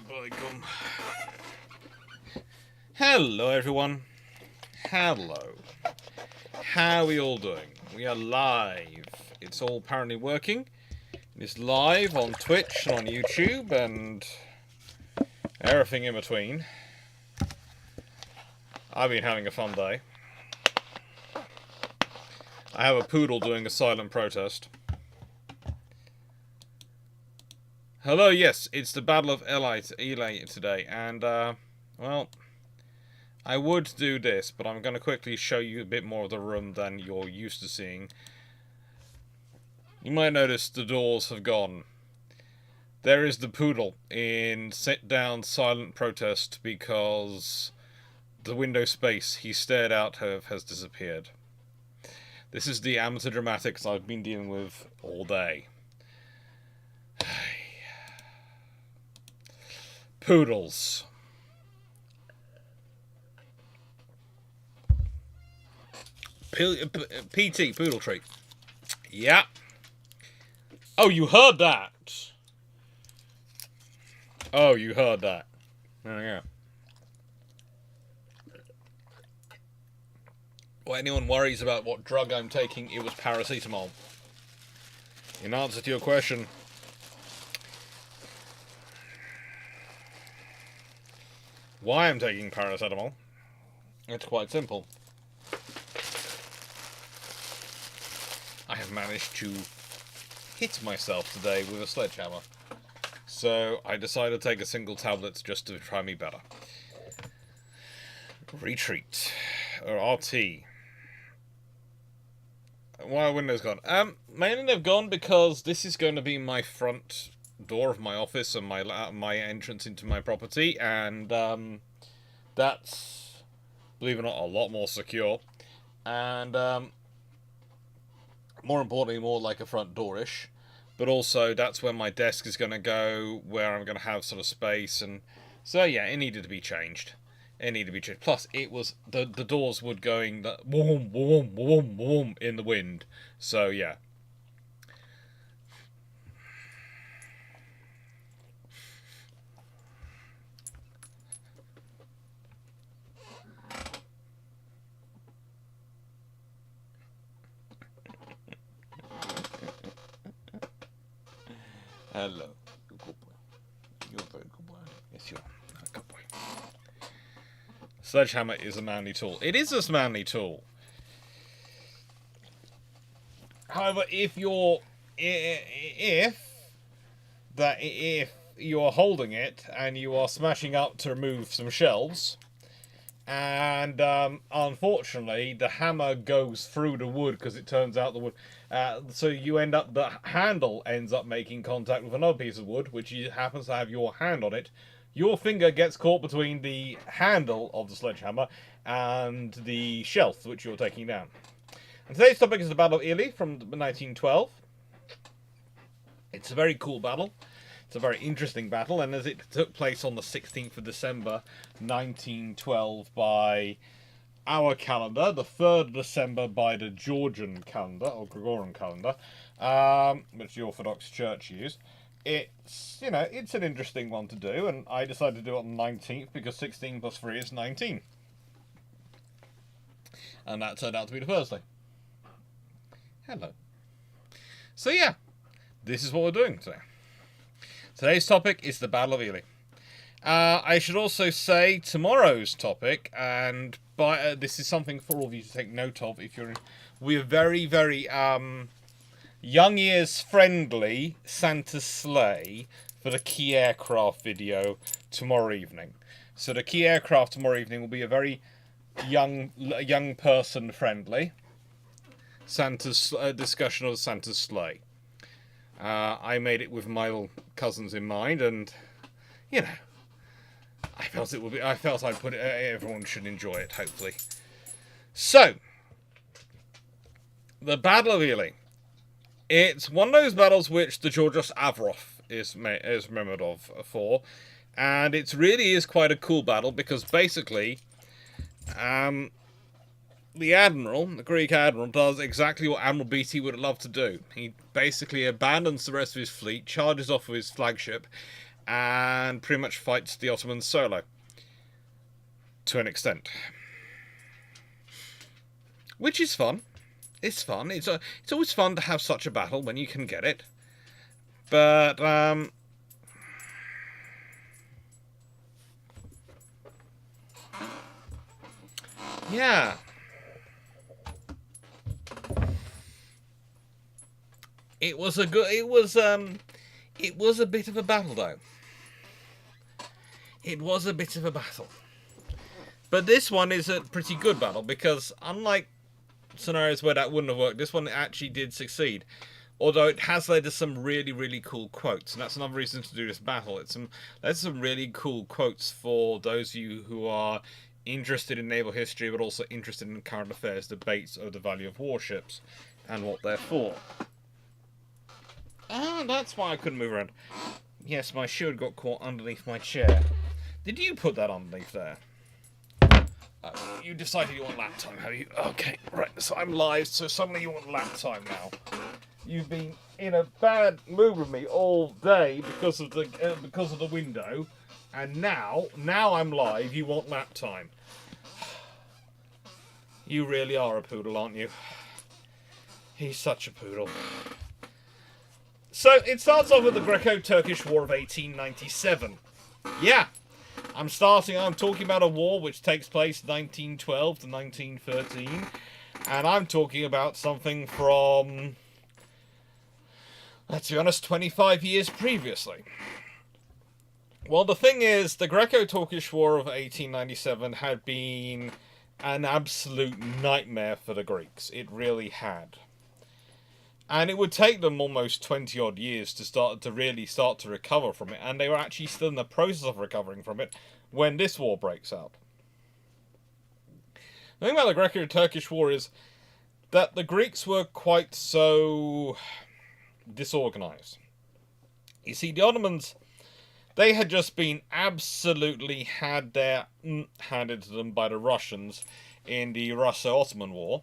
Assalamualaikum. Hello everyone. Hello. How are we all doing? We are live. It's all apparently working. It's live on Twitch and on YouTube and everything in between. I've been having a fun day. I have a poodle doing a silent protest. Hello, yes, it's the Battle of Elli today, and, well, I would do this, but I'm going to quickly show you a bit more of the room than you're used to seeing. You might notice the doors have gone. There is the poodle in sit-down silent protest because the window space he stared out of has disappeared. This is the amateur dramatics I've been dealing with all day. Poodles. PT, poodle treat. Yeah. Oh, you heard that. Oh, you heard that. Oh, yeah. Well, anyone worries about what drug I'm taking, it was paracetamol. In answer to your question, why I'm taking paracetamol, it's quite simple. I have managed to hit myself today with a sledgehammer. So I decided to take a single tablet just to try me better. Retreat. Or RT. Why are windows gone? Mainly they've gone because this is going to be my front door of my office and my entrance into my property, and that's, believe it or not, a lot more secure, and more importantly, more like a front door-ish. But also, that's where my desk is going to go, where I'm going to have sort of space, and so yeah, it needed to be changed. It needed to be changed. Plus, it was the doors would going boom, boom, boom, boom in the wind. So yeah. Hello, good boy. You're a very good boy. Yes, you are. A good boy. Sledgehammer is a manly tool. It is a manly tool. However, if you're holding it and you are smashing up to remove some shelves, and unfortunately the hammer goes through the wood because it turns out the wood, so you end up, the handle ends up making contact with another piece of wood which happens to have your hand on it. Your finger gets caught between the handle of the sledgehammer and the shelf which you're taking down. And today's topic is the Battle of Elli from 1912. It's a very cool battle. It's a very interesting battle, and as it took place on the 16th of December 1912 by our calendar, the 3rd of December by the Georgian calendar, or Gregorian calendar, which the Orthodox Church use. It's, you know, it's an interesting one to do, and I decided to do it on the 19th because 16 plus 3 is 19. And that turned out to be the Thursday. Hello. So yeah, this is what we're doing today. Today's topic is the Battle of Elli. I should also say tomorrow's topic, and this is something for all of you to take note of if you're in. We're very, very young years friendly Santa sleigh for the key aircraft video tomorrow evening. So the key aircraft tomorrow evening will be a very young person friendly Santa's discussion of Santa's sleigh. I made it with my little cousins in mind, and you know, I felt it would be. I felt I'd put it. Everyone should enjoy it, hopefully. So, the Battle of Elli. It's one of those battles which the Georgios Avrof is remembered of for, and it really is quite a cool battle because basically, the Greek admiral, does exactly what Admiral Beatty would love to do. He basically abandons the rest of his fleet, charges off with his flagship, and pretty much fights the Ottomans solo to an extent, which is fun. It's fun. It's always fun to have such a battle when you can get it. But yeah, it was a good. It was a bit of a battle though. It was a bit of a battle. But this one is a pretty good battle because unlike scenarios where that wouldn't have worked, this one actually did succeed. Although it has led to some really, really cool quotes, and that's another reason to do this battle. There's some really cool quotes for those of you who are interested in naval history, but also interested in current affairs debates of the value of warships and what they're for. Ah, that's why I couldn't move around. Yes, my shield got caught underneath my chair. Did you put that underneath there? You decided you want lap time, have you? Okay, right, so I'm live, so suddenly you want lap time now. You've been in a bad mood with me all day because of the window, and now I'm live, you want lap time. You really are a poodle, aren't you? He's such a poodle. So, it starts off with the Greco-Turkish War of 1897. Yeah, I'm talking about a war which takes place 1912 to 1913, and I'm talking about something from, let's be honest, 25 years previously. Well, the thing is, the Greco-Turkish War of 1897 had been an absolute nightmare for the Greeks. It really had. And it would take them almost 20 odd years to really start to recover from it, and they were actually still in the process of recovering from it when this war breaks out. The thing about the Greco-Turkish War is that the Greeks were quite so disorganized. You see, the Ottomans, they had just been absolutely had their handed to them by the Russians in the Russo-Ottoman War.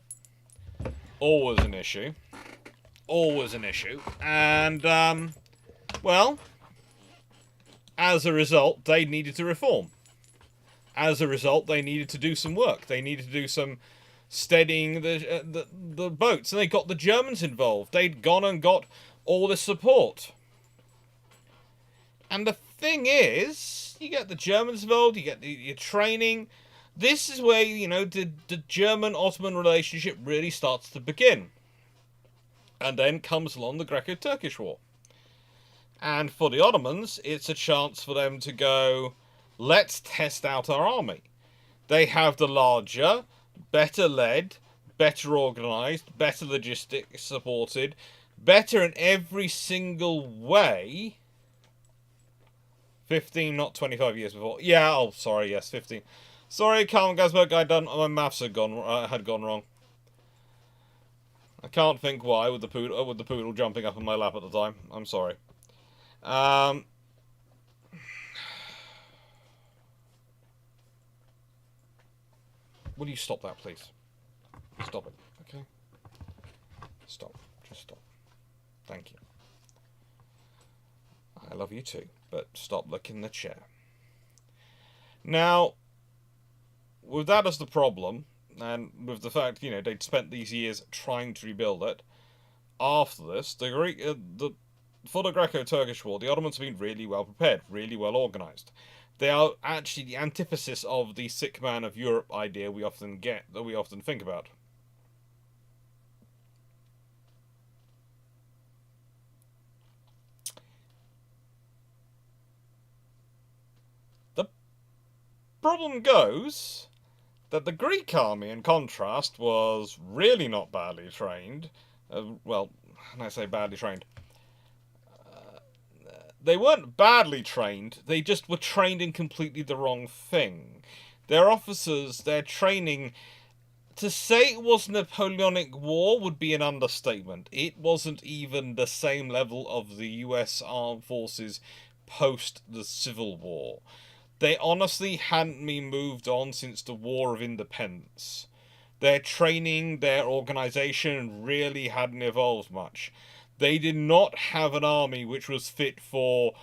Always an issue. Always an issue. And, well, as a result, they needed to reform. As a result, they needed to do some work. They needed to do some steadying the boats. And they got the Germans involved. They'd gone and got all the support. And the thing is, you get the Germans involved, you get your training. This is where, the German-Ottoman relationship really starts to begin. And then comes along the Greco-Turkish War. And for the Ottomans, it's a chance for them to go, let's test out our army. They have the larger, better led, better organised, better logistics supported, better in every single way. 15, not 25 years before. Yeah, oh, sorry, yes, 15. Sorry, Carl Gasberg, my maths had gone wrong. I can't think why with the poodle jumping up on my lap at the time. I'm sorry. Will you stop that, please? Stop it, okay? Stop. Just stop. Thank you. I love you too, but stop licking the chair. Now, with that as the problem, and with the fact, they'd spent these years trying to rebuild it, after this, for the Greco-Turkish War, the Ottomans have been really well prepared, really well organised. They are actually the antithesis of the sick man of Europe idea we often think about. The problem goes that the Greek army, in contrast, was really not badly trained. Well, when I say badly trained, they weren't badly trained, they just were trained in completely the wrong thing. Their officers, their training, to say it was a Napoleonic War would be an understatement. It wasn't even the same level of the US Armed Forces post the Civil War. They honestly hadn't been moved on since the War of Independence. Their training, their organisation really hadn't evolved much. They did not have an army which was fit for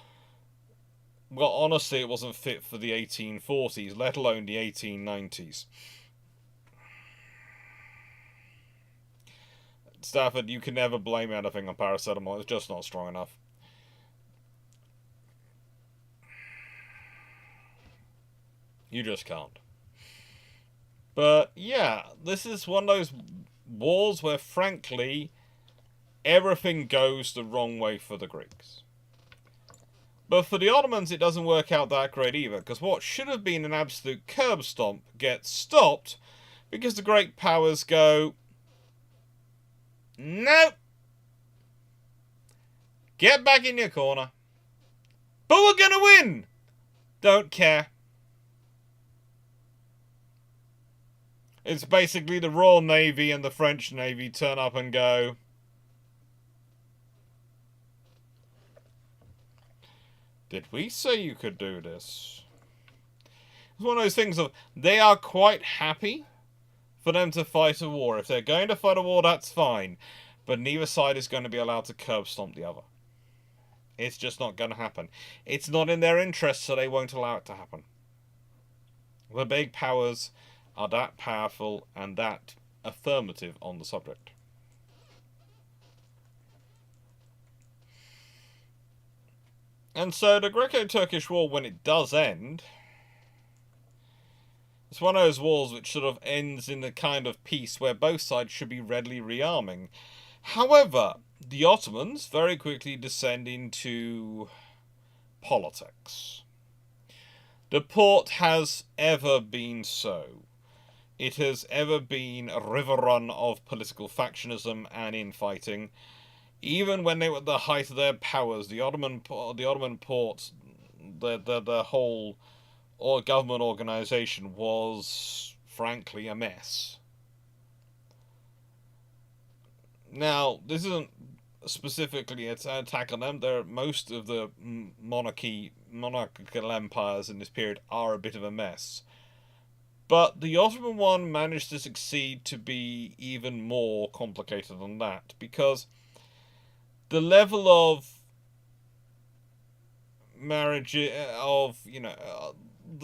well, honestly, it wasn't fit for the 1840s, let alone the 1890s. Stafford, you can never blame anything on paracetamol. It's just not strong enough. You just can't. But yeah, this is one of those wars where, frankly, everything goes the wrong way for the Greeks. But for the Ottomans, it doesn't work out that great either, because what should have been an absolute curb stomp gets stopped because the great powers go, nope, get back in your corner. But we're gonna win! Don't care. It's basically the Royal Navy and the French Navy turn up and go, did we say you could do this? It's one of those things of, they are quite happy for them to fight a war. If they're going to fight a war, that's fine. But neither side is going to be allowed to curb stomp the other. It's just not going to happen. It's not in their interest, so they won't allow it to happen. The big powers are that powerful and that affirmative on the subject. And so the Greco-Turkish War, when it does end, it's one of those wars which sort of ends in the kind of peace where both sides should be readily rearming. However, the Ottomans very quickly descend into politics. The Porte has ever been so. It has ever been a river run of political factionism and infighting. Even when they were at the height of their powers, the Ottoman Porte, the whole government organisation was, frankly, a mess. Now, this isn't specifically an attack on them. Most of the monarchical empires in this period are a bit of a mess. But the Ottoman one managed to succeed to be even more complicated than that, because the level of marriage, the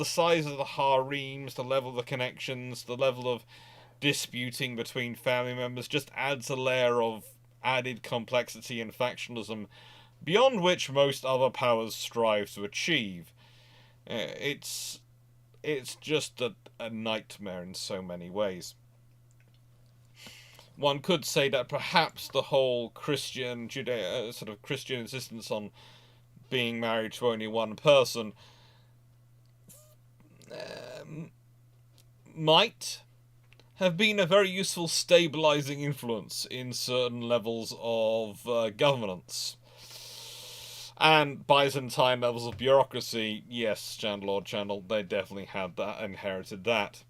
size of the harems, the level of the connections, the level of disputing between family members just adds a layer of added complexity and factionalism beyond which most other powers strive to achieve. It's just a nightmare in so many ways. One could say that perhaps the whole Christian insistence on being married to only one person might have been a very useful stabilizing influence in certain levels of governance. And Byzantine levels of bureaucracy, yes, Lord Chandler, they definitely had that, inherited that.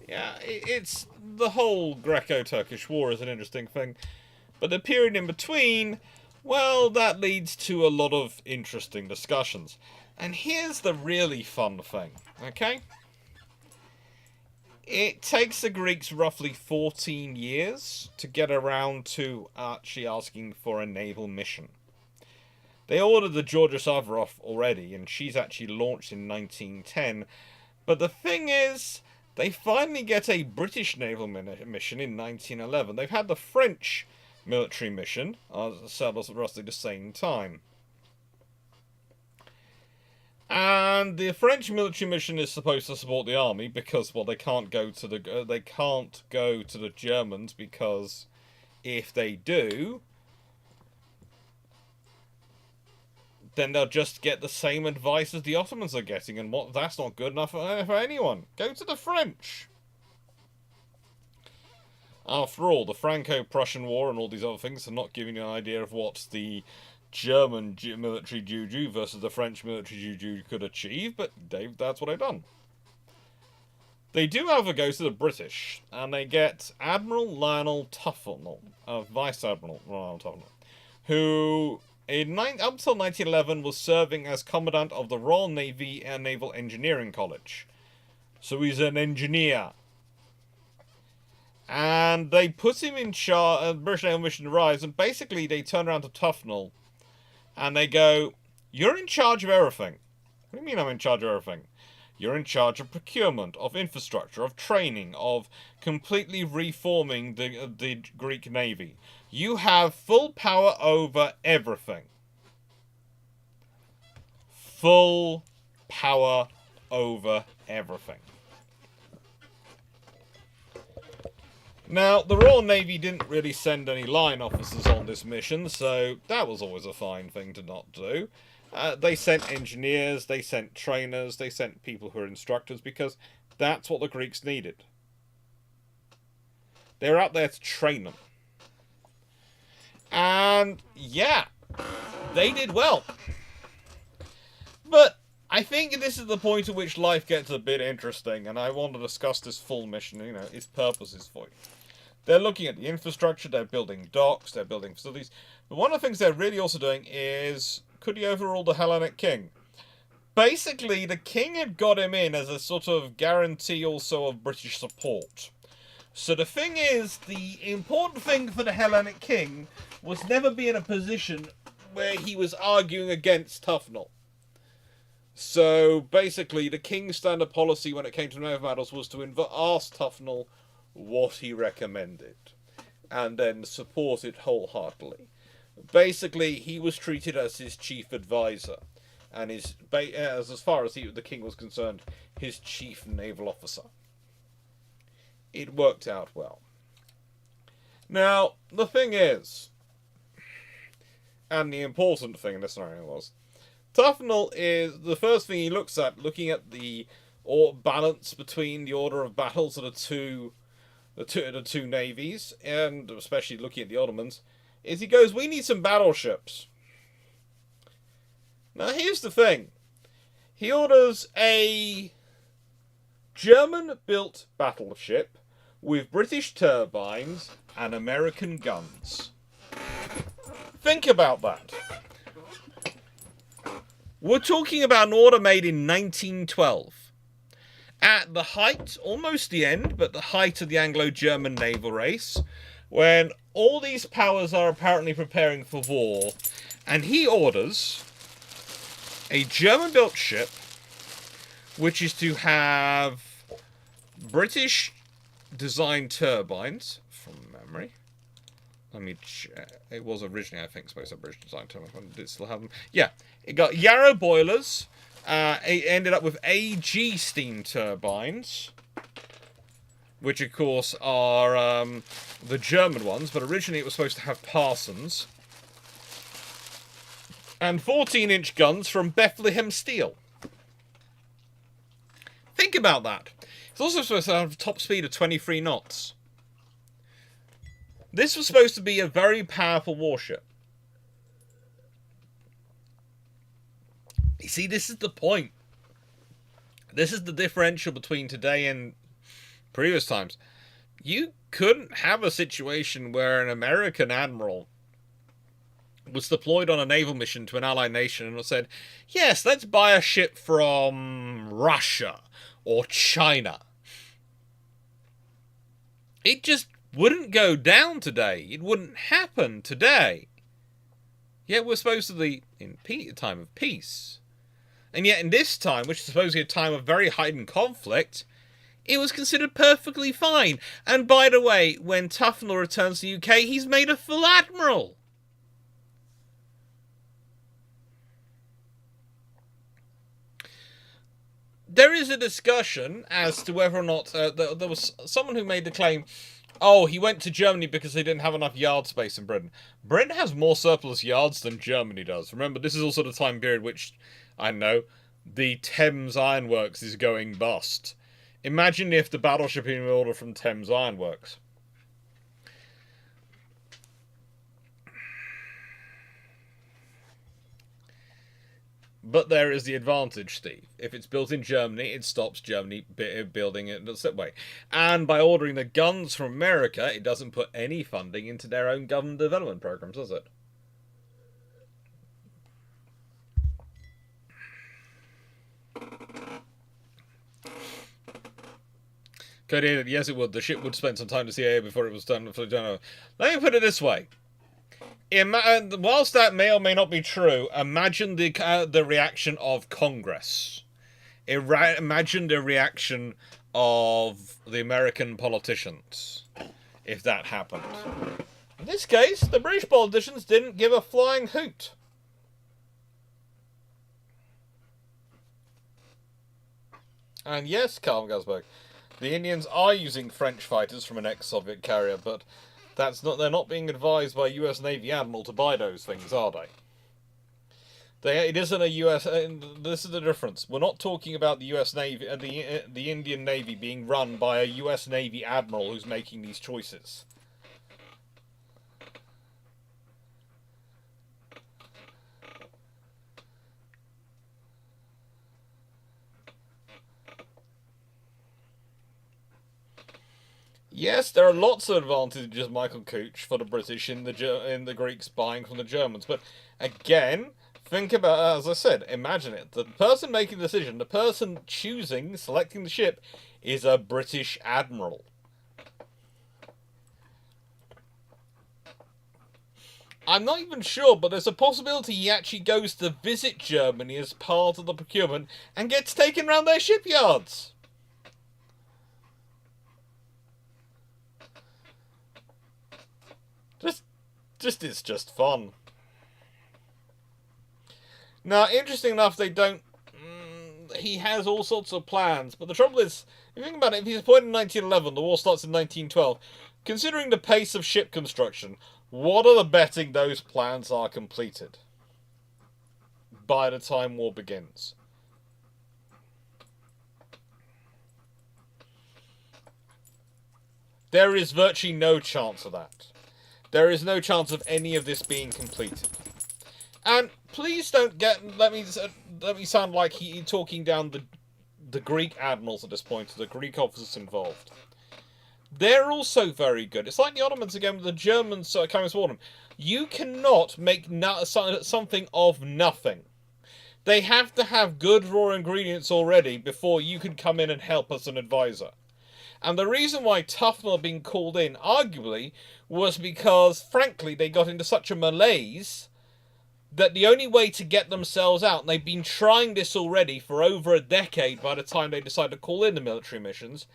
Yeah, it's the whole Greco-Turkish War is an interesting thing, but the period in between, well, that leads to a lot of interesting discussions. And here's the really fun thing, okay? It takes the Greeks roughly 14 years to get around to actually asking for a naval mission. They ordered the Georgia Savarov already, and she's actually launched in 1910. But the thing is, they finally get a British naval mission in 1911. They've had the French military mission, settled at roughly the same time. And the French military mission is supposed to support the army because, well, they can't go to the Germans, because if they do, then they'll just get the same advice as the Ottomans are getting, and that's not good enough for anyone. Go to the French. After all, the Franco-Prussian War and all these other things are not giving you an idea of what the German military juju versus the French military juju could achieve, but that's what they've done. They do, however, go to the British, and they get Admiral Lionel Tufnell, Vice Admiral Lionel Tufnell, who up until 1911 was serving as Commandant of the Royal Navy and Naval Engineering College. So he's an engineer. And they put him in charge, the British naval mission arrives, and basically they turn around to Tufnell and they go, "You're in charge of everything." "What do you mean I'm in charge of everything?" "You're in charge of procurement, of infrastructure, of training, of completely reforming the Greek navy. You have full power over everything." Full power over everything. Now, the Royal Navy didn't really send any line officers on this mission, so that was always a fine thing to not do. They sent engineers, they sent trainers, they sent people who are instructors, because that's what the Greeks needed. They were out there to train them. And, yeah, they did well. But I think this is the point at which life gets a bit interesting, and I want to discuss this full mission, its purposes for you. They're looking at the infrastructure, they're building docks, they're building facilities. But one of the things they're really also doing is, could he overrule the Hellenic king? Basically, the king had got him in as a sort of guarantee also of British support. So the thing is, the important thing for the Hellenic king was never be in a position where he was arguing against Tufnell. So basically, the king's standard policy when it came to naval battles was to ask Tufnell what he recommended, and then support it wholeheartedly. Basically, he was treated as his chief advisor, and as far as the king was concerned, his chief naval officer. It worked out well. Now, the thing is, and the important thing in this scenario was, Tufnell is the first thing he looks at, looking at the balance between the order of battles of the two navies, and especially looking at the Ottomans, is he goes, "We need some battleships." Now here's the thing. He orders a German-built battleship with British turbines and American guns. Think about that. We're talking about an order made in 1912. At the height, almost the end, but the height of the Anglo-German naval race, when all these powers are apparently preparing for war, and he orders a German-built ship, which is to have British-designed turbines, from memory. Let me check. It was originally, I think, supposed to have British-designed turbines. Did it still have them? Yeah. It got Yarrow boilers. It ended up with AG steam turbines, which of course are the German ones, but originally it was supposed to have Parsons. And 14-inch guns from Bethlehem Steel. Think about that. It's also supposed to have a top speed of 23 knots. This was supposed to be a very powerful warship. You see, this is the point. This is the differential between today and previous times. You couldn't have a situation where an American admiral was deployed on a naval mission to an allied nation and said, "Yes, let's buy a ship from Russia or China." It just wouldn't go down today. It wouldn't happen today. Yet we're supposed to be in a time of peace. And yet in this time, which is supposedly a time of very heightened conflict, it was considered perfectly fine. And by the way, when Tufnell returns to the UK, he's made a full admiral. There is a discussion as to whether or not there was someone who made the claim, oh, he went to Germany because they didn't have enough yard space in Britain. Britain has more surplus yards than Germany does. Remember, this is also the time period which, I know, the Thames Ironworks is going bust. Imagine if the battleship had been ordered from Thames Ironworks. But there is the advantage, Steve. If it's built in Germany, it stops Germany building it that way. And by ordering the guns from America, it doesn't put any funding into their own government development programs, does it? Yes, it would. The ship would spend some time to CIA before it was done. Let me put it this way. Whilst that may or may not be true, imagine the reaction of Congress. Imagine the reaction of the American politicians if that happened. In this case, the British politicians didn't give a flying hoot. And yes, Carl Gasberg, the Indians are using French fighters from an ex-Soviet carrier, but they're not being advised by a US Navy admiral to buy those things, are they? It isn't a US. This is the difference. We're not talking about the US Navy, the Indian Navy being run by a US Navy admiral who's making these choices. Yes, there are lots of advantages, Michael Cooch, for the British in the Greeks buying from the Germans, but again, think about, as I said, imagine it. The person making the decision, the person selecting the ship, is a British admiral. I'm not even sure, but there's a possibility he actually goes to visit Germany as part of the procurement and gets taken around their shipyards. It's just fun. Now, interesting enough, they don't... he has all sorts of plans, but the trouble is, if you think about it, if he's appointed in 1911, the war starts in 1912, considering the pace of ship construction, what are the betting those plans are completed by the time war begins? There is virtually no chance of that. There is no chance of any of this being completed. And please don't let me sound like he's talking down the Greek admirals at this point, the Greek officers involved. They're also very good. It's like the Ottomans again with the Germans coming to them. You cannot make something of nothing. They have to have good raw ingredients already before you can come in and help as an advisor. And the reason why Tufnell being called in, arguably, was because, frankly, they got into such a malaise that the only way to get themselves out, and they've been trying this already for over a decade by the time they decided to call in the military missions,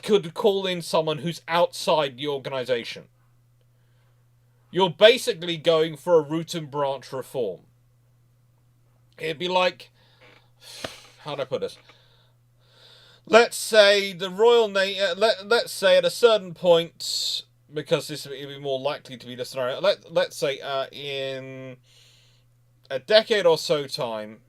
could call in someone who's outside the organisation. You're basically going for a root and branch reform. It'd be like... how do I put this? Let's say the Royal Navy... let's say at a certain point, because this would be more likely to be the scenario, let's say in a decade or so time,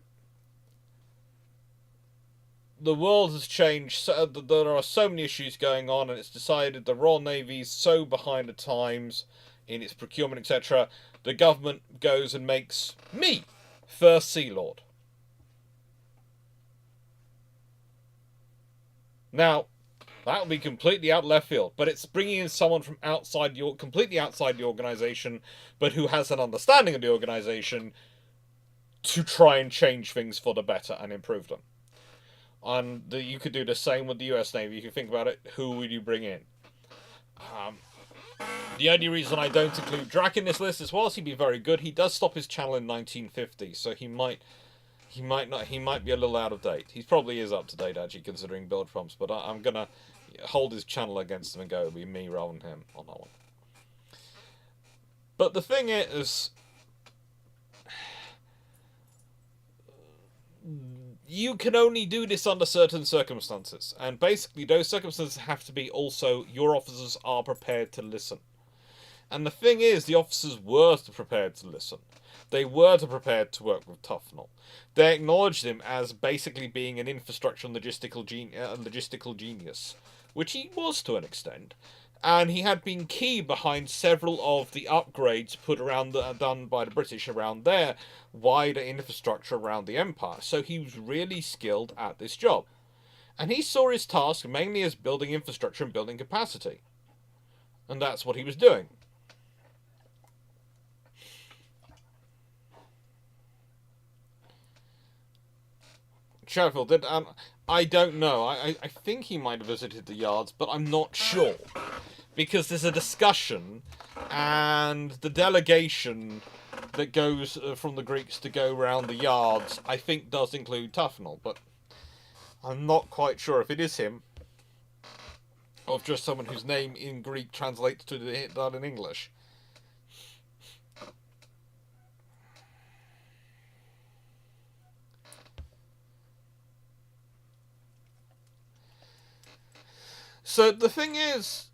the world has changed. There are so many issues going on, and it's decided the Royal Navy's so behind the times in its procurement, etc. The government goes and makes me First Sea Lord. Now, that would be completely out left field, but it's bringing in someone from completely outside the organisation, but who has an understanding of the organisation to try and change things for the better and improve them. And you could do the same with the US Navy. If you think about it, who would you bring in? The only reason I don't include Drac in this list is whilst he'd be very good, he does stop his channel in 1950, so he might be a little out of date. He probably is up to date actually, considering build prompts. But I'm gonna hold his channel against him and go, it'll be me rather than him on that one. But the thing is, you can only do this under certain circumstances, and basically those circumstances have to be also your officers are prepared to listen. And the thing is, the officers were prepared to listen. They were prepared to work with Tufnell. They acknowledged him as basically being an infrastructure and logistical genius, which he was to an extent. And he had been key behind several of the upgrades done by the British around their wider infrastructure around the Empire. So he was really skilled at this job. And he saw his task mainly as building infrastructure and building capacity. And that's what he was doing. Sheffield did. I don't know. I think he might have visited the yards, but I'm not sure. Because there's a discussion, and the delegation that goes from the Greeks to go round the yards, I think does include Tufnell, but I'm not quite sure if it is him, or if just someone whose name in Greek translates to that in English. So the thing is,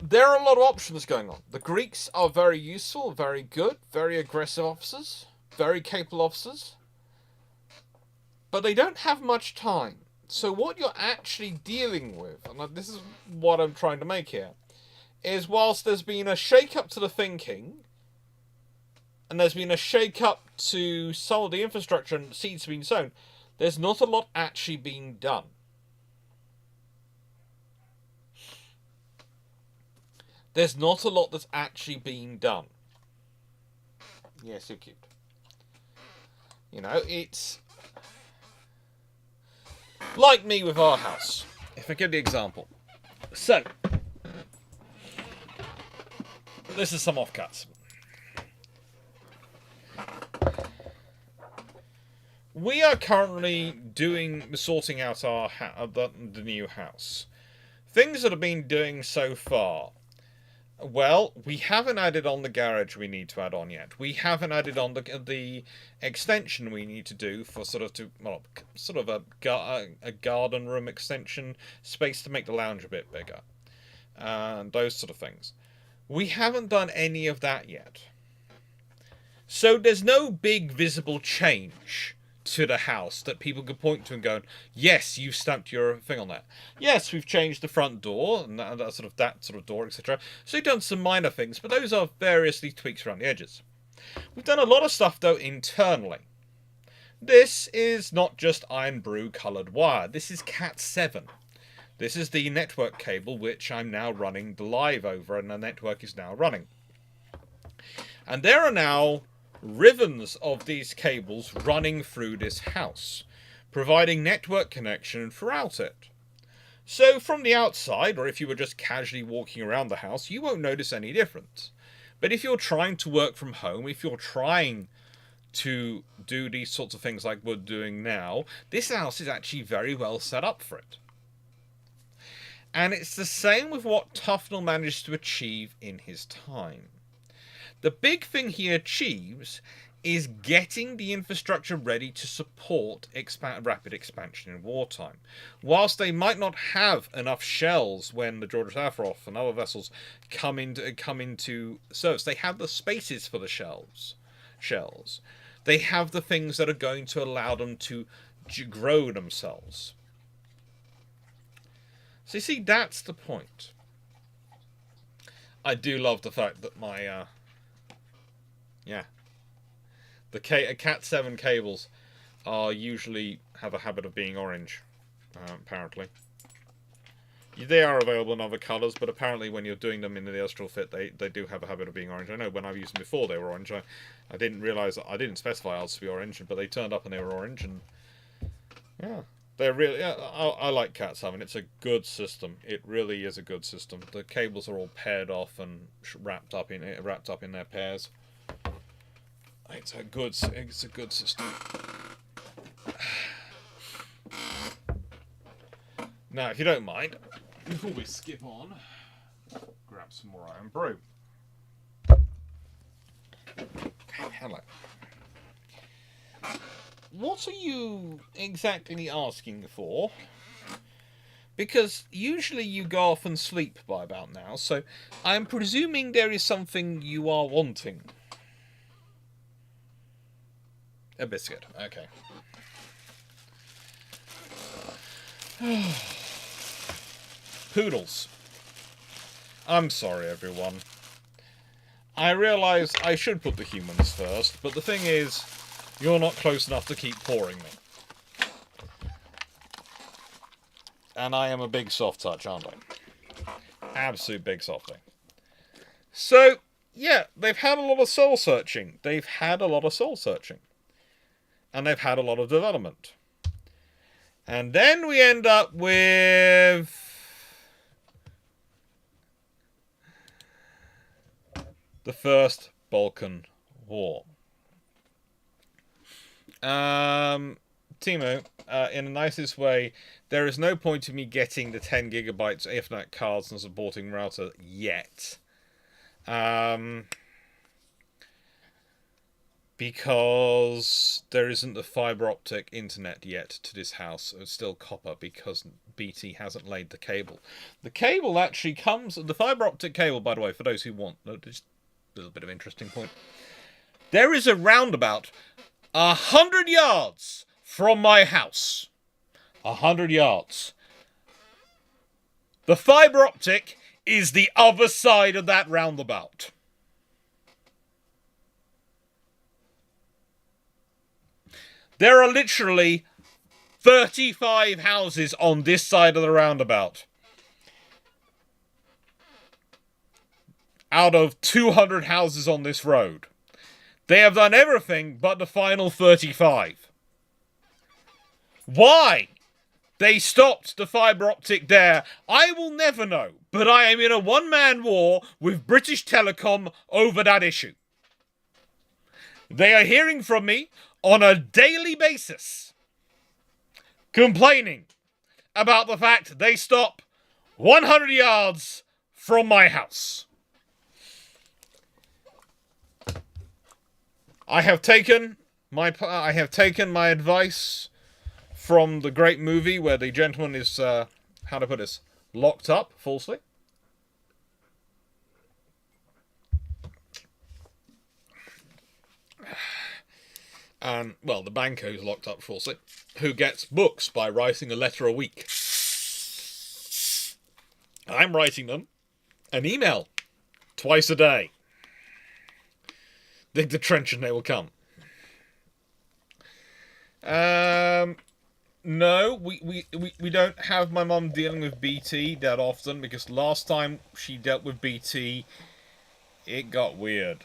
there are a lot of options going on. The Greeks are very useful, very good, very aggressive officers, very capable officers, but they don't have much time. So what you're actually dealing with, and this is what I'm trying to make here, is whilst there's been a shake-up to the thinking, and there's been a shake-up to some of the infrastructure and seeds being sown, there's not a lot actually being done. There's not a lot that's actually being done. Yes, you're cute. You know, it's like me with our house. If I give the example. So, this is some offcuts. We are currently sorting out our the new house. Things that have been doing so far. Well, we haven't added on the garage we need to add on yet. We haven't added on the extension we need to do for sort of a garden room extension, space to make the lounge a bit bigger, and those sort of things. We haven't done any of that yet. So there's no big visible change to the house that people could point to and go, yes, you've stamped your thing on that. Yes, we've changed the front door and that sort of door, etc. So we've done some minor things, but those are variously tweaks around the edges. We've done a lot of stuff though internally. This is not just iron brew coloured wire. This is Cat 7. This is the network cable which I'm now running live over, and the network is now running. And there are now ribbons of these cables running through this house, providing network connection throughout it. So from the outside, or if you were just casually walking around the house, you won't notice any difference. But if you're trying to work from home, if you're trying to do these sorts of things like we're doing now, this house is actually very well set up for it. And it's the same with what Tufnell managed to achieve in his time. The big thing he achieves is getting the infrastructure ready to support rapid expansion in wartime. Whilst they might not have enough shells when the George Safaroff and other vessels come into service, they have the spaces for the shells. They have the things that are going to allow them to grow themselves. So you see, that's the point. I do love the fact that my the Cat 7 cables are usually have a habit of being orange, apparently. They are available in other colours, but apparently when you're doing them in the industrial fit, they do have a habit of being orange. I know when I've used them before they were orange. I didn't realise, I didn't specify ours to be orange, but they turned up and they were orange, and yeah. They're really, yeah, I like Cat 7. It's a good system. It really is a good system. The cables are all paired off and wrapped up in their pairs. It's a good system. Now, if you don't mind, before we skip on, grab some more iron brew. Hello. What are you exactly asking for? Because usually you go off and sleep by about now, so I'm presuming there is something you are wanting. A biscuit, okay. Poodles. I'm sorry, everyone. I realise I should put the humans first, but the thing is, you're not close enough to keep pouring me. And I am a big soft touch, aren't I? Absolute big softy. So, yeah, they've had a lot of soul searching. And they've had a lot of development. And then we end up with the First Balkan War. Timo, in the nicest way, there is no point to me getting the 10 gigabytes Ethernet cards and supporting router yet. Because there isn't the fiber optic internet yet to this house. It's still copper because BT hasn't laid the cable. The cable actually comes... The fiber optic cable, by the way, for those who want... Just a little bit of interesting point. There is a roundabout 100 yards from my house. 100 yards. The fiber optic is the other side of that roundabout. There are literally 35 houses on this side of the roundabout. Out of 200 houses on this road. They have done everything but the final 35. Why they stopped the fibre optic there, I will never know. But I am in a one-man war with British Telecom over that issue. They are hearing from me on a daily basis, complaining about the fact they stop 100 yards from my house. I have taken my advice from the great movie where the gentleman is, how to put this, locked up falsely. And, well, the banker who's locked up falsely, who gets books by writing a letter a week. I'm writing them an email twice a day. Dig the trench and they will come. No, we don't have my mum dealing with BT that often, because last time she dealt with BT, it got weird.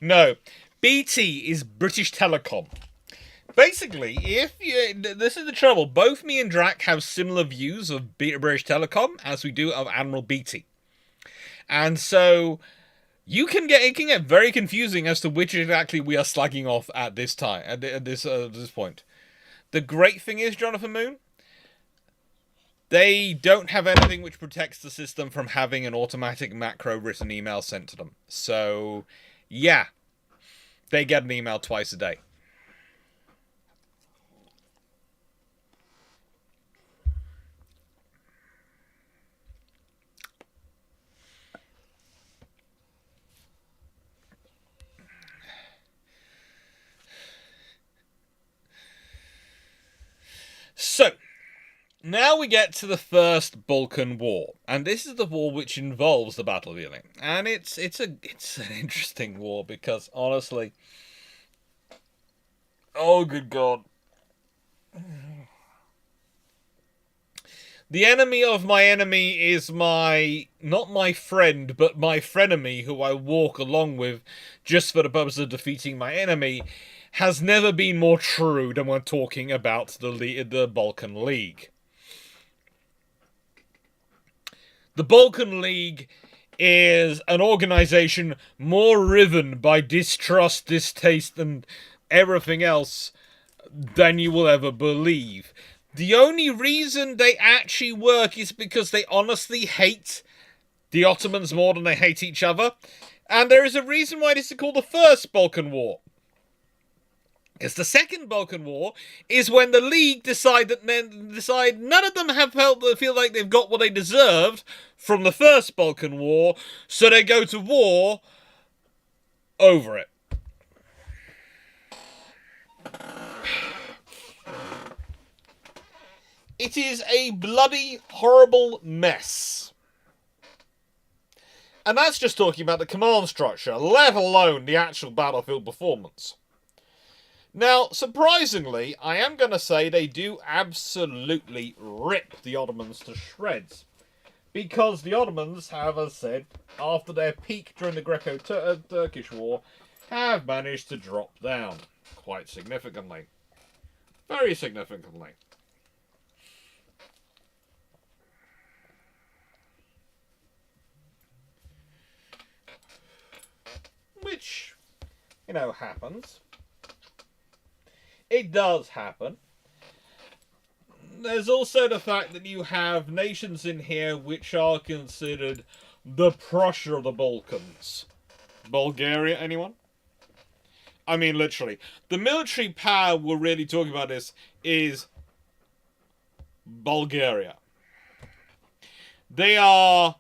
No, BT is British Telecom. Basically, this is the trouble. Both me and Drac have similar views of British Telecom as we do of Admiral BT, and so it can get very confusing as to which exactly we are slagging off at this time at this point. The great thing is, Jonathan Moon, they don't have anything which protects the system from having an automatic macro written email sent to them. So, yeah, they get an email twice a day. So, now we get to the First Balkan War, and this is the war which involves the Battle of Elli. And it's an interesting war because, honestly, oh good God, the enemy of my enemy is not my friend, but my frenemy, who I walk along with just for the purpose of defeating my enemy, has never been more true than when talking about the Balkan League. The Balkan League is an organization more riven by distrust, distaste, and everything else than you will ever believe. The only reason they actually work is because they honestly hate the Ottomans more than they hate each other. And there is a reason why this is called the First Balkan War. Because the Second Balkan War is when the League decide none of them feel like they've got what they deserved from the First Balkan War, so they go to war over it. It is a bloody, horrible mess. And that's just talking about the command structure, let alone the actual battlefield performance. Now, surprisingly, I am going to say they do absolutely rip the Ottomans to shreds. Because the Ottomans have, as said, after their peak during the Greco-Turkish War, have managed to drop down quite significantly. Very significantly. Which, happens. It does happen. There's also the fact that you have nations in here which are considered the Prussia of the Balkans. Bulgaria, anyone? I mean, literally. The military power we're really talking about this is Bulgaria. They are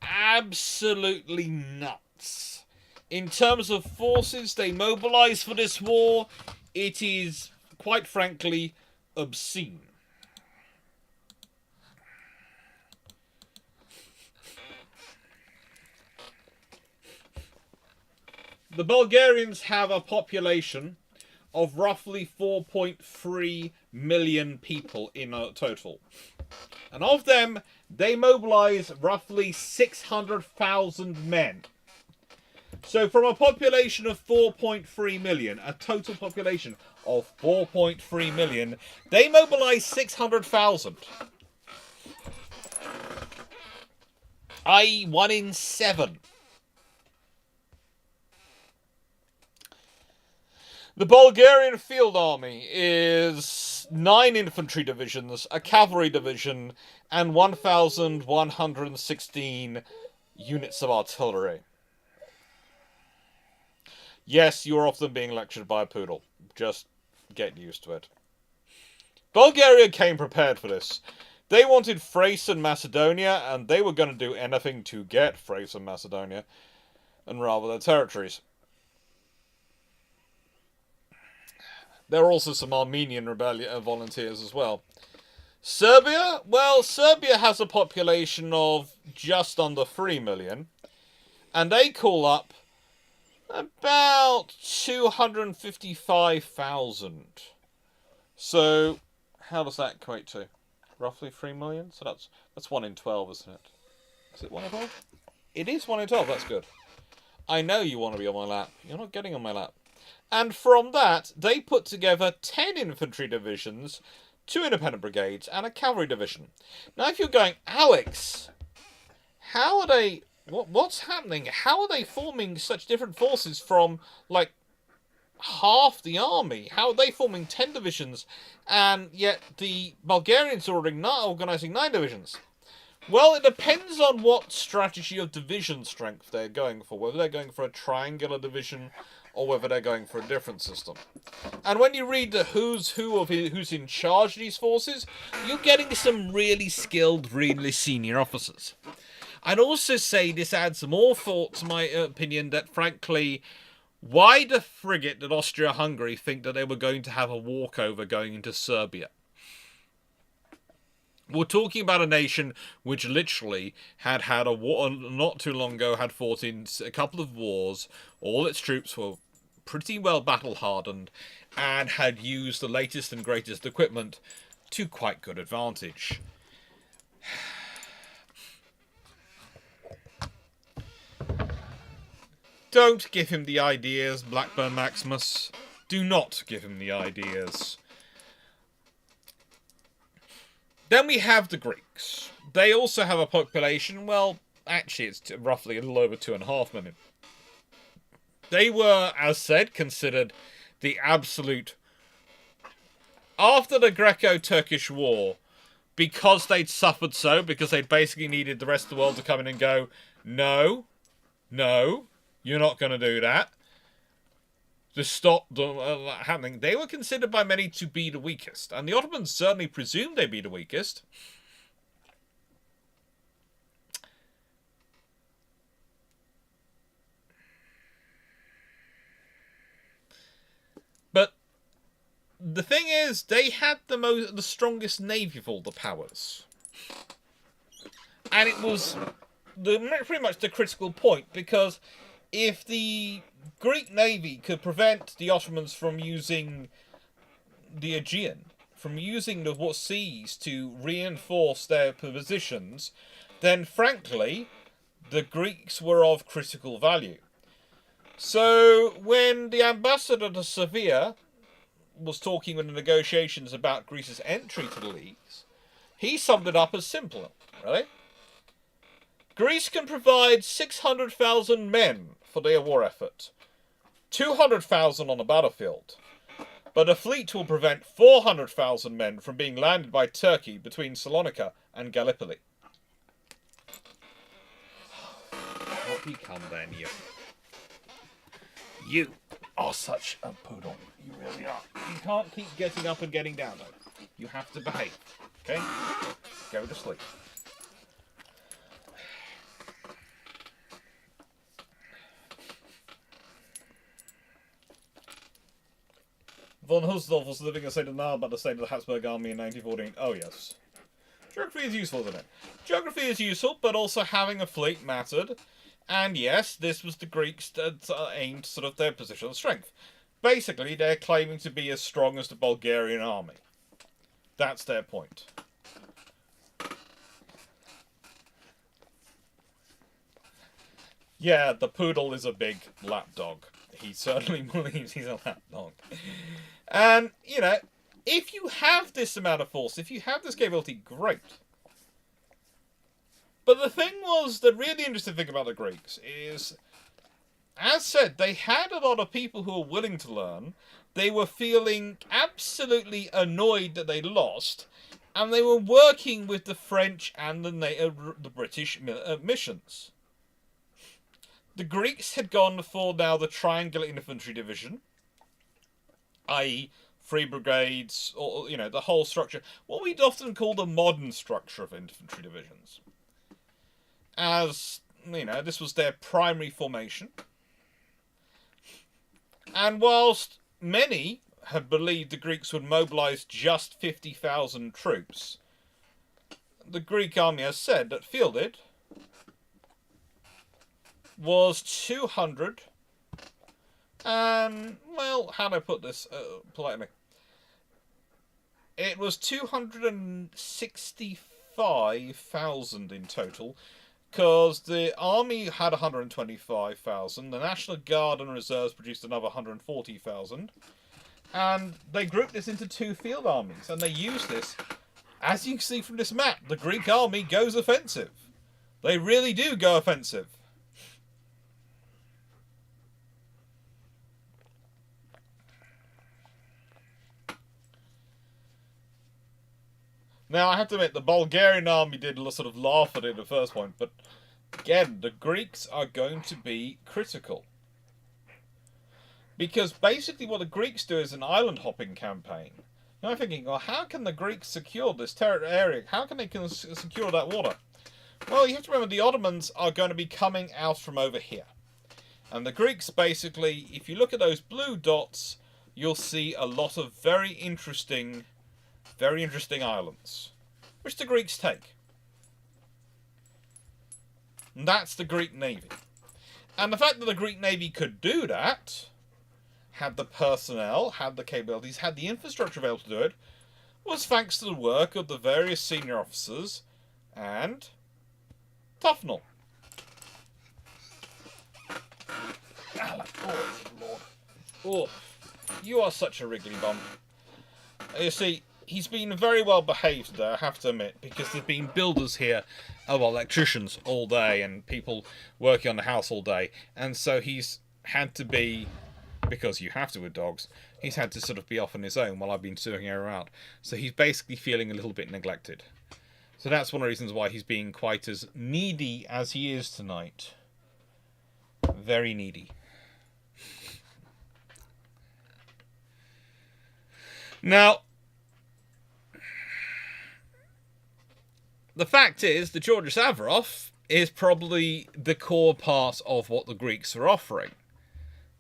absolutely nuts. In terms of forces they mobilize for this war, it is, quite frankly, obscene. The Bulgarians have a population of roughly 4.3 million people in total. And of them, they mobilize roughly 600,000 men. So from a population of 4.3 million, a total population of 4.3 million, they mobilize 600,000. i.e. 1 in 7. The Bulgarian Field Army is 9 infantry divisions, a cavalry division, and 1,116 units of artillery. Yes, you're often being lectured by a poodle. Just get used to it. Bulgaria came prepared for this. They wanted Thrace and Macedonia, and they were going to do anything to get Thrace and Macedonia, and rather their territories. There are also some Armenian rebellion volunteers as well. Serbia? Well, Serbia has a population of just under 3 million. And they call up about 255,000. So, how does that equate to? Roughly 3 million? So that's 1 in 12, isn't it? Is it 1 in 12? It is 1 in 12, that's good. I know you want to be on my lap. You're not getting on my lap. And from that, they put together 10 infantry divisions, 2 independent brigades, and a cavalry division. Now, if you're going, Alex, how are they... What's happening? How are they forming such different forces from, like, half the army? How are they forming 10 divisions, and yet the Bulgarians are organising 9 divisions? Well, it depends on what strategy of division strength they're going for. Whether they're going for a triangular division or whether they're going for a different system. And when you read the who's who of who's in charge of these forces, you're getting some really skilled, really senior officers. I'd also say this adds more thought to my opinion that, frankly, why the frigate did Austria-Hungary think that they were going to have a walkover going into Serbia? We're talking about a nation which literally had a war, not too long ago, had fought in a couple of wars. All its troops were pretty well battle-hardened and had used the latest and greatest equipment to quite good advantage. Don't give him the ideas, Blackburn Maximus. Do not give him the ideas. Then we have the Greeks. They also have a population, well, actually it's roughly a little over 2.5 million. They were, as said, considered the absolute... After the Greco-Turkish War, because they'd suffered so, because they'd basically needed the rest of the world to come in and go, no, you're not going to do that, to stop happening, they were considered by many to be the weakest. And the Ottomans certainly presumed they'd be the weakest. But the thing is, they had the strongest navy of all the powers. And it was pretty much the critical point, because if the Greek navy could prevent the Ottomans from using the Aegean, from using the seas to reinforce their positions, then frankly, the Greeks were of critical value. So when the ambassador to Sevilla was talking in the negotiations about Greece's entry to the leagues, he summed it up as simple, really. Greece can provide 600,000 men for their war effort, 200,000 on the battlefield, but a fleet will prevent 400,000 men from being landed by Turkey between Salonika and Gallipoli. Hope you come then, you. You are such a poodle. You really are. You can't keep getting up and getting down, though. You have to behave. Okay? Go to sleep. Von Husdorf was living a state of Nile about the state of the Habsburg army in 1914. Oh, yes. Geography is useful, isn't it? Geography is useful, but also having a fleet mattered. And yes, this was the Greeks that aimed sort of their position of strength. Basically, they're claiming to be as strong as the Bulgarian army. That's their point. Yeah, the poodle is a big lapdog. He certainly believes he's a lapdog. And, you know, if you have this amount of force, if you have this capability, great. But the thing was, the really interesting thing about the Greeks is, as said, they had a lot of people who were willing to learn. They were feeling absolutely annoyed that they lost, and they were working with the French and the British missions. The Greeks had gone for now the Triangular Infantry Division, i.e. 3 brigades, or, you know, the whole structure. What we'd often call the modern structure of infantry divisions. As, you know, this was their primary formation. And whilst many had believed the Greeks would mobilise just 50,000 troops, the Greek army, as said, that fielded was 200 and, well, how do I put this politely? It was 265,000 in total, because the army had 125,000, the National Guard and Reserves produced another 140,000, and they grouped this into 2 field armies, and they used this. As you can see from this map, the Greek army goes offensive. They really do go offensive. Now, I have to admit, the Bulgarian army did sort of laugh at it at the first point, but again, the Greeks are going to be critical. Because basically what the Greeks do is an island-hopping campaign. Now I'm thinking, well, how can the Greeks secure this area? How can they secure that water? Well, you have to remember the Ottomans are going to be coming out from over here. And the Greeks basically, if you look at those blue dots, you'll see a lot of very interesting islands, which the Greeks take. And that's the Greek Navy. And the fact that the Greek Navy could do that, had the personnel, had the capabilities, had the infrastructure available to do it, was thanks to the work of the various senior officers and Tufnell. Oh, Lord. Oh, you are such a wriggly bum. You see, he's been very well behaved today, I have to admit, because there's been builders here, electricians all day, and people working on the house all day, and so he's had to be, because you have to with dogs, he's had to sort of be off on his own while I've been sorting her around. So he's basically feeling a little bit neglected. So that's one of the reasons why he's being quite as needy as he is tonight. Very needy. Now, the fact is that Georgios Averof is probably the core part of what the Greeks are offering.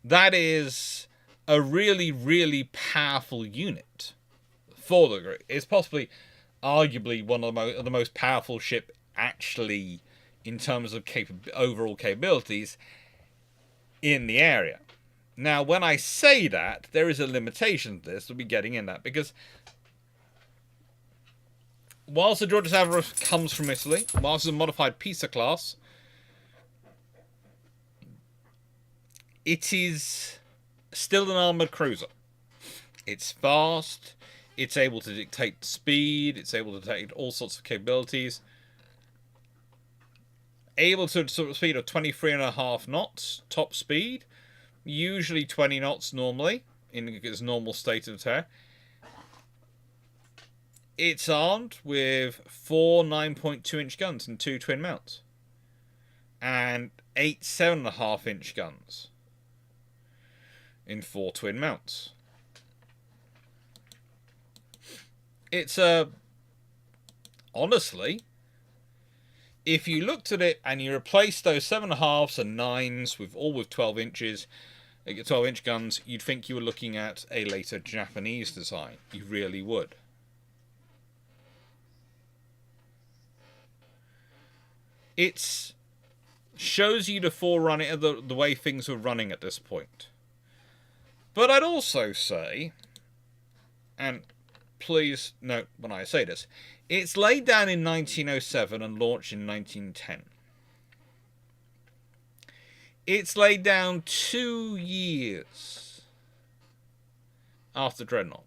That is a really, really powerful unit for the Greeks. It's possibly, arguably, one of the most powerful ship actually in terms of overall capabilities in the area. Now, when I say that, there is a limitation to this. We'll be getting in that, because whilst the Georgios Averos comes from Italy, whilst it's a modified Pisa class, it is still an armoured cruiser. It's fast, it's able to dictate speed, it's able to dictate all sorts of capabilities. Able to sort of speed of 23.5 knots, top speed. Usually 20 knots normally, in its normal state of tear. It's armed with 4 9.2-inch guns and 2 twin mounts. And 8 7.5-inch guns in 4 twin mounts. It's honestly, if you looked at it and you replaced those 7.5s and 9s with 12 inches, 12-inch guns, you'd think you were looking at a later Japanese design. You really would. It shows you the forerunner, the way things were running at this point. But I'd also say, and please note when I say this, it's laid down in 1907 and launched in 1910. It's laid down 2 years after Dreadnought.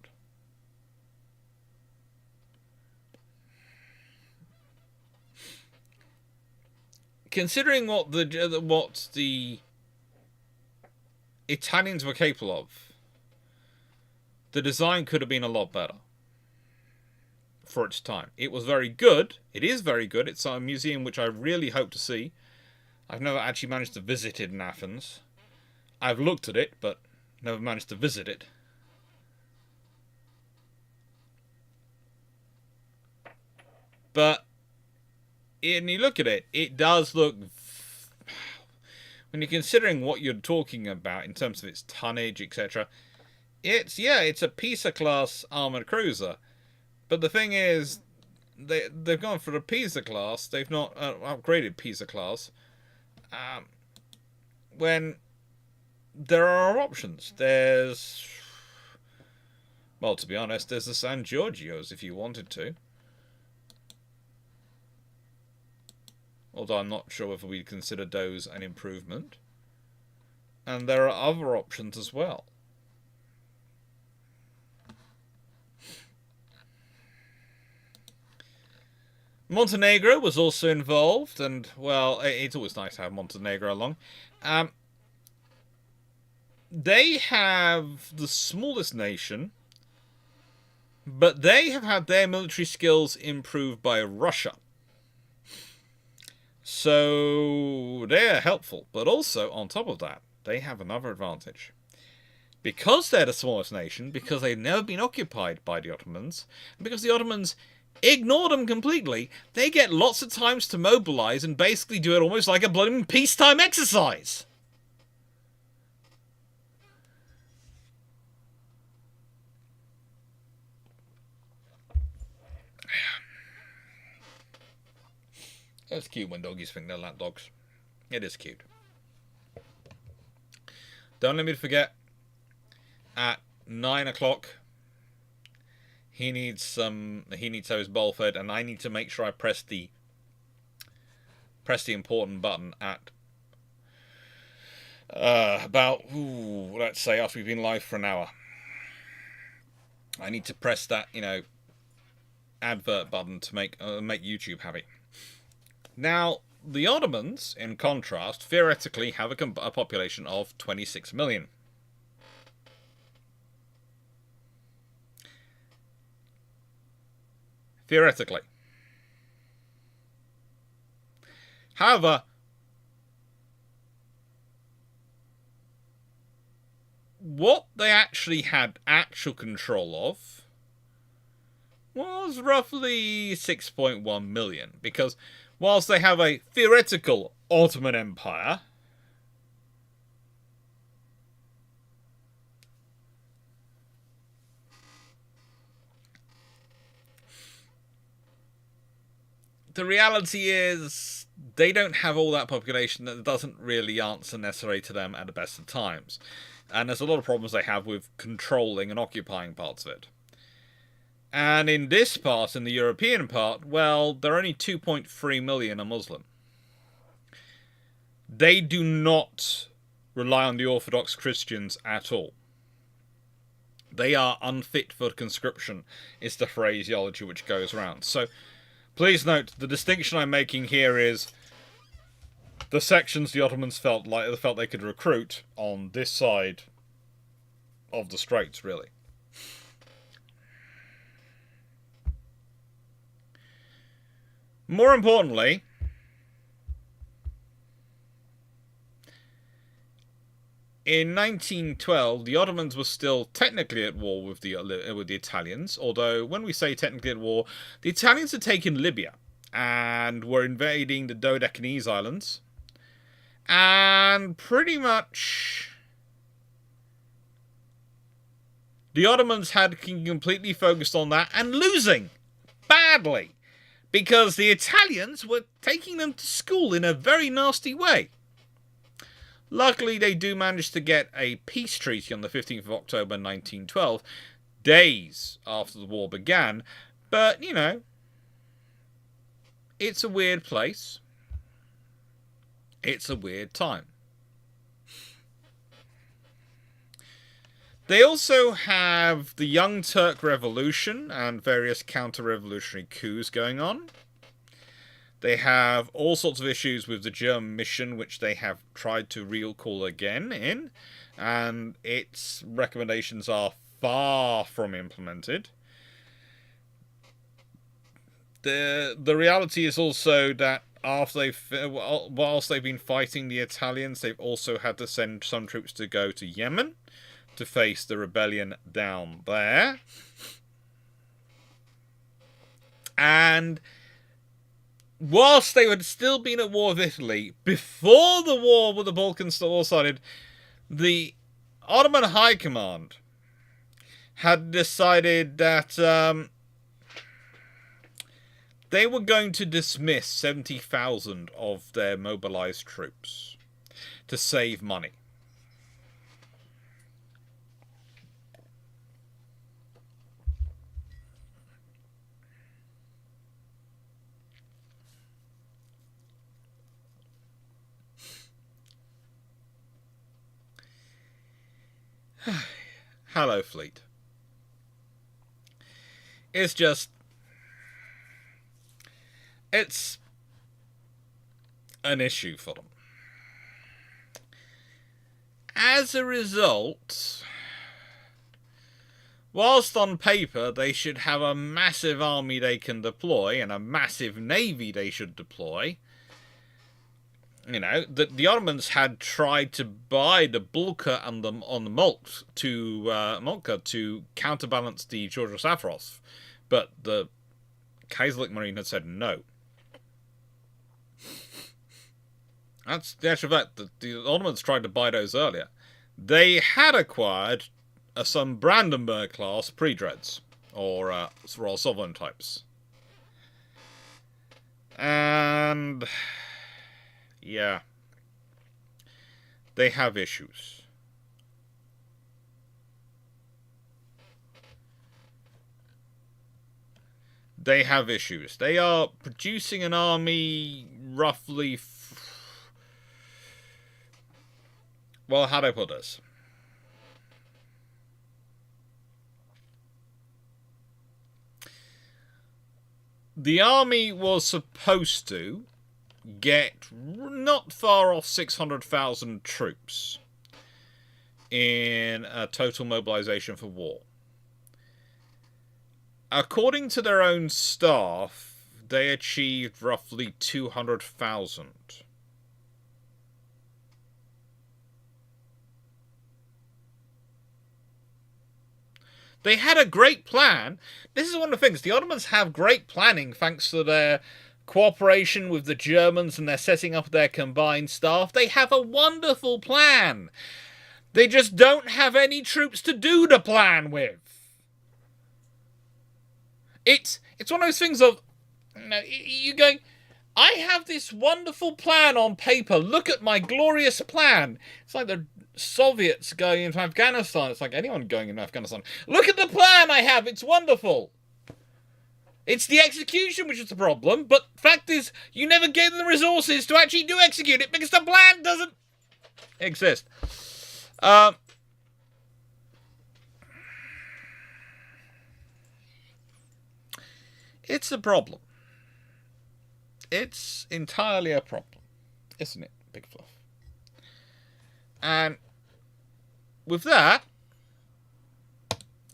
Considering what the Italians were capable of, the design could have been a lot better for its time. It was very good. It is very good. It's a museum which I really hope to see. I've never actually managed to visit it in Athens. I've looked at it, but never managed to visit it. But when you look at it, it does look... When you're considering what you're talking about in terms of its tonnage, etc., it's a Pisa class armored cruiser. But the thing is, they've gone for the Pisa class. They've not upgraded Pisa class. When there are options. There's, well, to be honest, there's the San Giorgios if you wanted to. Although I'm not sure whether we'd consider those an improvement. And there are other options as well. Montenegro was also involved, and, well, it's always nice to have Montenegro along. They have the smallest nation, but they have had their military skills improved by Russia. So they're helpful, but also, on top of that, they have another advantage. Because they're the smallest nation, because they've never been occupied by the Ottomans, and because the Ottomans ignore them completely, they get lots of times to mobilize and basically do it almost like a bloody peacetime exercise. It's cute when doggies think they're lap dogs. It is cute. Don't let me forget, at 9 o'clock, he needs to have his bowl fed, and I need to make sure I press the important button at about, let's say, after we've been live for an hour. I need to press that, advert button to make YouTube happy. Now, the Ottomans, in contrast, theoretically have a population of 26 million. Theoretically. However, what they actually had actual control of was roughly 6.1 million, because whilst they have a theoretical Ottoman Empire, the reality is they don't have all that population. That doesn't really answer necessarily to them at the best of times. And there's a lot of problems they have with controlling and occupying parts of it. And in this part, in the European part, well, there are only 2.3 million are Muslim. They do not rely on the Orthodox Christians at all. They are unfit for conscription, is the phraseology which goes around. So, please note, the distinction I'm making here is the sections the Ottomans felt they could recruit on this side of the Straits, really. More importantly, in 1912, the Ottomans were still technically at war with the Italians, although when we say technically at war, the Italians had taken Libya and were invading the Dodecanese Islands, and pretty much the Ottomans had completely focused on that and losing badly, because the Italians were taking them to school in a very nasty way. Luckily, they do manage to get a peace treaty on the 15th of October 1912, days after the war began, but, you know, it's a weird place. It's a weird time. They also have the Young Turk Revolution and various counter-revolutionary coups going on. They have all sorts of issues with the German mission, which they have tried to recall again in, and its recommendations are far from implemented. The reality is also that whilst they've been fighting the Italians, they've also had to send some troops to go to Yemen to face the rebellion down there. And whilst they had still been at war with Italy, before the war with the Balkans all started, the Ottoman High Command had decided that they were going to dismiss 70,000 of their mobilized troops to save money. Hello, Fleet. It's an issue for them. As a result, whilst on paper they should have a massive army they can deploy and a massive navy they should deploy, you know, the Ottomans had tried to buy the Bulka and the Moltke to counterbalance the Georgia Safarov, but the Kaiserlich Marine had said no. That's the actual fact that the Ottomans tried to buy those earlier. They had acquired some Brandenburg class pre-dreads, or Royal Sovereign types. And yeah, they have issues. They have issues. They are producing an army roughly... well, how do I put this? The army was supposed to get not far off 600,000 troops in a total mobilization for war. According to their own staff, they achieved roughly 200,000. They had a great plan. This is one of the things. The Ottomans have great planning thanks to their cooperation with the Germans and their setting up their combined staff. They have a wonderful plan. They just don't have any troops to do the plan with. It's one of those things of, you know, you're going, I have this wonderful plan on paper. Look at my glorious plan. It's like the Soviets going into Afghanistan. It's like anyone going into Afghanistan. Look at the plan I have. It's wonderful. It's the execution which is the problem, but fact is, you never gave them the resources to actually do execute it because the plan doesn't exist. It's a problem. It's entirely a problem, isn't it, Big Fluff? And with that,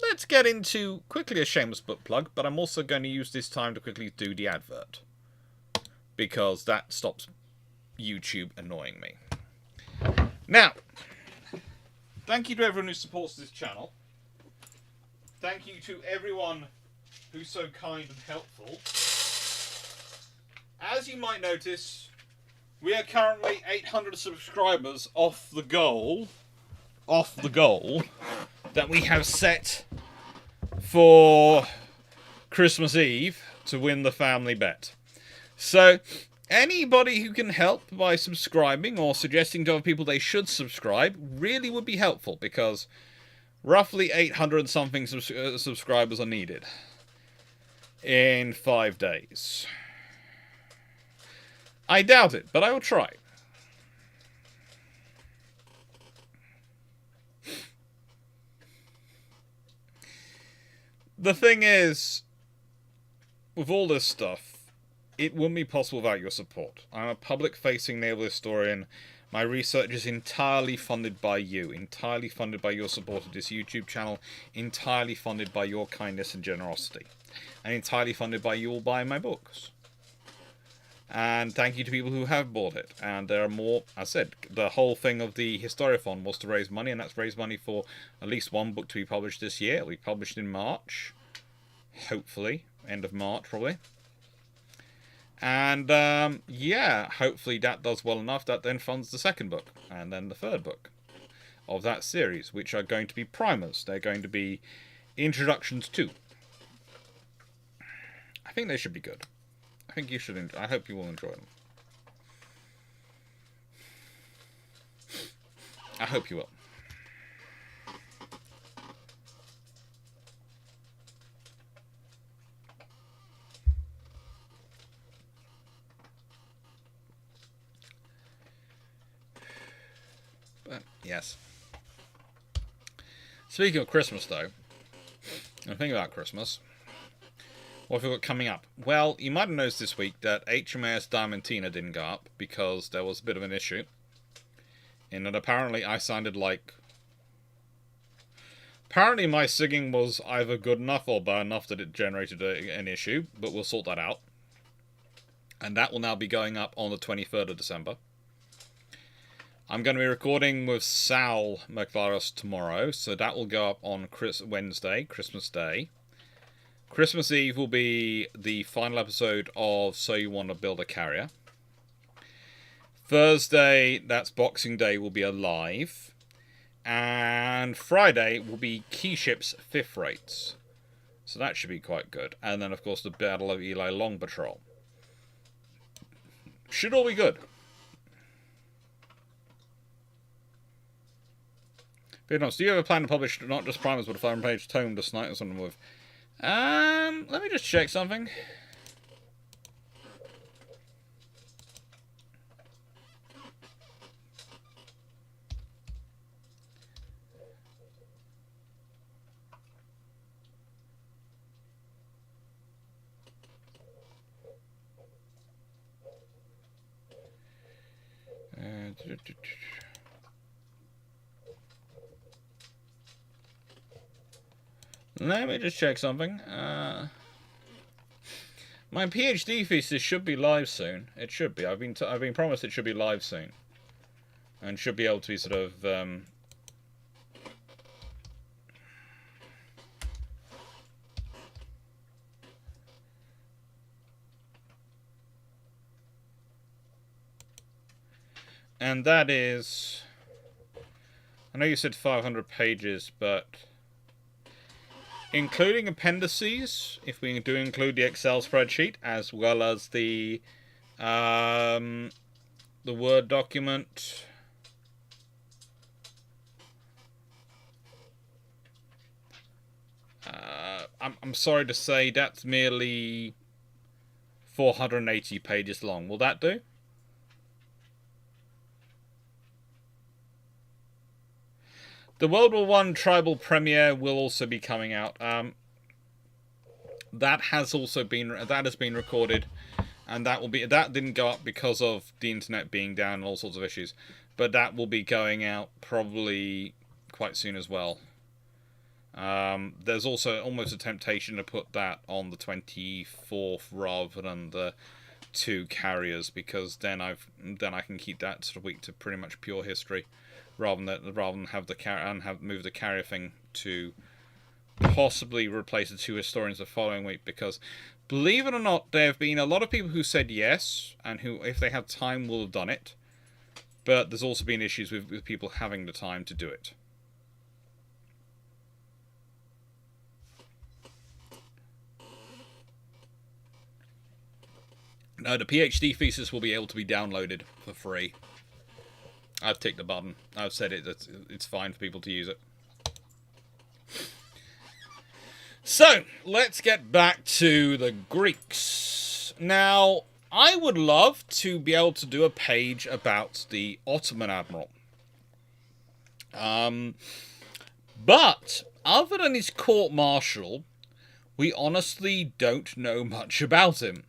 let's get into quickly a shameless book plug, but I'm also going to use this time to quickly do the advert, because that stops YouTube annoying me. Now, thank you to everyone who supports this channel. Thank you to everyone who's so kind and helpful. As you might notice, we are currently 800 subscribers off the goal that we have set for Christmas Eve to win the family bet. So, anybody who can help by subscribing or suggesting to other people they should subscribe really would be helpful, because roughly 800 something subscribers are needed in 5 days. I doubt it, but I will try. The thing is, with all this stuff, it wouldn't be possible without your support. I'm a public-facing naval historian. My research is entirely funded by you, entirely funded by your support of this YouTube channel, entirely funded by your kindness and generosity, and entirely funded by you all buying my books. And thank you to people who have bought it. And there are more. I said, the whole thing of the Historiathon was to raise money, and that's raised money for at least one book to be published this year. It'll be published in March. Hopefully. End of March, probably. And, yeah, hopefully that does well enough. That then funds the second book, and then the third book of that series, which are going to be primers. They're going to be introductions to. I think they should be good. I think you should. I hope you will enjoy them. I hope you will. But yes. Speaking of Christmas, though, I'm thinking about Christmas. What have we got coming up? Well, you might have noticed this week that HMAS Diamantina didn't go up because there was a bit of an issue. In that apparently I sounded like... Apparently my singing was either good enough or bad enough that it generated an issue, but we'll sort that out. And that will now be going up on the 23rd of December. I'm going to be recording with Sal McLaris tomorrow, so that will go up on Wednesday, Christmas Day. Christmas Eve will be the final episode of So You Want to Build a Carrier. Thursday, that's Boxing Day, will be a live. And Friday will be Keyships 5th Rates. So that should be quite good. And then, of course, the Battle of Eli Long Patrol. Should all be good. But no, so do you have a plan to publish not just primers, but a 500-page tome to Snipe or something with? Let me just check something. Let me just check something. My PhD thesis should be live soon. It should be. I've been promised it should be live soon, and should be able to be sort of. And that is. I know you said 500 pages, but. Including appendices, if we do include the Excel spreadsheet, as well as the Word document. I'm sorry to say that's merely 480 pages long. Will that do? The World War One tribal premiere will also be coming out. That has been recorded, and that didn't go up because of the internet being down and all sorts of issues, but that will be going out probably quite soon as well. There's also almost a temptation to put that on the 24th rather than the 2 carriers, because then I can keep that sort of week to pretty much pure history, rather than have move the carrier thing to possibly replace the 2 historians the following week. Because believe it or not, there have been a lot of people who said yes, and who, if they had time, will have done it. But there's also been issues with people having the time to do it. No, the PhD thesis will be able to be downloaded for free. I've ticked the button. I've said it's fine for people to use it. So, let's get back to the Greeks. Now, I would love to be able to do a page about the Ottoman admiral. But, other than his court-martial, we honestly don't know much about him.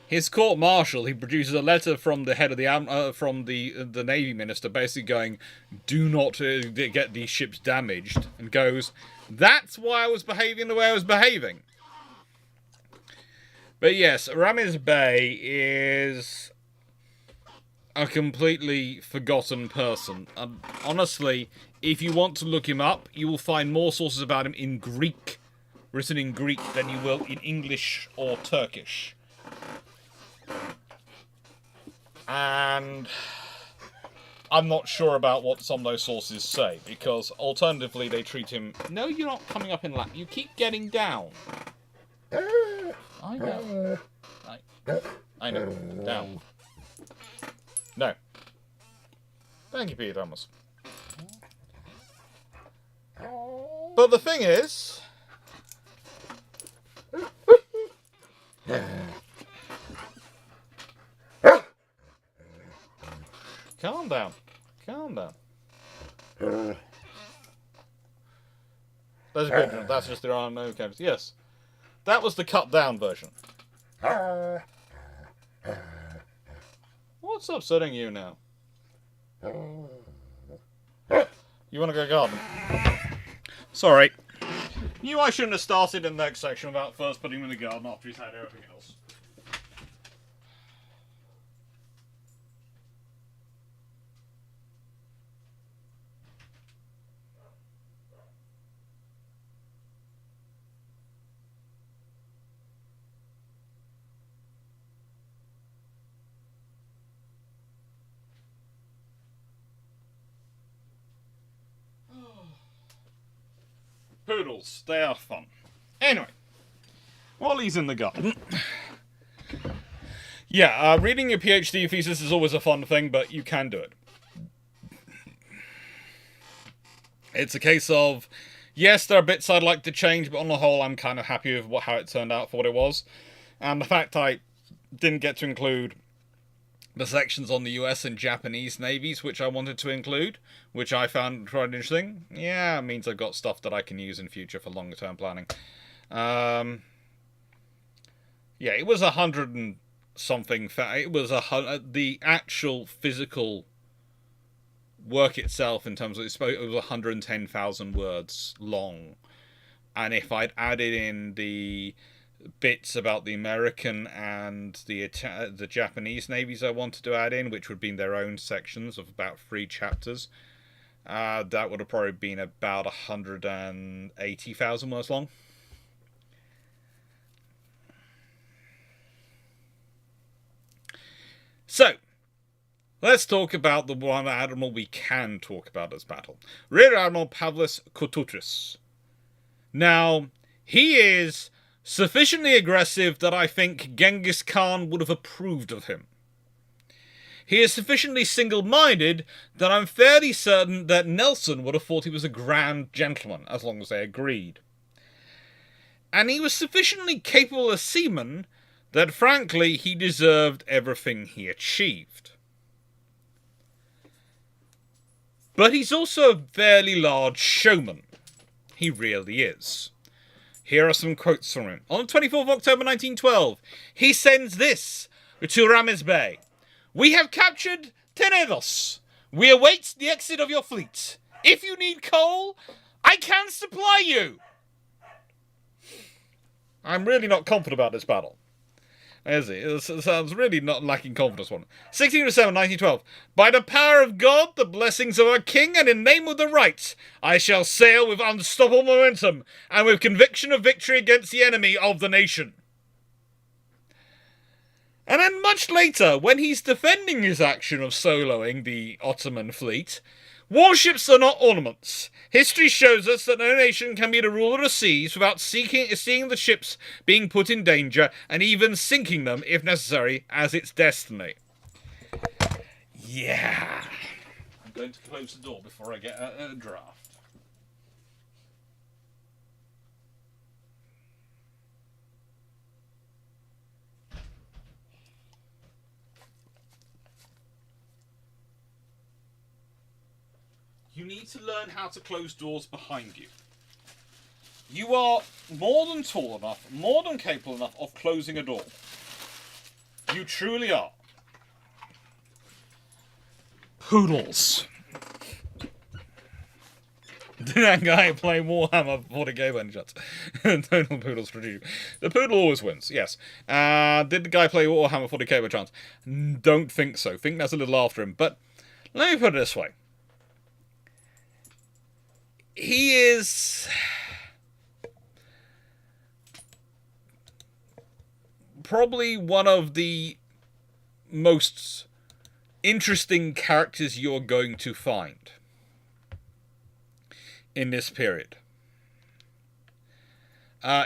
His court-martial, he produces a letter from the head of the Navy Minister, basically going, do not get these ships damaged, and goes, that's why I was behaving the way I was behaving. But yes, Ramiz Bey is a completely forgotten person. Honestly, if you want to look him up, you will find more sources about him in Greek, written in Greek, than you will in English or Turkish. And I'm not sure about what some of those sources say, because alternatively they treat him... No, you're not coming up in lap. You keep getting down. I know. I know. Down. No. Thank you, Peter Thomas. But the thing is... Calm down. Calm down. That's just their own characters. Yes. That was the cut down version. What's upsetting you now? You want to go garden? Sorry. Knew I shouldn't have started in the next section without first putting him in the garden after he's had everything else. Poodles, they are fun. Anyway, while he's in the garden... yeah, reading your PhD thesis is always a fun thing, but you can do it. It's a case of, yes, there are bits I'd like to change, but on the whole, I'm kind of happy with how it turned out for what it was. And the fact I didn't get to include the sections on the US and Japanese navies, which I wanted to include, which I found quite interesting. Yeah, it means I've got stuff that I can use in future for longer term planning. Yeah, it was 100 and something. It was the actual physical work itself, in terms of it was 110,000 words long, and if I'd added in the bits about the American and the Japanese navies I wanted to add in, which would be their own sections of about 3 chapters, that would have probably been about 180,000 words long. So, let's talk about the one admiral we can talk about as battle. Rear Admiral Pavlis Koutoutris. Now, he is sufficiently aggressive that I think Genghis Khan would have approved of him. He is sufficiently single-minded that I'm fairly certain that Nelson would have thought he was a grand gentleman, as long as they agreed. And he was sufficiently capable a seaman that, frankly, he deserved everything he achieved. But he's also a fairly large showman. He really is. Here are some quotes from him. On the 24th of October 1912, he sends this to Ramirez Bay. "We have captured Tenedos. We await the exit of your fleet. If you need coal, I can supply you." I'm really not confident about this battle. Is it? It sounds really not lacking confidence one. 16th December 1912. "By the power of God, the blessings of our king, and in the name of the right, I shall sail with unstoppable momentum, and with conviction of victory against the enemy of the nation." And then much later, when he's defending his action of soloing the Ottoman fleet, "Warships are not ornaments. History shows us that no nation can be the ruler of the seas without seeing the ships being put in danger and even sinking them, if necessary, as its destiny." Yeah. I'm going to close the door before I get a draft. You need to learn how to close doors behind you. You are more than tall enough, more than capable enough of closing a door. You truly are. Poodles. Did that guy play Warhammer 40k by any chance? Total Poodles strategic. The poodle always wins, yes. Did the guy play Warhammer 40k by chance? Don't think so. Think that's a little after him. But let me put it this way. He is probably one of the most interesting characters you're going to find in this period.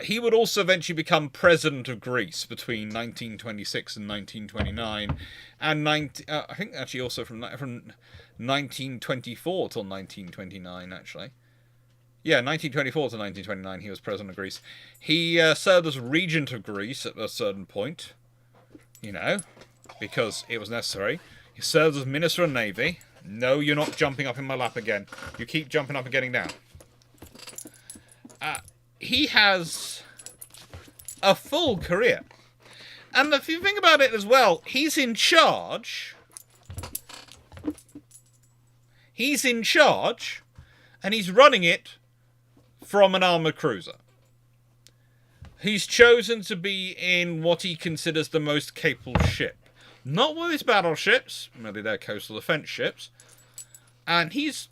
He would also eventually become president of Greece between 1926 and 1929, and I think actually also from 1924 till 1929 actually. Yeah, 1924 to 1929, he was president of Greece. He served as regent of Greece at a certain point, you know, because it was necessary. He served as minister of navy. No, you're not jumping up in my lap again. You keep jumping up and getting down. He has a full career. And if you think about it as well, he's in charge. He's in charge, and he's running it from an armoured cruiser. He's chosen to be in what he considers the most capable ship. Not with his battleships, maybe they're coastal defence ships. And he's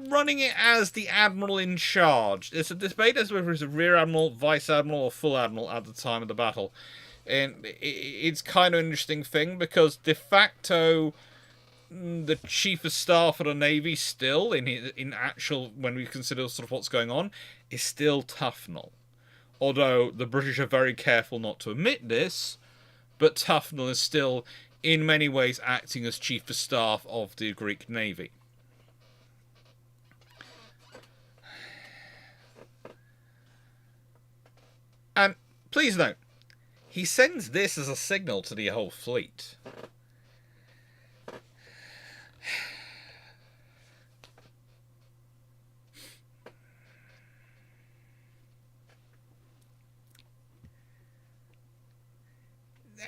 running it as the admiral in charge. There's a debate as to whether he's a rear admiral, vice admiral, or full admiral at the time of the battle. And it's kind of an interesting thing because de facto the chief of staff of the navy still in actual, when we consider sort of what's going on, is still Tufnell. Although the British are very careful not to admit this, but Tufnell is still in many ways acting as chief of staff of the Greek navy. And please note, he sends this as a signal to the whole fleet.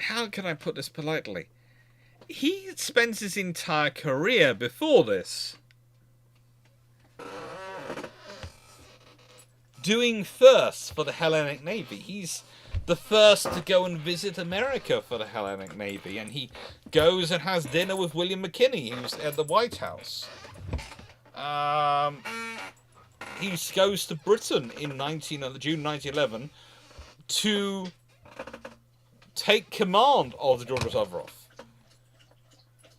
How can I put this politely? He spends his entire career before this doing first for the Hellenic Navy. He's the first to go and visit America for the Hellenic Navy, and he goes and has dinner with William McKinley, who's at the White House. He goes to Britain in June 1911 to take command of the Georgios Avros.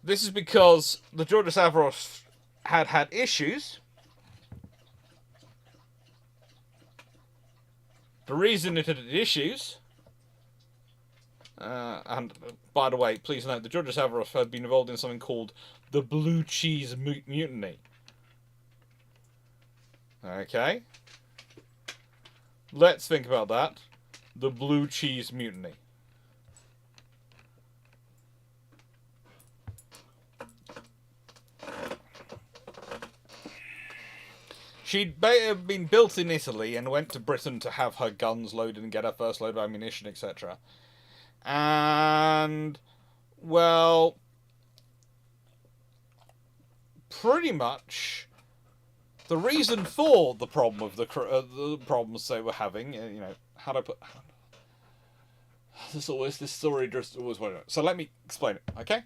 This is because the Georgios Avros had issues. The reason it had issues, and by the way, please note, the Georgios Avros had been involved in something called the Blue Cheese Mutiny. Okay. Let's think about that. The Blue Cheese Mutiny. She'd been built in Italy and went to Britain to have her guns loaded and get her first load of ammunition, etc. And, well, pretty much the reason for the problem of the problems they were having, you know, how do I put... This story just always... So let me explain it, okay?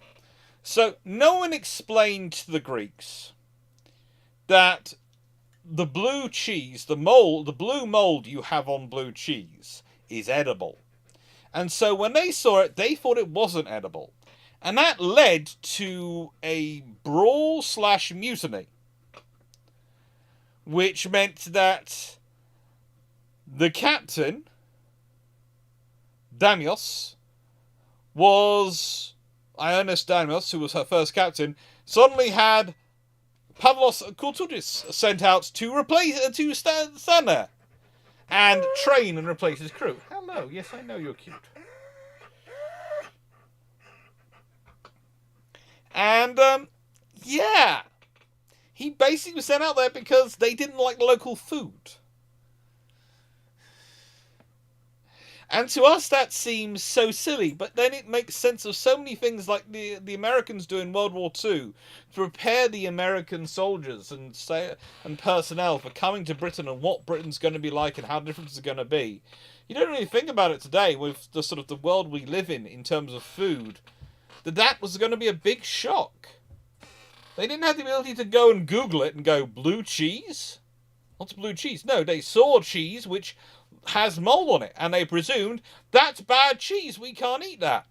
So, no one explained to the Greeks that the blue cheese, the blue mold you have on blue cheese is edible. And so when they saw it, they thought it wasn't edible. And that led to a brawl/mutiny. Which meant that the captain, Damios, Ioannis Damios, who was her first captain, suddenly had Pavlos Kourtoudis sent out to stand there and train and replace his crew. Hello, yes, I know you're cute. And, yeah. He basically was sent out there because they didn't like local food. And to us that seems so silly, but then it makes sense of so many things like the Americans do in World War II to prepare the American soldiers and personnel for coming to Britain and what Britain's going to be like and how different it's going to be. You don't really think about it today with the sort of the world we live in terms of food, that was going to be a big shock. They didn't have the ability to go and Google it and go, blue cheese? What's blue cheese? No, they saw cheese which has mold on it, and they presumed, that's bad cheese, we can't eat that.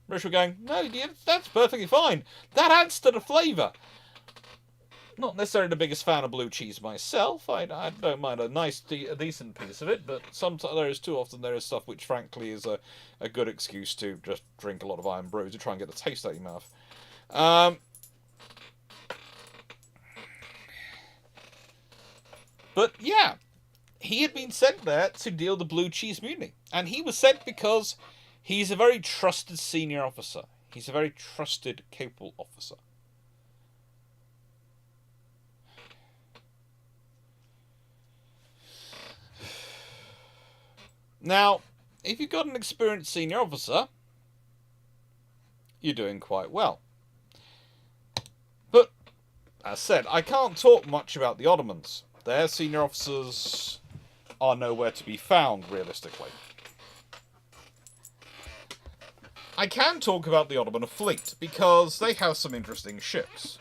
British were going, no, that's perfectly fine. That adds to the flavour. Not necessarily the biggest fan of blue cheese myself. I don't mind a nice, decent piece of it, but sometimes too often there is stuff which frankly is a good excuse to just drink a lot of iron brew to try and get the taste out of your mouth. But yeah, he had been sent there to deal the Blue Cheese Mutiny. And he was sent because he's a very trusted senior officer. He's a very trusted, capable officer. Now, if you've got an experienced senior officer, you're doing quite well. But, as said, I can't talk much about the Ottomans. Their senior officers are nowhere to be found, realistically. I can talk about the Ottoman fleet, because they have some interesting ships.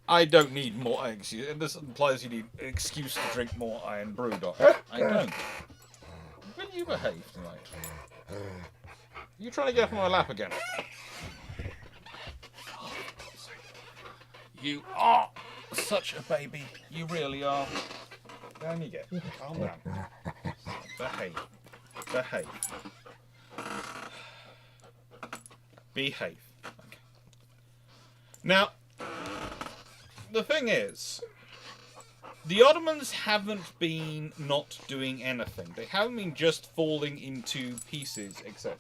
I don't need more excuse. This implies you need an excuse to drink more iron brew, Doctor. I don't. Will you behave tonight? You trying to get off my lap again? You are such a baby. You really are. Down you get. Calm down. Behave. Behave. Behave. Okay. Now, the thing is, the Ottomans haven't been not doing anything. They haven't been just falling into pieces, etc.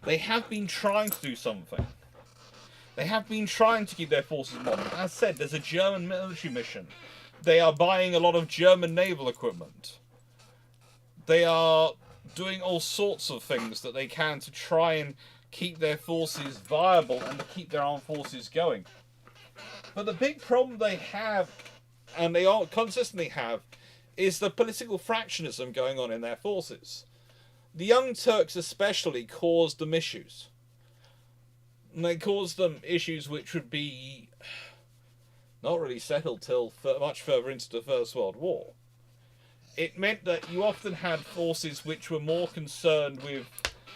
They have been trying to do something. They have been trying to keep their forces modern. As said, there's a German military mission. They are buying a lot of German naval equipment. They are doing all sorts of things that they can to try and keep their forces viable and to keep their armed forces going. But the big problem they have, and they all consistently have, is the political fractionism going on in their forces. The Young Turks especially caused them issues. And they caused them issues which would be not really settled till much further into the First World War. It meant that you often had forces which were more concerned with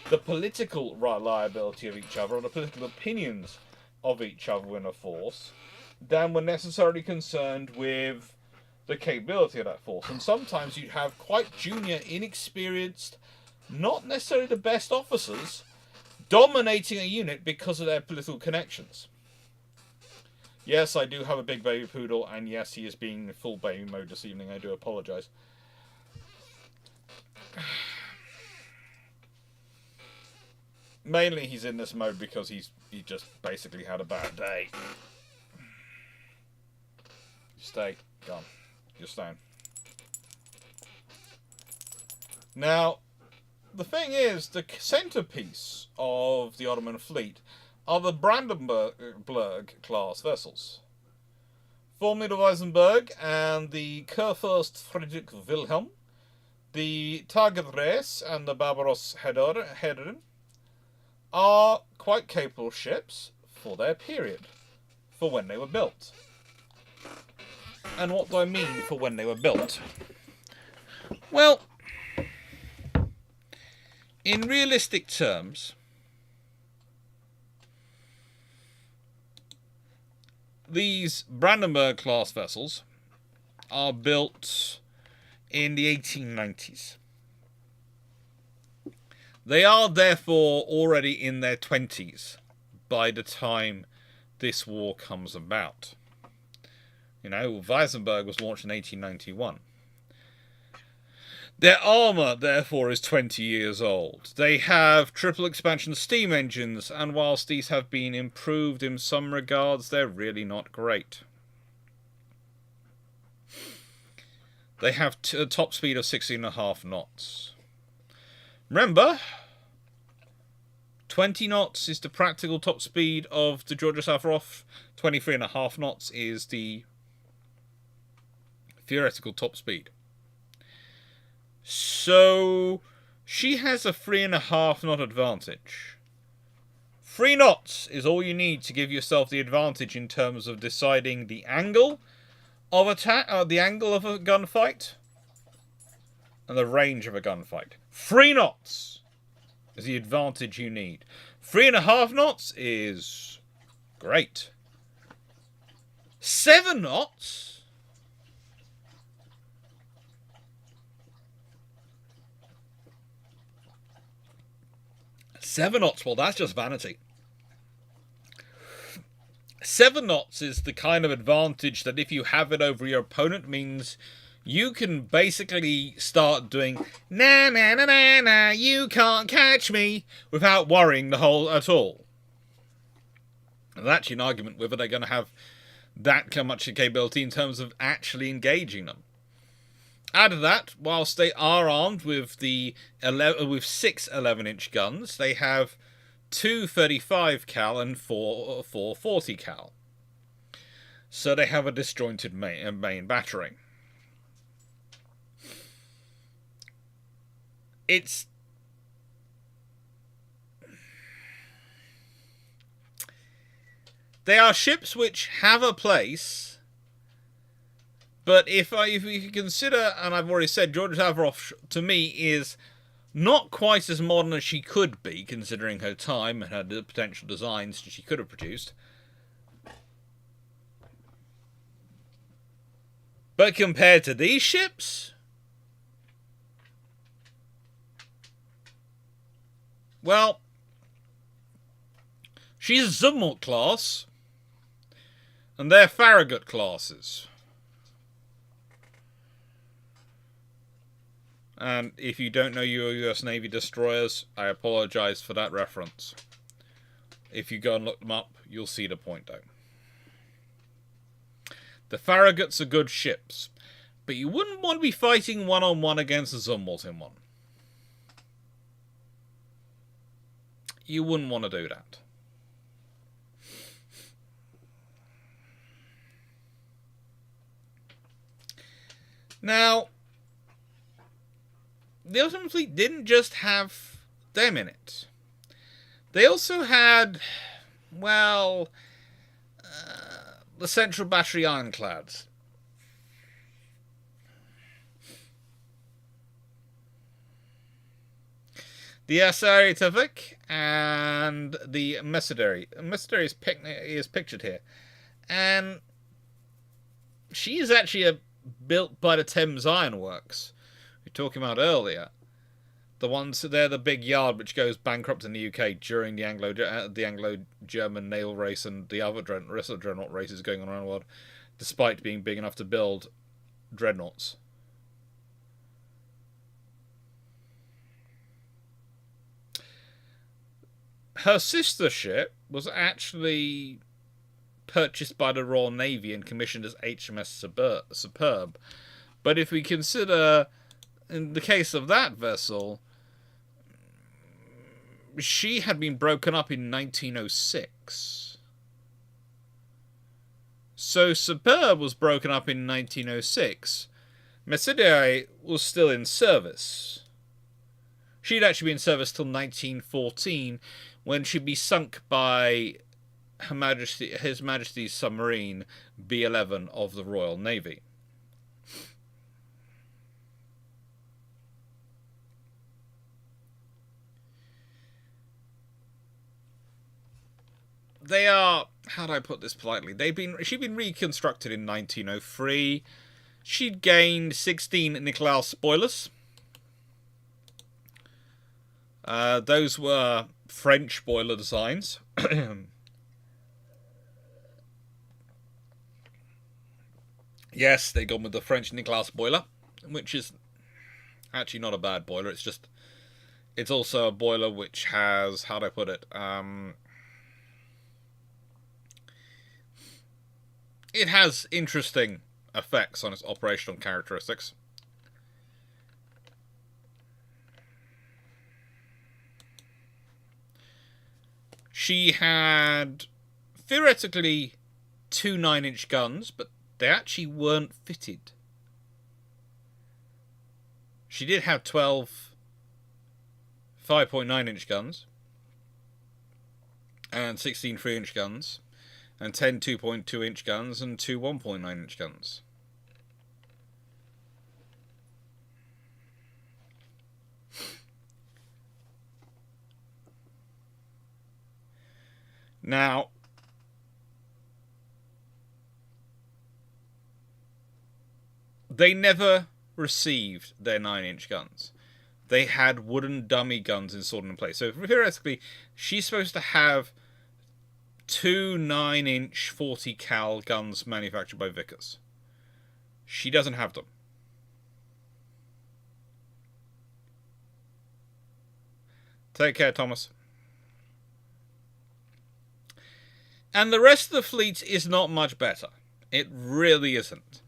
the political reliability of each other and the political opinions of each other in a force than were necessarily concerned with the capability of that force. And sometimes you'd have quite junior, inexperienced, not necessarily the best officers dominating a unit because of their political connections. Yes, I do have a big baby poodle, and yes, he is being full baby mode this evening. I do apologise. Mainly he's in this mode because he just basically had a bad day. Stay. Gone. You're staying. Now, the thing is, the centrepiece of the Ottoman fleet are the Brandenburg class vessels. Formerly the Weisenberg and the Kurfürst Friedrich Wilhelm, the Tagebreis and the Barbaros Hedren are quite capable ships for their period, for when they were built. And what do I mean for when they were built? Well, in realistic terms, these Brandenburg class vessels are built in the 1890s. They are therefore already in their 20s by the time this war comes about. You know, Weisenberg was launched in 1891. Their armour, therefore, is 20 years old. They have triple expansion steam engines, and whilst these have been improved in some regards, they're really not great. They have a top speed of 16.5 knots. Remember, 20 knots is the practical top speed of the Georgia Safaroff. 23.5 knots is the theoretical top speed. So, she has a 3.5 knot advantage. 3 knots is all you need to give yourself the advantage in terms of deciding the angle of attack, the angle of a gunfight, and the range of a gunfight. 3 knots is the advantage you need. 3.5 knots is great. 7 knots... 7 knots, well, that's just vanity. 7 knots is the kind of advantage that if you have it over your opponent means you can basically start doing na na na na na, you can't catch me, without worrying the whole at all. And that's actually an argument whether they're going to have that much capability in terms of actually engaging them. Out of that, whilst they are armed with the 6 11-inch guns, they have 2 35 cal and 4 40 cal. So they have a disjointed main battery. They are ships which have a place. But if you consider, and I've already said, Georgia Safaroff, to me, is not quite as modern as she could be, considering her time and her potential designs she could have produced. But compared to these ships, well, she's a Zumwalt class, and they're Farragut classes. And if you don't know your US Navy destroyers, I apologise for that reference. If you go and look them up, you'll see the point though. The Farraguts are good ships, but you wouldn't want to be fighting one-on-one against a Zumwalt in one. You wouldn't want to do that. Now, the Ottoman fleet didn't just have them in it. They also had, well, the Central Battery Ironclads. The Scientific and the Messedary. Messedary is pictured here. And she is actually built by the Thames Iron Works, we were talking about earlier. They're the big yard which goes bankrupt in the UK during the Anglo-German naval race and the other dreadnought races going on around the world, despite being big enough to build dreadnoughts. Her sister ship was actually purchased by the Royal Navy and commissioned as HMS Superb. But if we consider, in the case of that vessel, she had been broken up in 1906. So Superb was broken up in 1906. Messidier was still in service. She'd actually been in service till 1914, when she'd be sunk by His Majesty's submarine B-11 of the Royal Navy. They are, how do I put this politely? She'd been reconstructed in 1903. She'd gained 16 Nicolaus spoilers. Those were French boiler designs. Yes, they gone with the French Nicolaus boiler, which is actually not a bad boiler. It's also a boiler which has, how do I put it? It has interesting effects on its operational characteristics. She had theoretically 2 9-inch guns, but they actually weren't fitted. She did have 12 5.9-inch guns and 16 3-inch guns and 10 2.2-inch guns and 2 1.9-inch guns. Now, they never received their 9-inch guns. They had wooden dummy guns installed in place. So theoretically, she's supposed to have 2 9-inch 40 cal guns manufactured by Vickers. She doesn't have them. Take care, Thomas. And the rest of the fleet is not much better. It really isn't.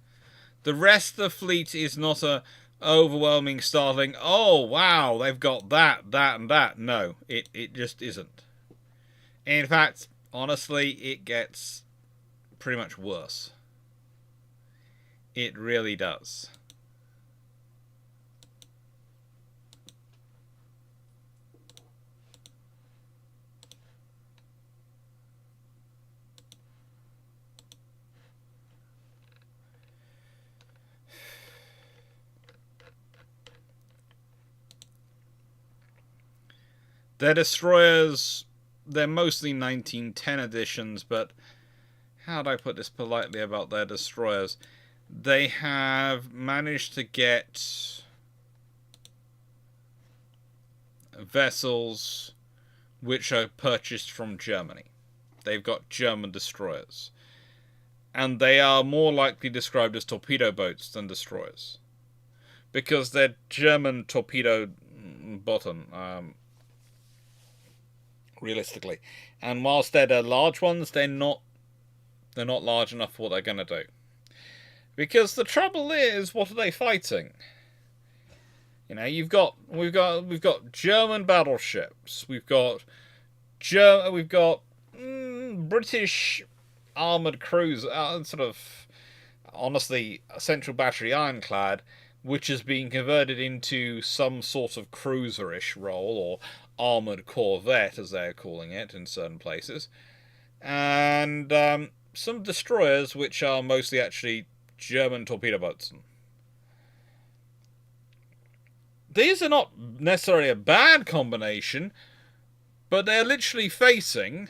The rest of the fleet is not a overwhelming, startling, oh, wow, they've got that, that, and that. No, it just isn't. In fact, honestly, it gets pretty much worse. It really does. Their destroyers, they're mostly 1910 editions, but how do I put this politely about their destroyers? They have managed to get vessels which are purchased from Germany. They've got German destroyers. And they are more likely described as torpedo boats than destroyers. Because they're German torpedo bottom, realistically. And whilst they're the large ones, they're not large enough for what they're going to do. Because the trouble is, what are they fighting? You know, we've got German battleships. We've got British armoured cruiser, sort of, honestly, Central Battery Ironclad, which has been converted into some sort of cruiser-ish role, or armoured corvette, as they're calling it in certain places. And some destroyers, which are mostly actually German torpedo boats. These are not necessarily a bad combination, but they're literally facing,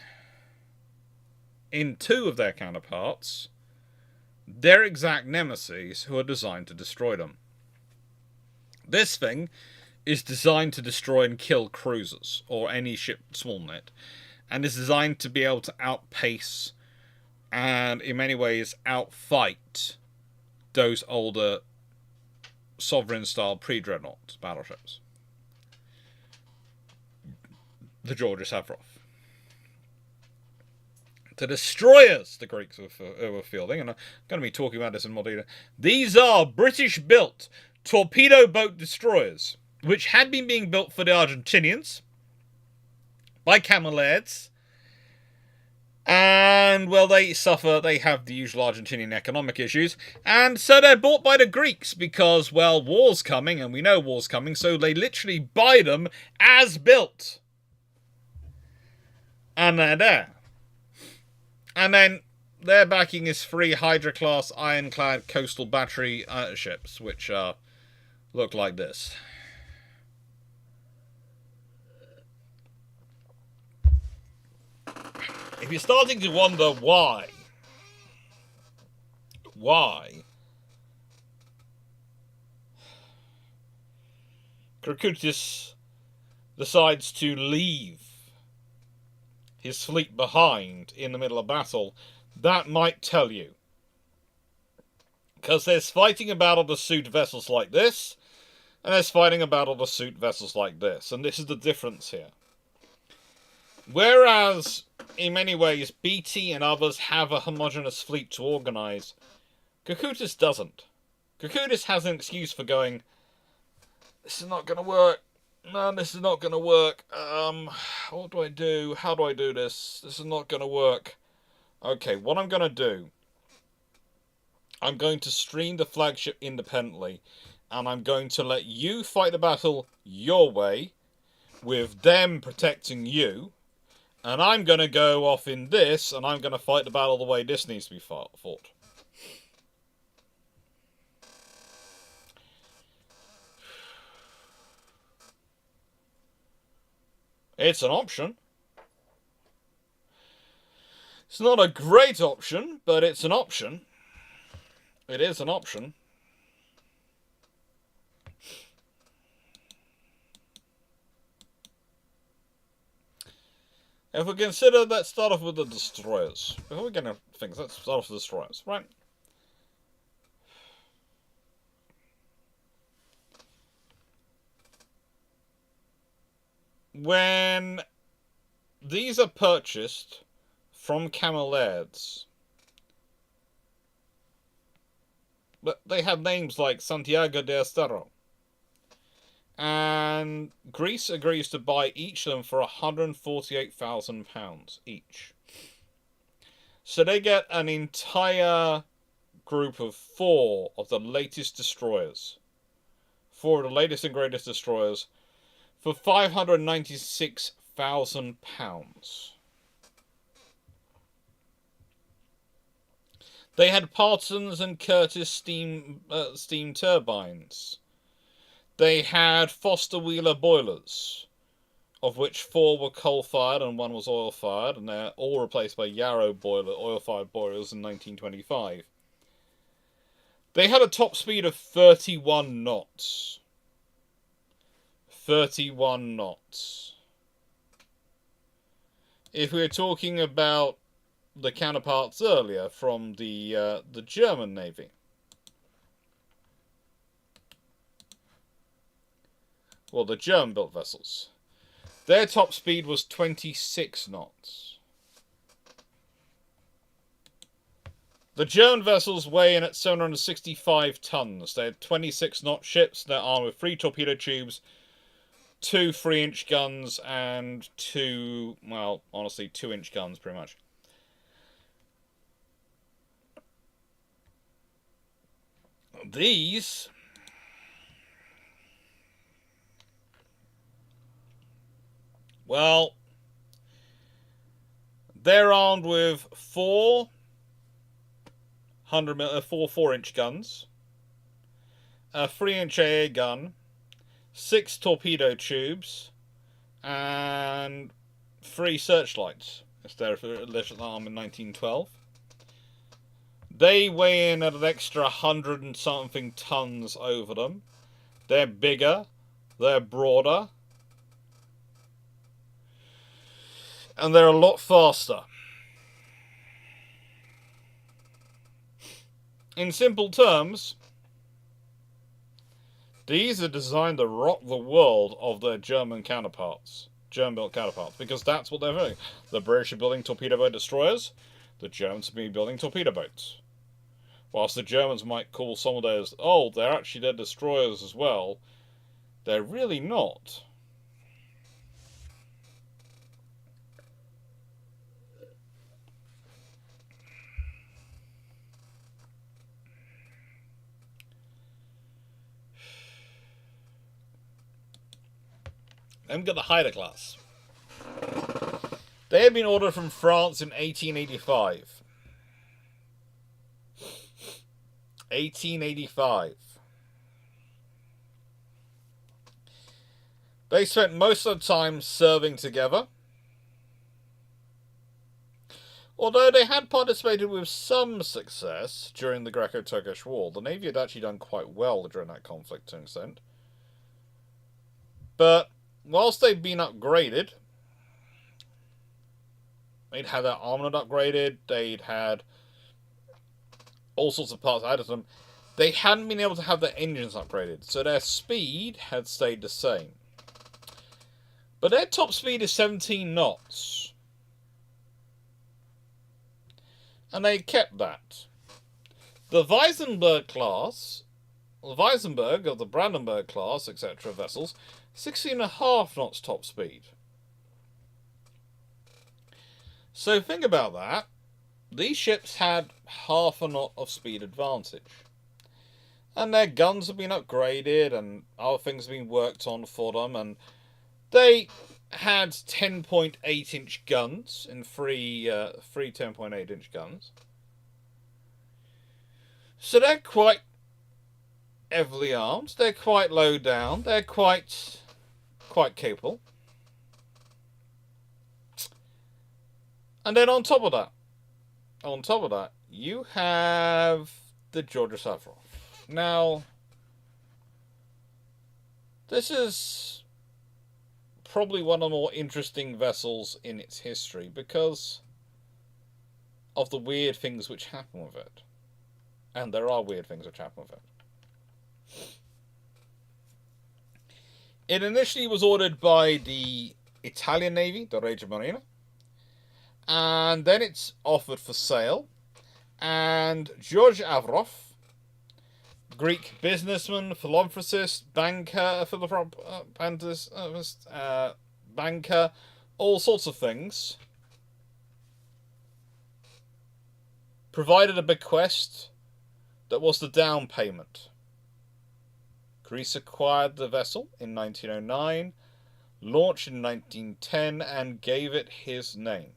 in 2 of their counterparts, their exact nemesis who are designed to destroy them. This thing is designed to destroy and kill cruisers or any ship small than it, and is designed to be able to outpace and in many ways outfight those older Sovereign style pre-dreadnought battleships. The Georgia Savarov. The destroyers the Greeks were fielding, and I'm going to be talking about this in more detail. These are British-built torpedo boat destroyers, which had been being built for the Argentinians by Cameleers. And, well, they have the usual Argentinian economic issues, and so they're bought by the Greeks because, well, war's coming, and we know war's coming, so they literally buy them as built. And they're there. And then their backing is 3 Hydra-class ironclad coastal battery ships, which look like this. If you're starting to wonder why Krakoutis decides to leave his fleet behind in the middle of battle, that might tell you. Because there's fighting a battle to suit vessels like this, and there's fighting a battle to suit vessels like this, and this is the difference here. Whereas, in many ways, BT and others have a homogeneous fleet to organise, Krakoutis doesn't. Krakoutis has an excuse for going, this is not going to work. No, this is not going to work. What do I do? How do I do this? This is not going to work. Okay, what I'm going to do, I'm going to stream the flagship independently, and I'm going to let you fight the battle your way, with them protecting you, and I'm going to go off in this, and I'm going to fight the battle the way this needs to be fought. It's an option. It's not a great option, but it's an option. It is an option. If we consider, let's start off with the destroyers. Before we get into things, let's start off with the destroyers, right? When these are purchased from Cameleers, but they have names like Santiago de Estero, and Greece agrees to buy each of them for £148,000 each. So they get an entire group of 4 of the latest destroyers. 4 of the latest and greatest destroyers for £596,000. They had Parsons and Curtis steam turbines. They had Foster Wheeler boilers, of which 4 were coal-fired and 1 was oil-fired, and they're all replaced by Yarrow oil-fired boilers in 1925. They had a top speed of 31 knots. 31 knots. If we were talking about the counterparts earlier from the German Navy, well, the German-built vessels, their top speed was 26 knots. The German vessels weigh in at 765 tons. They're 26-knot ships. They're armed with 3 torpedo tubes, 2 3-inch guns, and 2, well, honestly, 2-inch guns, pretty much. These, well, they're armed with 4 4-inch guns, a 3-inch AA gun, 6 torpedo tubes, and 3 searchlights. It's their alleged arm in 1912. They weigh in at an extra 100 and something tons over them. They're bigger. they're broader, and they're a lot faster. In simple terms, these are designed to rock the world of their German counterparts. German-built counterparts, because that's what they're doing. The British are building torpedo boat destroyers, the Germans are building torpedo boats. Whilst the Germans might call some of theirs, oh, they're actually their destroyers as well, they're really not. Then we've got the Haida class. They had been ordered from France in 1885. 1885. They spent most of the time serving together. Although they had participated with some success during the Greco-Turkish War. The Navy had actually done quite well during that conflict to an extent. But whilst they'd been upgraded, they'd had their armament upgraded, they'd had all sorts of parts added to them, they hadn't been able to have their engines upgraded, so their speed had stayed the same. But their top speed is 17 knots. And they kept that. The Weisenberg class, the Weisenberg of the Brandenburg class, etc. vessels, 16.5 knots top speed. So think about that. These ships had half a knot of speed advantage. And their guns have been upgraded and other things have been worked on for them. And they had 10.8 inch guns in three 10.8 inch guns. So they're quite heavily armed. They're quite low down. They're quite capable. And then on top of that, you have the Georgia Savrov. Now, this is probably one of the more interesting vessels in its history because of the weird things which happen with it. And there are weird things which happen with it. It initially was ordered by the Italian Navy, the Regia Marina, and then it's offered for sale. And George Avrov, Greek businessman, philanthropist, banker, banker, all sorts of things, provided a bequest that was the down payment. Greece acquired the vessel in 1909, launched in 1910, and gave it his name.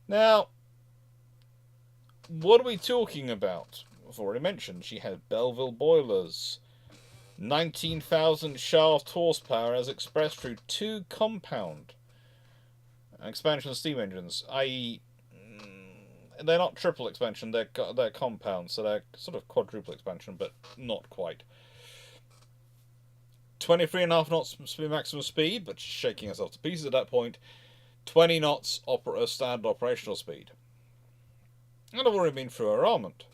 Now, what are we talking about? I've already mentioned she had Belleville boilers, 19,000 shaft horsepower as expressed through 2 compound expansion steam engines, i.e. they're not triple expansion, they're compound, so they're sort of quadruple expansion, but not quite. 23.5 knots maximum speed, but she's shaking herself to pieces at that point. 20 knots standard operational speed. And I've already been through her armament.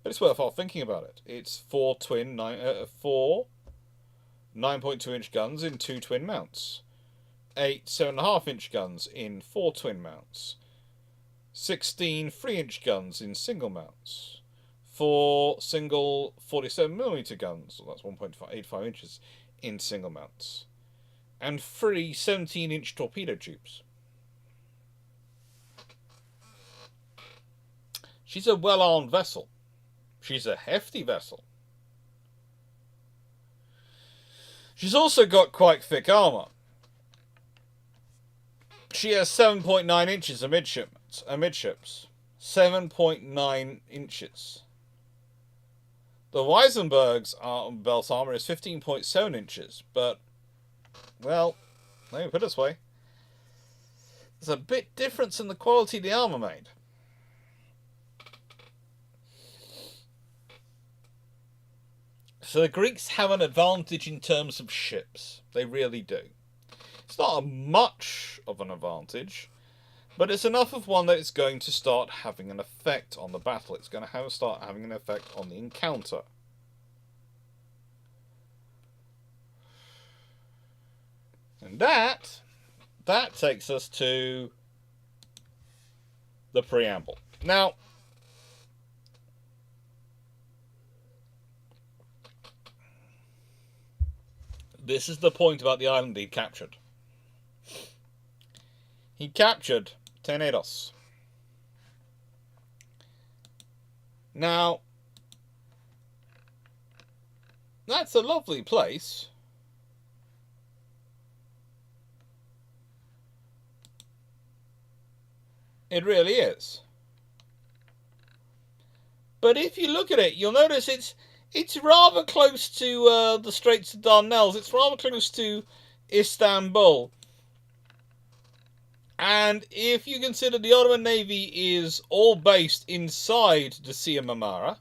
But it's worthwhile thinking about it. It's 4 9.2 inch guns in 2 twin mounts. 8 7.5 inch guns in 4 twin mounts. 16 3-inch guns in single mounts. 4 single 47mm guns, so that's 1.85 inches, in single mounts. And 3 17-inch torpedo tubes. She's a well-armed vessel. She's a hefty vessel. She's also got quite thick armour. She has 7.9 inches amidships. 7.9 inches. The Weisenberg's belt armour is 15.7 inches, but, well, let me put it this way. There's a bit difference in the quality of the armour made. So the Greeks have an advantage in terms of ships. They really do. It's not much of an advantage, but it's enough of one that it's going to start having an effect on the battle. It's going to start having an effect on the encounter. And that takes us to the preamble. Now, this is the point about the island he captured. He captured Tenedos. Now, that's a lovely place. It really is. But if you look at it, you'll notice it's rather close to the Straits of Dardanelles. It's rather close to Istanbul. And if you consider the Ottoman Navy is all based inside the Sea of Marmara,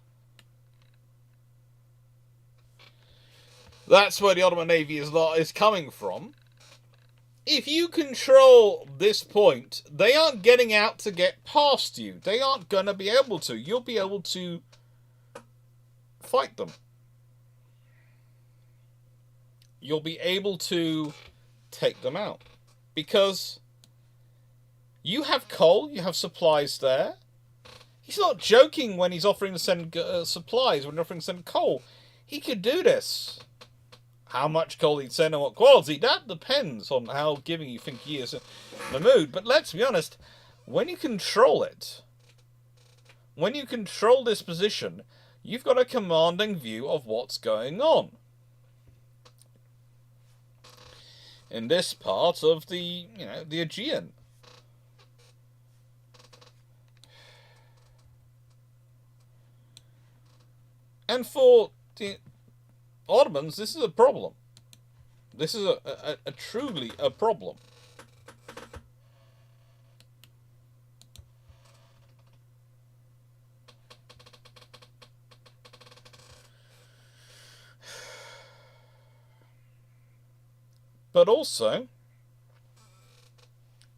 that's where the Ottoman Navy is coming from. If you control this point, they aren't getting out to get past you. They aren't going to be able to. You'll be able to fight them. You'll be able to take them out. Because you have coal, you have supplies there. He's not joking when he's offering to send supplies, when he's offering to send coal. He could do this. How much coal he'd send and what quality, that depends on how giving you think he is in the mood. But let's be honest, when you control it, when you control this position, you've got a commanding view of what's going on in this part of the Aegean. And for the Ottomans, this is a problem. This is a truly a problem. But also,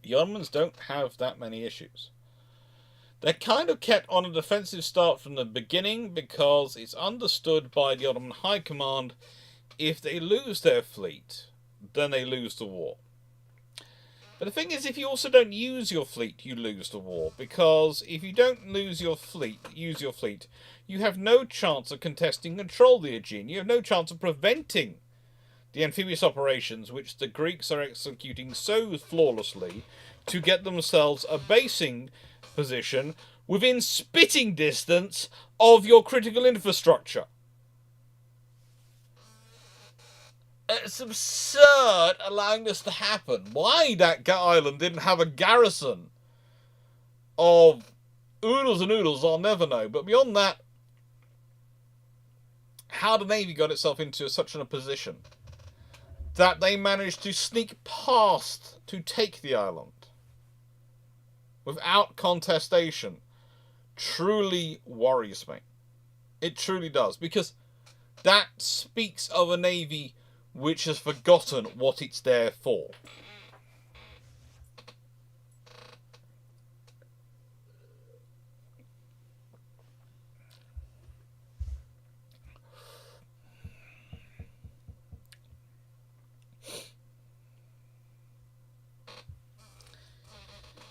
the Ottomans don't have that many issues. They're kind of kept on a defensive start from the beginning because it's understood by the Ottoman High Command if they lose their fleet, then they lose the war. But the thing is, if you also don't use your fleet, you lose the war. Because if you don't use your fleet, you have no chance of contesting control of the Aegean. You have no chance of preventing the amphibious operations which the Greeks are executing so flawlessly to get themselves a basing position within spitting distance of your critical infrastructure. It's absurd allowing this to happen. Why that island didn't have a garrison of oodles and oodles, I'll never know. But beyond that, how the Navy got itself into such a position that they managed to sneak past to take the island without contestation truly worries me. It truly does, because that speaks of a Navy which has forgotten what it's there for.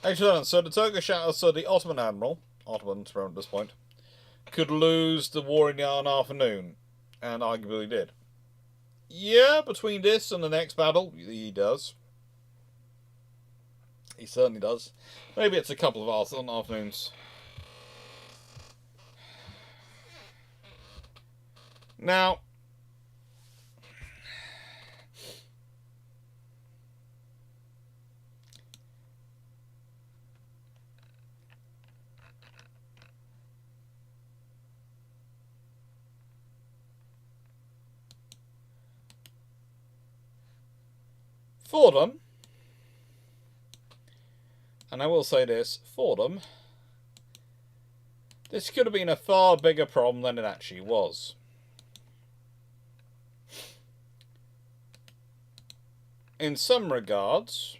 Actually, so the Ottoman admiral, Ottomans at this point, could lose the war in an afternoon, and arguably did. Yeah, between this and the next battle, he does. He certainly does. Maybe it's a couple of afternoons. Now, for them, and I will say this, for them, this could have been a far bigger problem than it actually was. in some regards,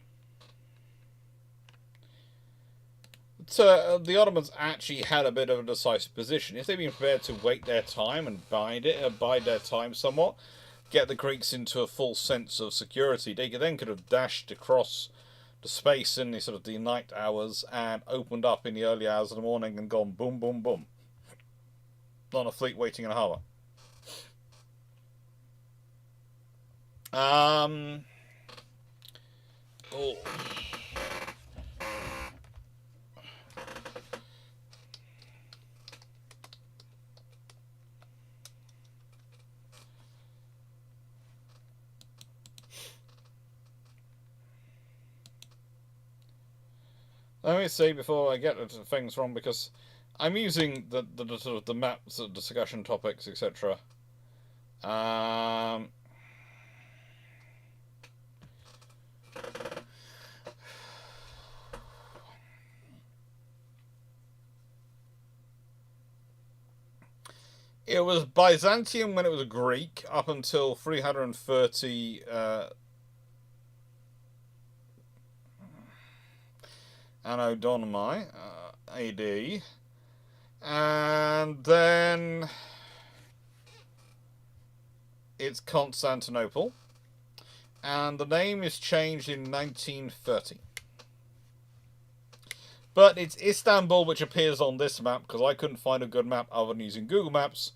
the Ottomans actually had a bit of a decisive position. If they'd been prepared to wait their time and bide their time somewhat, get the Greeks into a full sense of security, they then could have dashed across the space in the sort of the night hours and opened up in the early hours of the morning and gone boom, boom, boom. Not a fleet waiting in a harbour. Oh. Let me say before I get into things wrong, because I'm using the sort of the maps, the discussion topics, etc. It was Byzantium when it was Greek up until 330 Anno Domini AD, and then it's Constantinople, and the name is changed in 1930. But it's Istanbul, which appears on this map, because I couldn't find a good map other than using Google Maps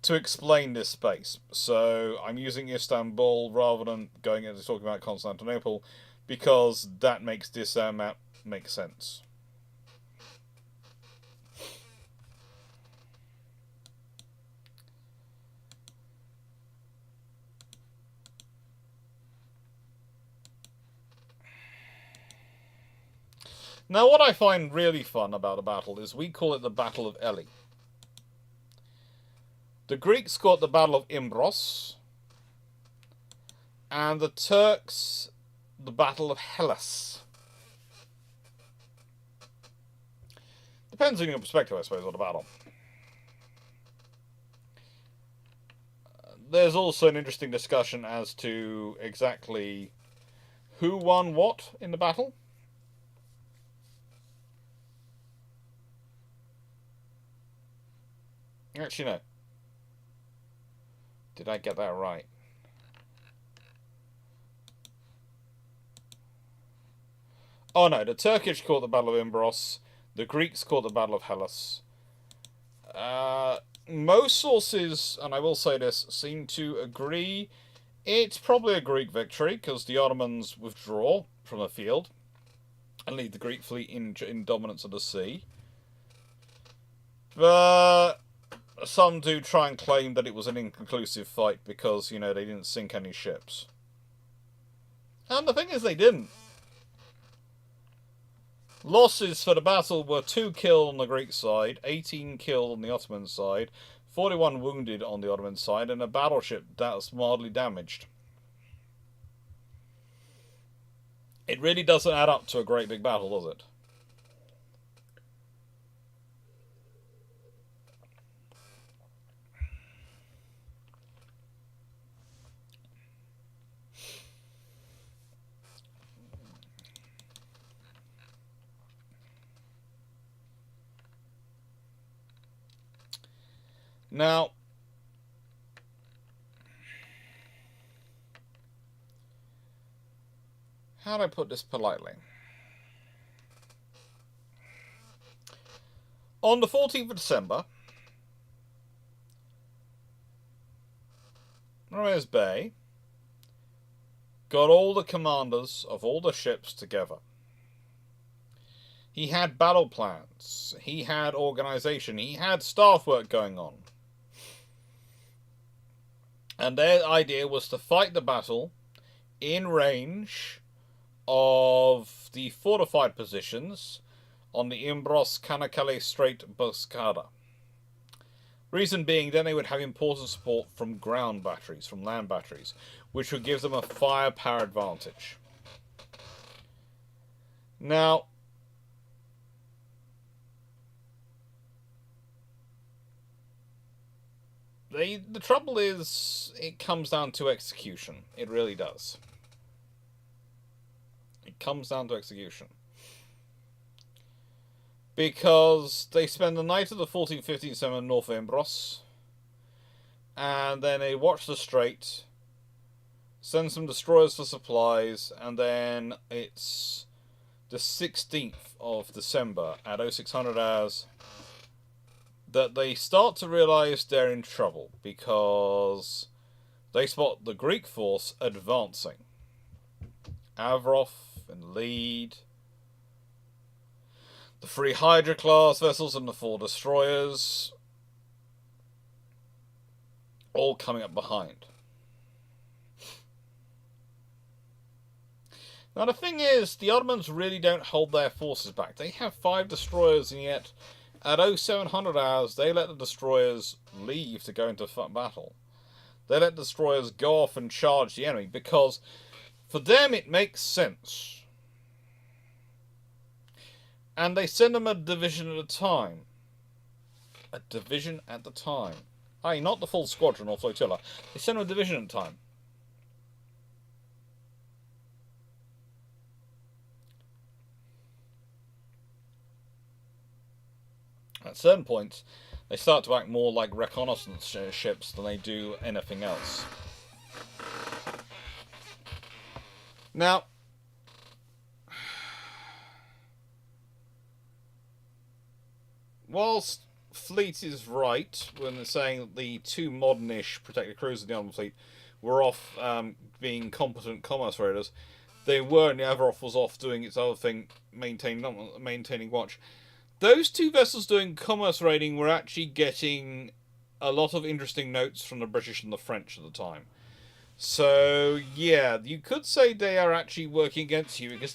to explain this space. So I'm using Istanbul rather than going into talking about Constantinople, because that makes this map make sense. Now, what I find really fun about a battle is we call it the Battle of Elli. The Greeks call it the Battle of Imbros, and the Turks the Battle of Hellas. Depends on your perspective, I suppose, on the battle. There's also an interesting discussion as to exactly who won what in the battle. Actually, no. Did I get that right? Oh no, the Turkish called the Battle of Imbros, the Greeks called the Battle of Hellas. Most sources, and I will say this, seem to agree it's probably a Greek victory, because the Ottomans withdraw from the field and leave the Greek fleet in dominance of the sea. But some do try and claim that it was an inconclusive fight because, they didn't sink any ships. And the thing is, they didn't. Losses for the battle were 2 killed on the Greek side, 18 killed on the Ottoman side, 41 wounded on the Ottoman side, and a battleship that was mildly damaged. It really doesn't add up to a great big battle, does it? Now, how do I put this politely? On the 14th of December, Ramirez Bey got all the commanders of all the ships together. He had battle plans, he had organisation, he had staff work going on. And their idea was to fight the battle in range of the fortified positions on the Imbros-Çanakkale Strait Boscada. Reason being, then they would have important support from ground batteries, from land batteries, which would give them a firepower advantage. Now, the trouble is, it comes down to execution. It really does. comes down to execution. Because they spend the night of the 14th, 15th December in North Imbros, and then they watch the strait, send some destroyers for supplies, and then it's the 16th of December at 0600 hours that they start to realise they're in trouble, because they spot the Greek force advancing. Avrov in the lead, the 3 Hydra-class vessels and the 4 destroyers all coming up behind. Now the thing is, the Ottomans really don't hold their forces back. They have 5 destroyers, and yet at 0700 hours they let the destroyers leave to go into battle. They let the destroyers go off and charge the enemy, because for them it makes sense. And they send them a division at a time. A division at a time. Aye, not the full squadron or flotilla. They send them a division at a time. At certain points, they start to act more like reconnaissance ships than they do anything else. Now, whilst Fleet is right when they're saying that the 2 modern-ish protected cruisers in the Ottoman fleet were off being competent commerce raiders, they were, and the Avrov was off doing its other thing, maintaining watch. Those 2 vessels doing commerce raiding were actually getting a lot of interesting notes from the British and the French at the time. So, yeah, you could say they are actually working against you, because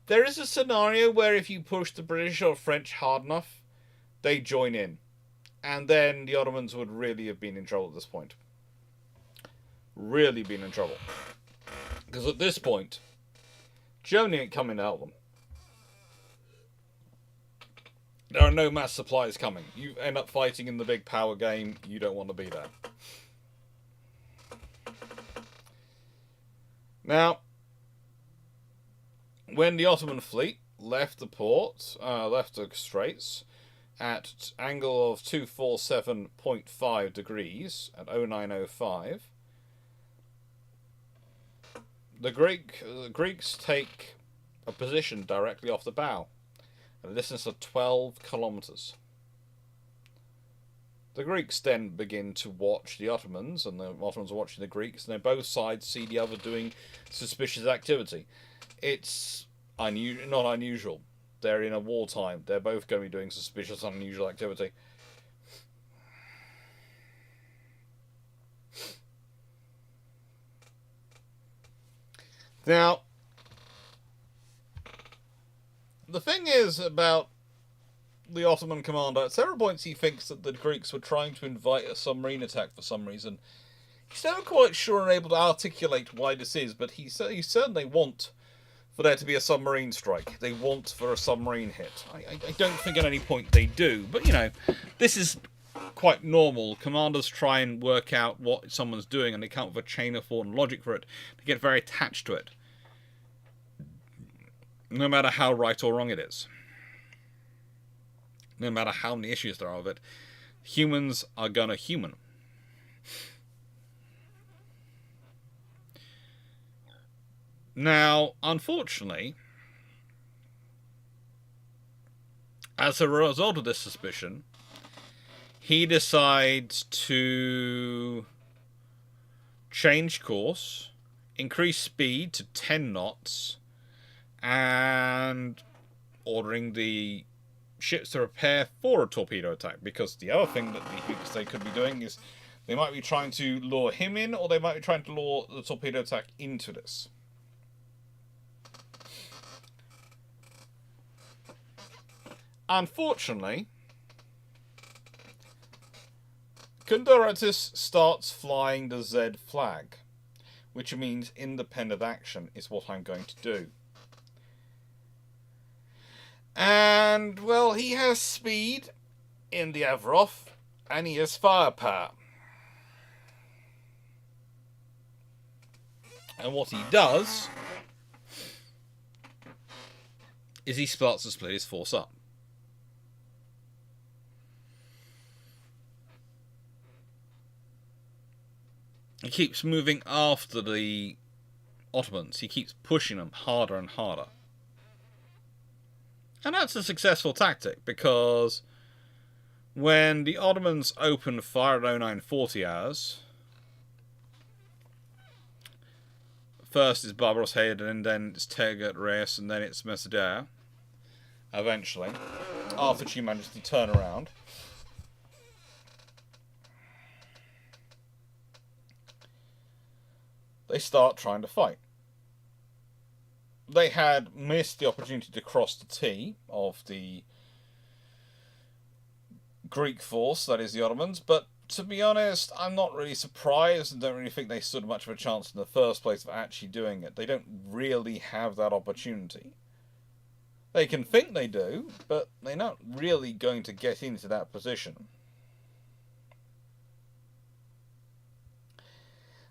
there is a scenario where if you push the British or French hard enough, they join in. And then the Ottomans would really have been in trouble at this point. Really been in trouble. Because at this point, Germany ain't coming to help them. There are no mass supplies coming. You end up fighting in the big power game. You don't want to be there. Now, when the Ottoman fleet left the port, left the straits, at angle of 247.5 degrees at 0905, the Greeks take a position directly off the bow, at a distance of 12 kilometres. The Greeks then begin to watch the Ottomans, and the Ottomans are watching the Greeks, and then both sides see the other doing suspicious activity. It's not unusual. They're in a wartime. They're both going to be doing suspicious, unusual activity. Now, the thing is about the Ottoman commander, at several points he thinks that the Greeks were trying to invite a submarine attack for some reason. He's never quite sure and able to articulate why this is, but he certainly want for there to be a submarine strike. They want for a submarine hit. I don't think at any point they do, but, you know, this is quite normal. Commanders try and work out what someone's doing, and they come up with a chain of thought and logic for it. They get very attached to it, no matter how right or wrong it is. No matter how many issues there are of it, humans are gonna human. Now, unfortunately, as a result of this suspicion, he decides to change course, increase speed to 10 knots, and ordering the ships to prepare for a torpedo attack. Because the other thing that they could be doing is they might be trying to lure him in, or they might be trying to lure the torpedo attack into this. Unfortunately, Kunderatis starts flying the Z flag, which means independent action is what I'm going to do. And, well, he has speed in the Avrov, and he has firepower. And what he does is he starts to split his force up. He keeps moving after the Ottomans. He keeps pushing them harder and harder. And that's a successful tactic, because when the Ottomans opened fire at 0940 hours, first it's Barbaros Head, and then it's Tegat Reyes, and then it's Messedea, eventually, after she managed to turn around. They start trying to fight. They had missed the opportunity to cross the T of the Greek force, that is the Ottomans, but to be honest, I'm not really surprised and don't really think they stood much of a chance in the first place of actually doing it. They don't really have that opportunity. They can think they do, but they're not really going to get into that position.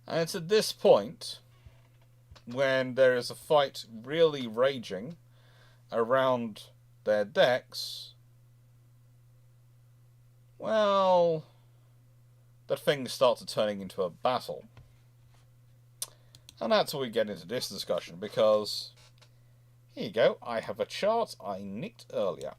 And it's at this point, when there is a fight really raging around their decks, well, that things start turning into a battle. And that's where we get into this discussion, because, here you go, I have a chart I nicked earlier.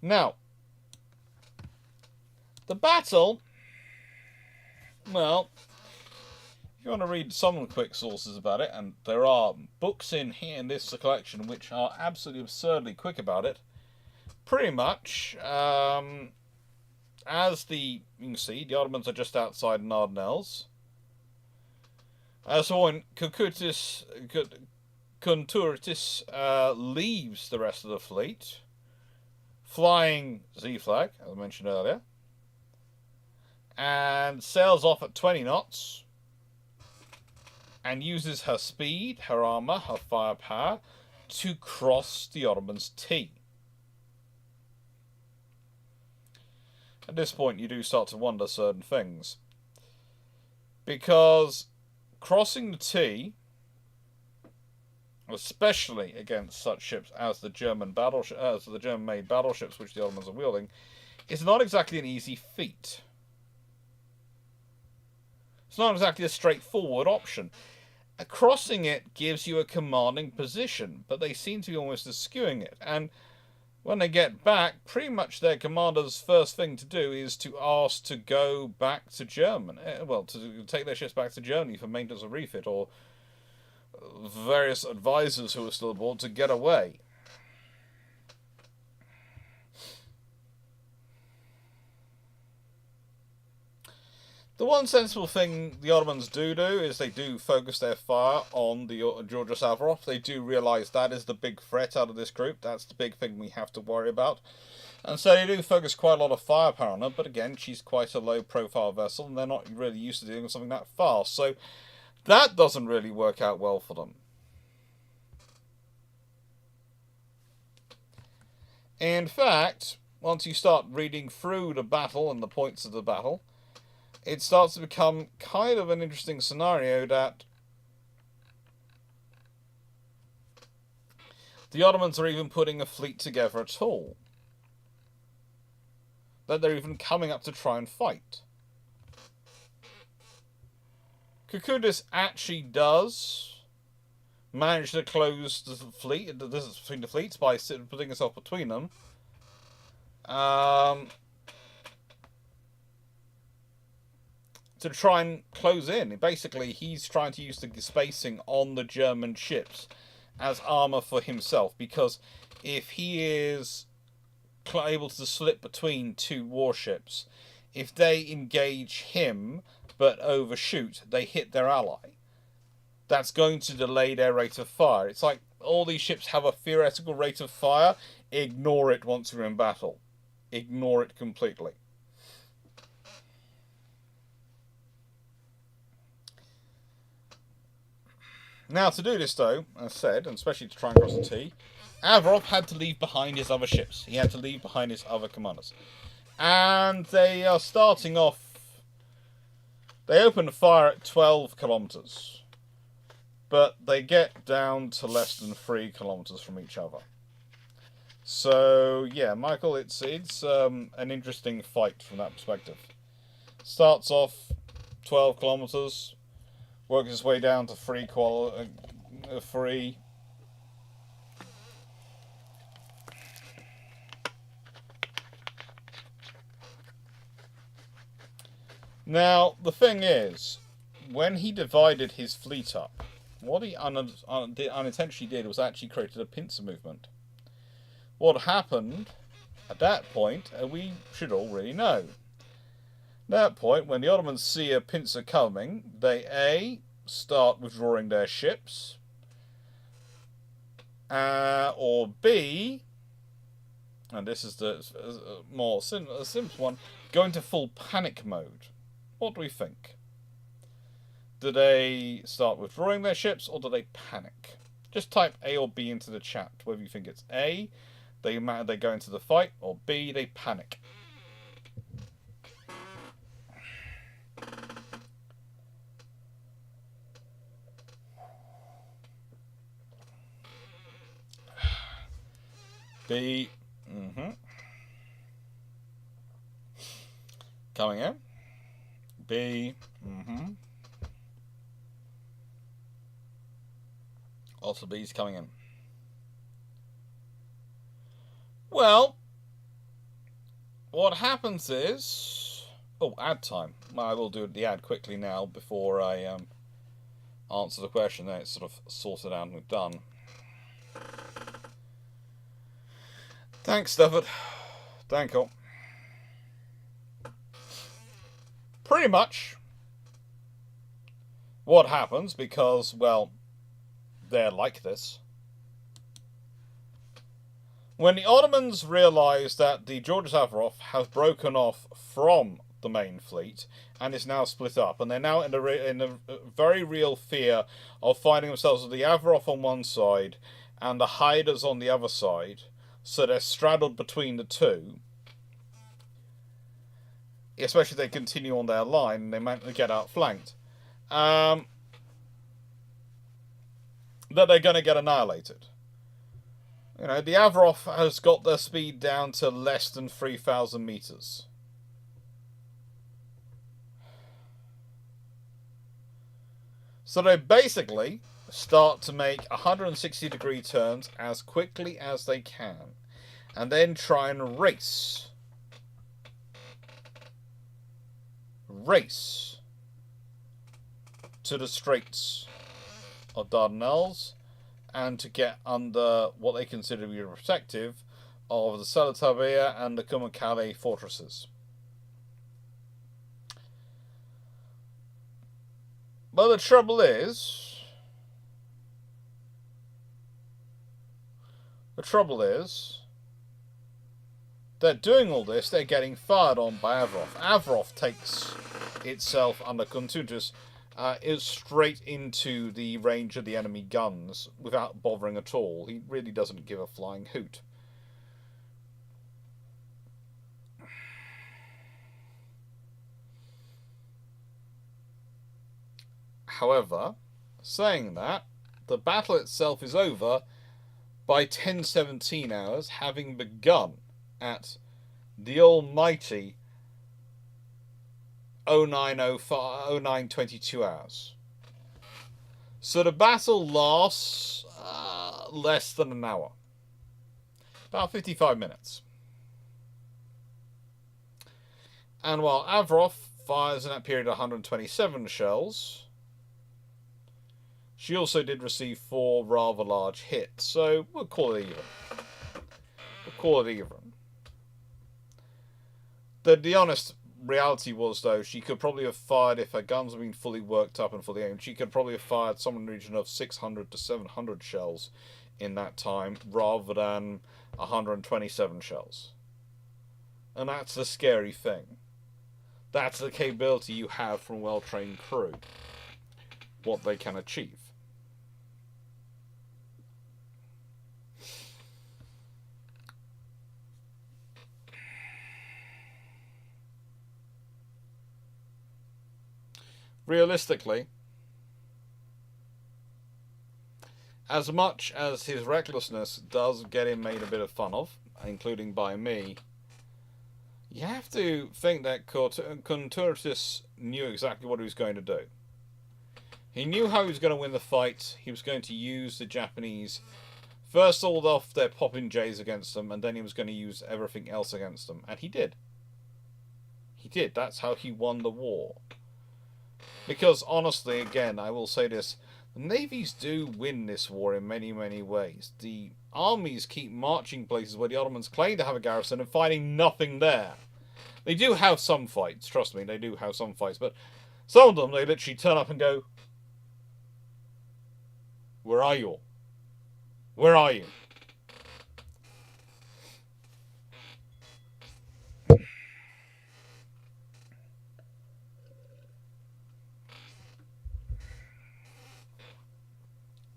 Now, the battle, well, if you want to read some quick sources about it, and there are books in here in this collection which are absolutely absurdly quick about it, pretty much, as you can see, the Ottomans are just outside Dardanelles. So when Conturitis leaves the rest of the fleet, flying Z-flag, as I mentioned earlier, and sails off at 20 knots, and uses her speed, her armour, her firepower to cross the Ottomans' T. At this point, you do start to wonder certain things, because crossing the T, especially against such ships as the German German-made battleships which the Ottomans are wielding, is not exactly an easy feat. It's not exactly a straightforward option. Crossing it gives you a commanding position, but they seem to be almost eschewing it. And when they get back, pretty much their commander's first thing to do is to ask to go back to Germany. Well, to take their ships back to Germany for maintenance or refit, or various advisors who are still aboard to get away. The one sensible thing the Ottomans do is they do focus their fire on the Georgia Savarov. They do realise that is the big threat out of this group. That's the big thing we have to worry about. And so they do focus quite a lot of firepower on her, but again, she's quite a low-profile vessel, and they're not really used to dealing with something that fast. So that doesn't really work out well for them. In fact, once you start reading through the battle and the points of the battle, it starts to become kind of an interesting scenario that the Ottomans are even putting a fleet together at all. That they're even coming up to try and fight. Kukudis actually does manage to close the fleet, the distance between the fleets, by putting himself between them. To try and close in. Basically, he's trying to use the spacing on the German ships as armour for himself, because if he is able to slip between two warships, if they engage him but overshoot, they hit their ally. That's going to delay their rate of fire. It's like all these ships have a theoretical rate of fire. Ignore it once you're in battle. Ignore it completely. Now, to do this, though, as said, and especially to try and cross the T, Avarov had to leave behind his other ships. He had to leave behind his other commanders. And they are starting off... They open fire at 12 kilometres. But they get down to less than 3 kilometres from each other. So, yeah, Michael, it's an interesting fight from that perspective. Starts off 12 kilometres, works its way down to 3. Now, the thing is, when he divided his fleet up, what he unintentionally did was actually created a pincer movement. What happened at that point, and we should all really know. At that point, when the Ottomans see a pincer coming, they A, start withdrawing their ships, or B, and this is the more simple one, go into full panic mode. What do we think? Do they start withdrawing their ships, or do they panic? Just type A or B into the chat, whether you think it's A, they go into the fight, or B, they panic. B, coming in. B, lots of B's coming in. Well, what happens is... Oh, ad time. I will do the ad quickly now before I answer the question. Then it's sort of sorted out and we're done. Thanks, Stafford. Thank you. Pretty much what happens, because, well, they're like this. When the Ottomans realise that the Georges Avarov has broken off from the main fleet and is now split up, and they're now in a very real fear of finding themselves with the Avarov on one side and the Haidars on the other side, so they're straddled between the two, especially if they continue on their line and they manage to get outflanked, that they're going to get annihilated. You know, the Avarov has got their speed down to less than 3,000 meters. So they basically start to make 160-degree turns as quickly as they can, and then try and race to the Straits of Dardanelles, and to get under what they consider to be protective of the Salatabia and the Kumukale fortresses. But the trouble is, they're doing all this, they're getting fired on by Avarov. Avarov takes itself under Contundus, is straight into the range of the enemy guns without bothering at all. He really doesn't give a flying hoot. However, saying that, the battle itself is over by 10:17 hours, having begun at the almighty 09:22 hours. So the battle lasts less than an hour. About 55 minutes. And while Avarov fires in that period 127 shells, she also did receive 4 rather large hits. So we'll call it even. The honest reality was, though, she could probably have fired, if her guns had been fully worked up and fully aimed, she could probably have fired somewhere in the region of 600 to 700 shells in that time, rather than 127 shells. And that's the scary thing. That's the capability you have from a well-trained crew. What they can achieve. realistically, as much as his recklessness does get him made a bit of fun of, including by me, you have to think that Conturitus knew exactly what he was going to do. He knew how he was going to win the fight. He was going to use the Japanese first all off their popinjays against them, and then he was going to use everything else against them. And he did. He did. That's how he won the war. Because, honestly, again, I will say this, the navies do win this war in many, many ways. The armies keep marching places where the Ottomans claim to have a garrison and finding nothing there. They do have some fights, trust me, they do have some fights, but some of them, they literally turn up and go, "Where are you all? Where are you?"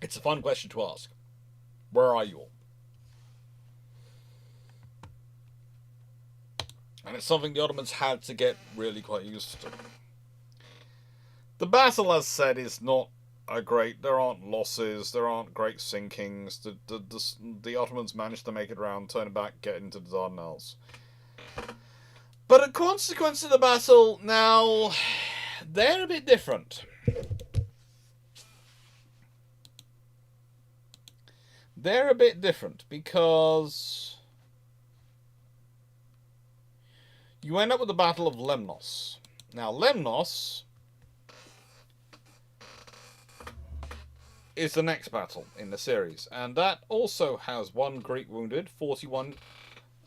It's a fun question to ask. Where are you all? And it's something the Ottomans had to get really quite used to. The battle, as said, is not a great... There aren't losses, there aren't great sinkings. The Ottomans managed to make it around, turn it back, get into the Dardanelles. But a consequence of the battle, now, they're a bit different. They're a bit different because you end up with the Battle of Lemnos. Now, Lemnos is the next battle in the series, and that also has 1 Greek wounded, 41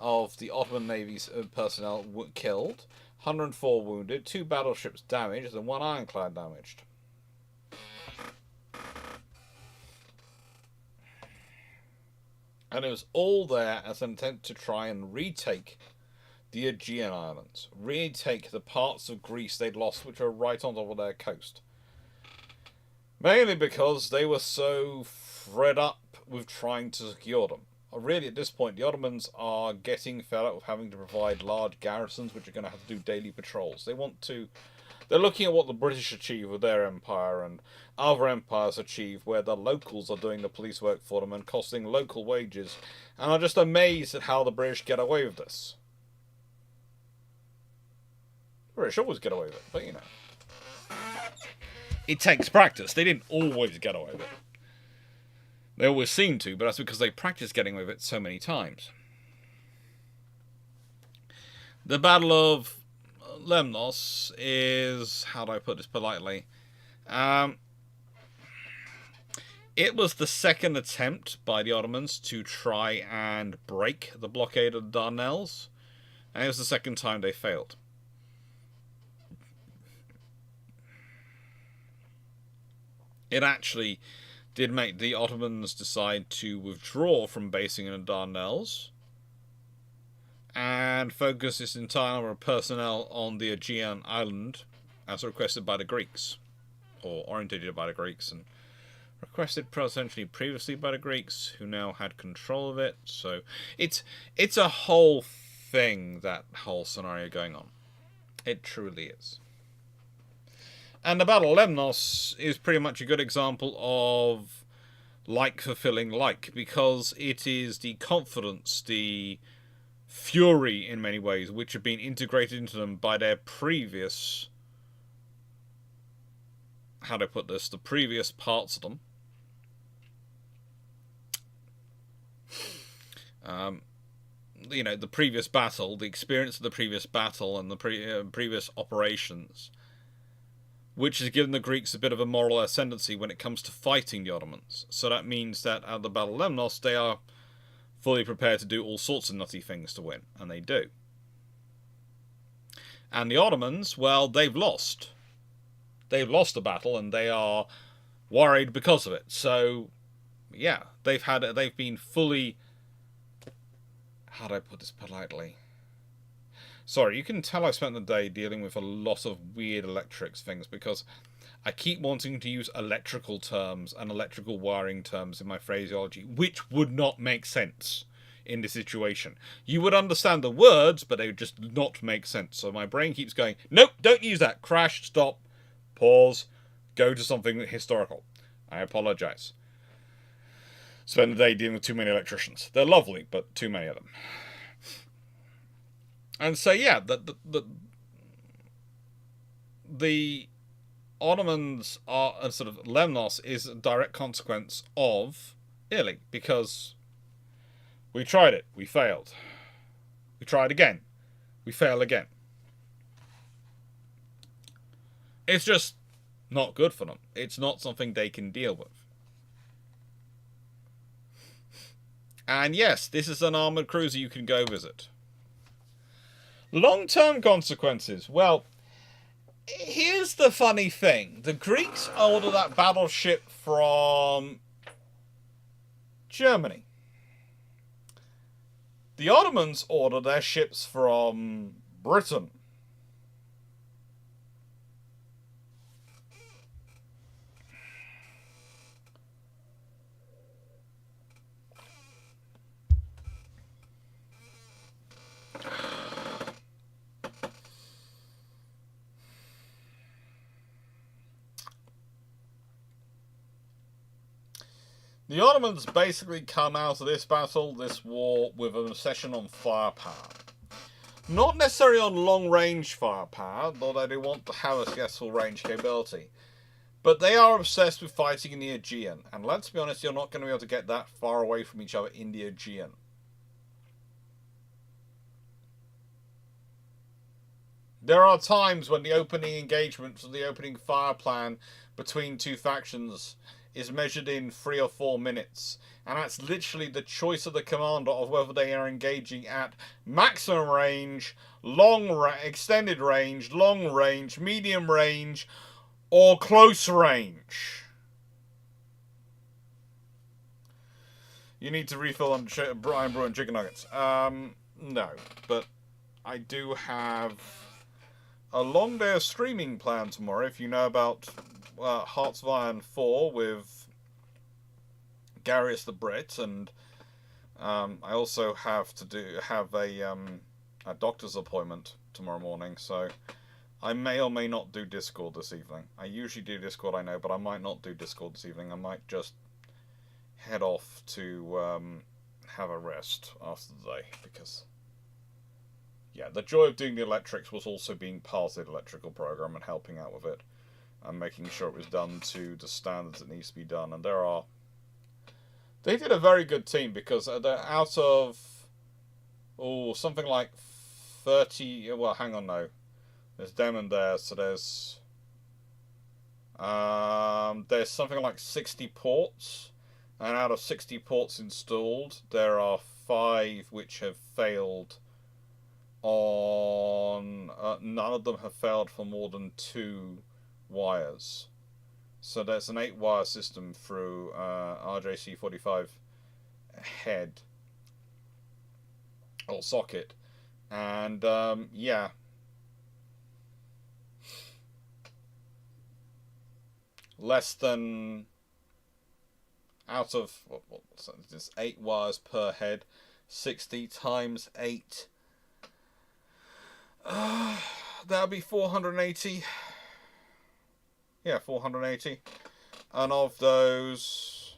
of the Ottoman Navy's personnel killed, 104 wounded, 2 battleships damaged, and 1 ironclad damaged. And it was all there as an attempt to try and retake the Aegean Islands. Retake the parts of Greece they'd lost, which are right on top of their coast. Mainly because they were so fed up with trying to secure them. Really, at this point, the Ottomans are getting fed up with having to provide large garrisons, which are going to have to do daily patrols. They're looking at what the British achieve with their empire and other empires achieve, where the locals are doing the police work for them and costing local wages, and are just amazed at how the British get away with this. The British always get away with it, but you know. It takes practice. They didn't always get away with it. They always seem to, but that's because they practiced getting away with it so many times. The Battle of Lemnos is, how do I put this politely? It was the second attempt by the Ottomans to try and break the blockade of the Dardanelles, and it was the second time they failed. It actually did make the Ottomans decide to withdraw from basing in the Dardanelles and focus its entire number of personnel on the Aegean island as requested by the Greeks, or orientated by the Greeks, and requested essentially previously by the Greeks, who now had control of it. So it's a whole thing, that whole scenario going on. It truly is. And the Battle of Lemnos is pretty much a good example of like fulfilling like, because it is the confidence, the fury in many ways, which have been integrated into them by their previous, how do I put this, the previous parts of them. You know, the previous battle, the experience of the previous battle and the previous operations, which has given the Greeks a bit of a moral ascendancy when it comes to fighting the Ottomans. So that means that at the Battle of Lemnos, they are fully prepared to do all sorts of nutty things to win, and they do. And the Ottomans, well, they've lost. They've lost the battle, and they are worried because of it. So, yeah, they've been fully... How do I put this politely? Sorry, you can tell I spent the day dealing with a lot of weird electrics things, because I keep wanting to use electrical terms and electrical wiring terms in my phraseology, which would not make sense in this situation. You would understand the words, but they would just not make sense. So my brain keeps going, nope, don't use that. Crash, stop, Pause. Go to something historical. I apologize. Spend the day dealing with too many electricians. They're lovely, but too many of them. And so, yeah, the Ottomans are, and sort of Lemnos is a direct consequence of Elli, because we tried it, we failed. We tried again, we fail again. It's just not good for them. It's not something they can deal with. And yes, this is an armoured cruiser you can go visit. Long-term consequences. Well, here's the funny thing. The Greeks ordered that battleship from Germany. The Ottomans ordered their ships from Britain. The Ottomans basically come out of this battle, this war, with an obsession on firepower. Not necessarily on long-range firepower, although they want to have a successful range capability. But they are obsessed with fighting in the Aegean. And let's be honest, you're not going to be able to get that far away from each other in the Aegean. There are times when the opening engagement, or the opening fire plan between two factions, is measured in 3 or 4 minutes, and that's literally the choice of the commander of whether they are engaging at maximum range, extended range, long range, medium range, or close range. You need to refill on Brian Brew and chicken nuggets. No, but I do have a long day of streaming planned tomorrow. If you know about Hearts of Iron 4 with Garius the Brit, and I also have a doctor's appointment tomorrow morning, so I may or may not do Discord this evening. I usually do Discord, I know, but I might not do Discord this evening. I might just head off to have a rest after the day, because yeah, the joy of doing the electrics was also being part of the electrical program and helping out with it and making sure it was done to the standards it needs to be done. And they did a very good team, because they're out of something like 30. Well, hang on, no, there's Demon there, so there's something like 60 ports, and out of 60 ports installed, there are 5 which have failed on none of them have failed for more than 2 wires. So there's an 8-wire system through RJC45 head or socket, and yeah, less than out of there's 8 wires per head, 60 times 8. That'll be 480. Yeah, 480. And of those,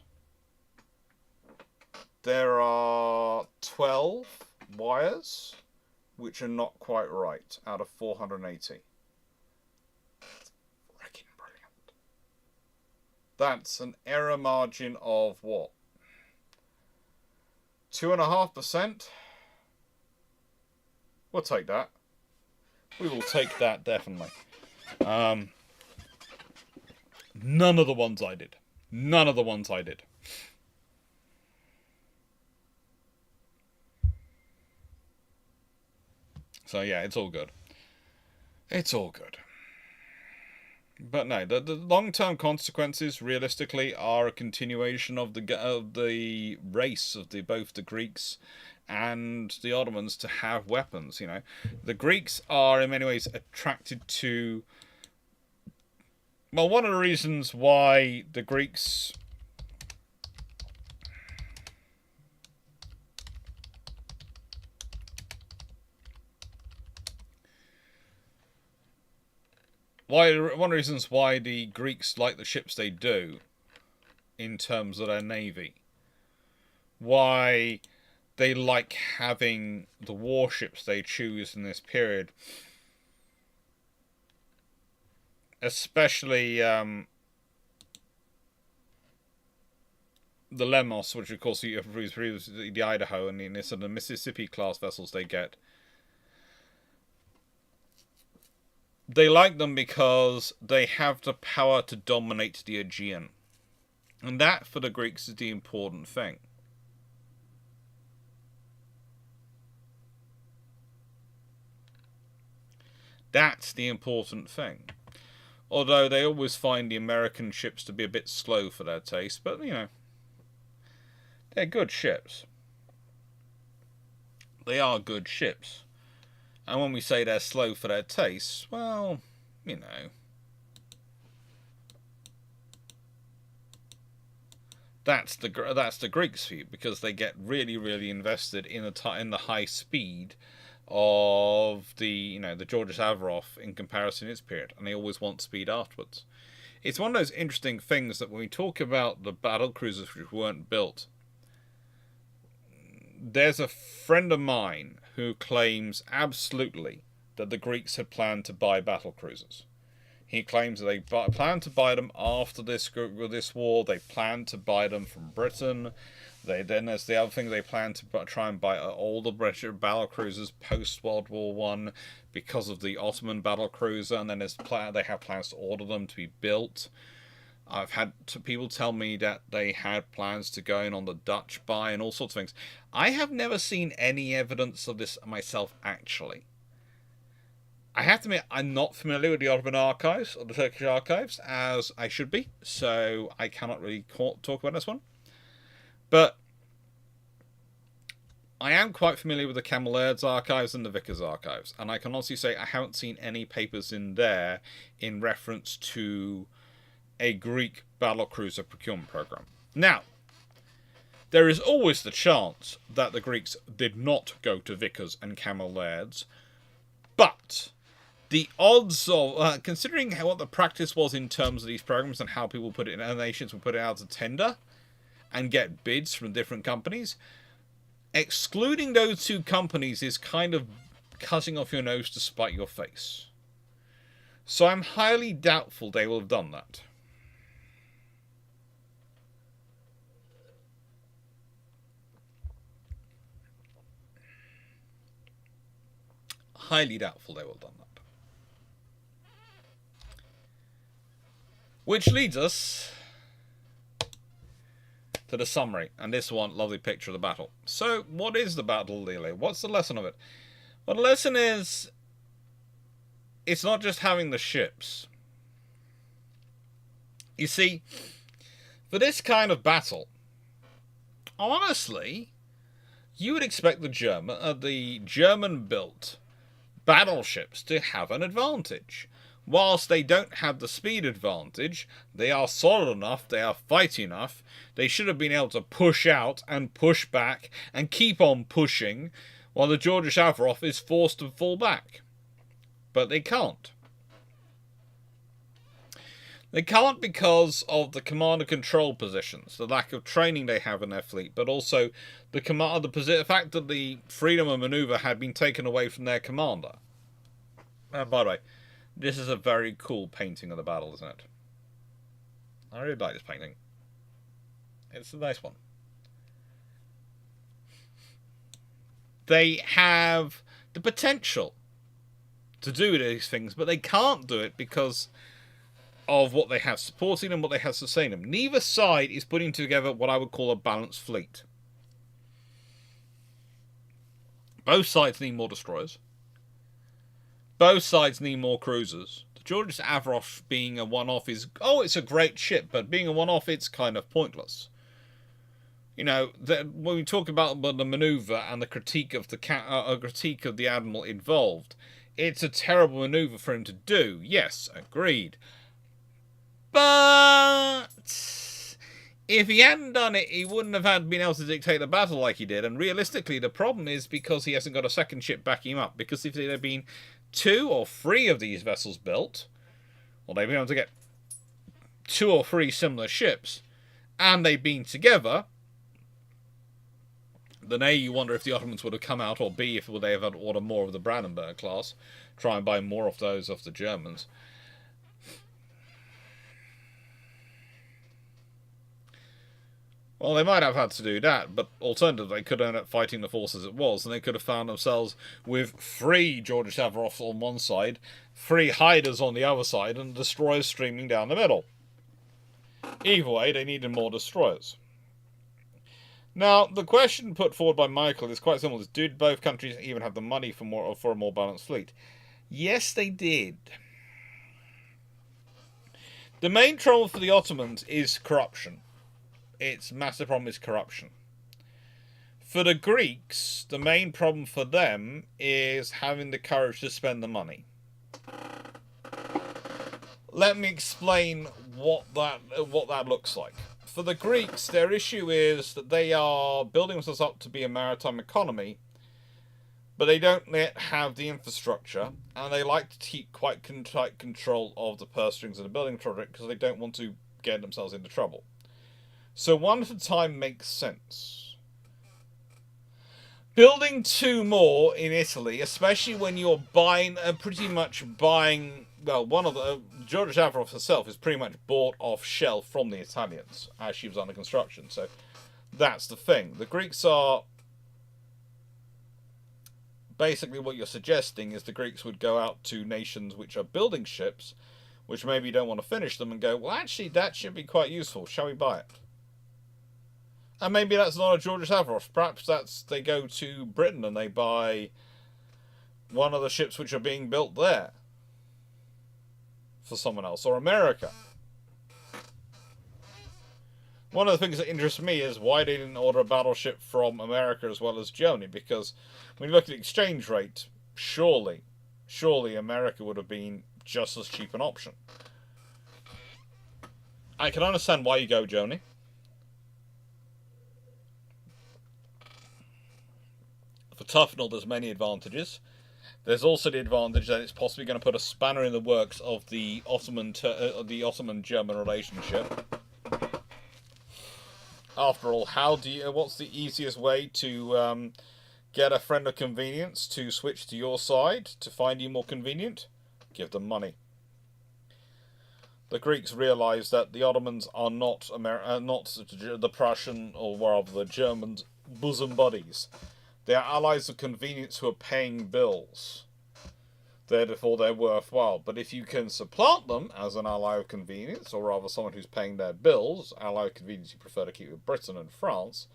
there are 12 wires which are not quite right out of 480. Freaking brilliant. That's an error margin of what? 2.5%? We'll take that. We will take that, definitely. None of the ones I did. None of the ones I did. So yeah, it's all good. It's all good. But no, the long-term consequences, realistically, are a continuation of the race of both the Greeks and the Ottomans to have weapons. You know, the Greeks are in many ways attracted to. Well, one of the reasons why the Greeks one of the reasons why the Greeks like the ships they do, in terms of their navy, why they like having the warships they choose in this period, especially the Lemos, which of course the Idaho and the Mississippi class vessels they get. They like them because they have the power to dominate the Aegean. And that, for the Greeks, is the important thing. That's the important thing. Although they always find the American ships to be a bit slow for their taste. But, you know, they're good ships. They are good ships. And when we say they're slow for their tastes, well, you know, that's the Greeks' view, because they get really, really invested in the high speed of the Georgios Averof in comparison to its period, and they always want speed afterwards. It's one of those interesting things that when we talk about the battle cruisers which weren't built, there's a friend of mine who claims absolutely that the Greeks had planned to buy battle cruisers. He claims that they planned to buy them after this war. They planned to buy them from Britain. Then there's the other thing, they planned to try and buy all the British battle cruisers post World War One because of the Ottoman battle cruiser, and then they have plans to order them to be built. I've had people tell me that they had plans to go in on the Dutch buy and all sorts of things. I have never seen any evidence of this myself, actually. I have to admit, I'm not familiar with the Ottoman archives or the Turkish archives, as I should be, so I cannot really talk about this one. But I am quite familiar with the Camilaird's archives and the Vickers archives, and I can honestly say I haven't seen any papers in there in reference to a Greek battlecruiser procurement program. Now, there is always the chance that the Greeks did not go to Vickers and Camilaird's, but the odds of, considering what the practice was in terms of these programs and how people put it in, nations would put it out to tender and get bids from different companies, excluding those two companies is kind of cutting off your nose to spite your face. So I'm highly doubtful they will have done that. Highly doubtful they will have done that. Which leads us to the summary, and this one lovely picture of the battle. So, what is the Battle of Elli? What's the lesson of it? Well, the lesson is, it's not just having the ships. You see, for this kind of battle, honestly, you would expect the German-built battleships to have an advantage. Whilst they don't have the speed advantage, they are solid enough, they are fighty enough, they should have been able to push out and push back and keep on pushing while the Georgios Averof is forced to fall back. But they can't. They can't because of the command and control positions, the lack of training they have in their fleet, but also the fact that the freedom of manoeuvre had been taken away from their commander. And by the way, this is a very cool painting of the battle, isn't it? I really like this painting. It's a nice one. They have the potential to do these things, but they can't do it because of what they have supporting them, what they have sustaining them. Neither side is putting together what I would call a balanced fleet. Both sides need more destroyers. Both sides need more cruisers. The Georgios Averof being a one-off is, it's a great ship, but being a one-off, it's kind of pointless. You know, when we talk about the manoeuvre and the critique of the admiral involved, it's a terrible manoeuvre for him to do. Yes, agreed. But if he hadn't done it, he wouldn't have been able to dictate the battle like he did. And realistically, the problem is because he hasn't got a second ship backing him up. Because if there had been 2 or 3 of these vessels built, or they've been able to get 2 or 3 similar ships, and they've been together, then A, you wonder if the Ottomans would have come out, or B, if they have ordered more of the Brandenburg class, try and buy more of those of the Germans. Well, they might have had to do that, but alternatively, they could end up fighting the force as it was, and they could have found themselves with 3 George Savarofs on one side, 3 Haidars on the other side, and destroyers streaming down the middle. Either way, they needed more destroyers. Now, the question put forward by Michael is quite simple. Did both countries even have the money for a more balanced fleet? Yes, they did. The main trouble for the Ottomans is corruption. Its massive problem is corruption. For the Greeks, the main problem for them is having the courage to spend the money. Let me explain what that looks like. For the Greeks, their issue is that they are building themselves up to be a maritime economy, but they don't yet have the infrastructure, and they like to keep quite tight control of the purse strings of the building project because they don't want to get themselves into trouble. So one at a time makes sense. Building 2 more in Italy, especially when you're buying, well, one of the, Georgia Savarov herself is pretty much bought off shelf from the Italians as she was under construction. So that's the thing. The Greeks are, basically what you're suggesting is the Greeks would go out to nations which are building ships, which maybe don't want to finish them, and go, well, actually, that should be quite useful. Shall we buy it? And maybe that's not a George Savarov. Perhaps they go to Britain and they buy one of the ships which are being built there for someone else, or America. One of the things that interests me is why they didn't order a battleship from America as well as Germany, because when you look at the exchange rate, surely America would have been just as cheap an option. I can understand why you go Germany. For Tufnell, there's many advantages. There's also the advantage that it's possibly going to put a spanner in the works of the Ottoman-German relationship. After all, what's the easiest way to get a friend of convenience to switch to your side, to find you more convenient? Give them money. The Greeks realised that the Ottomans are not the Prussian, or rather the Germans' bosom buddies. They are allies of convenience who are paying bills. Therefore, they're worthwhile. But if you can supplant them as an ally of convenience, or rather someone who's paying their bills, ally of convenience you prefer to keep with Britain and France,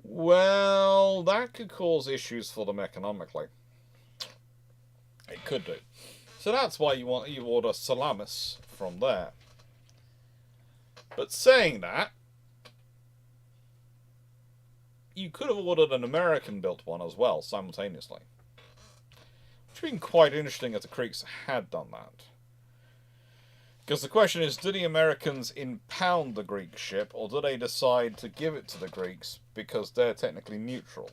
well, that could cause issues for them economically. It could do. So that's why you order Salamis from there. But saying that, you could have ordered an American-built one as well, simultaneously. Which would have been quite interesting if the Greeks had done that. Because the question is, do the Americans impound the Greek ship, or do they decide to give it to the Greeks because they're technically neutral?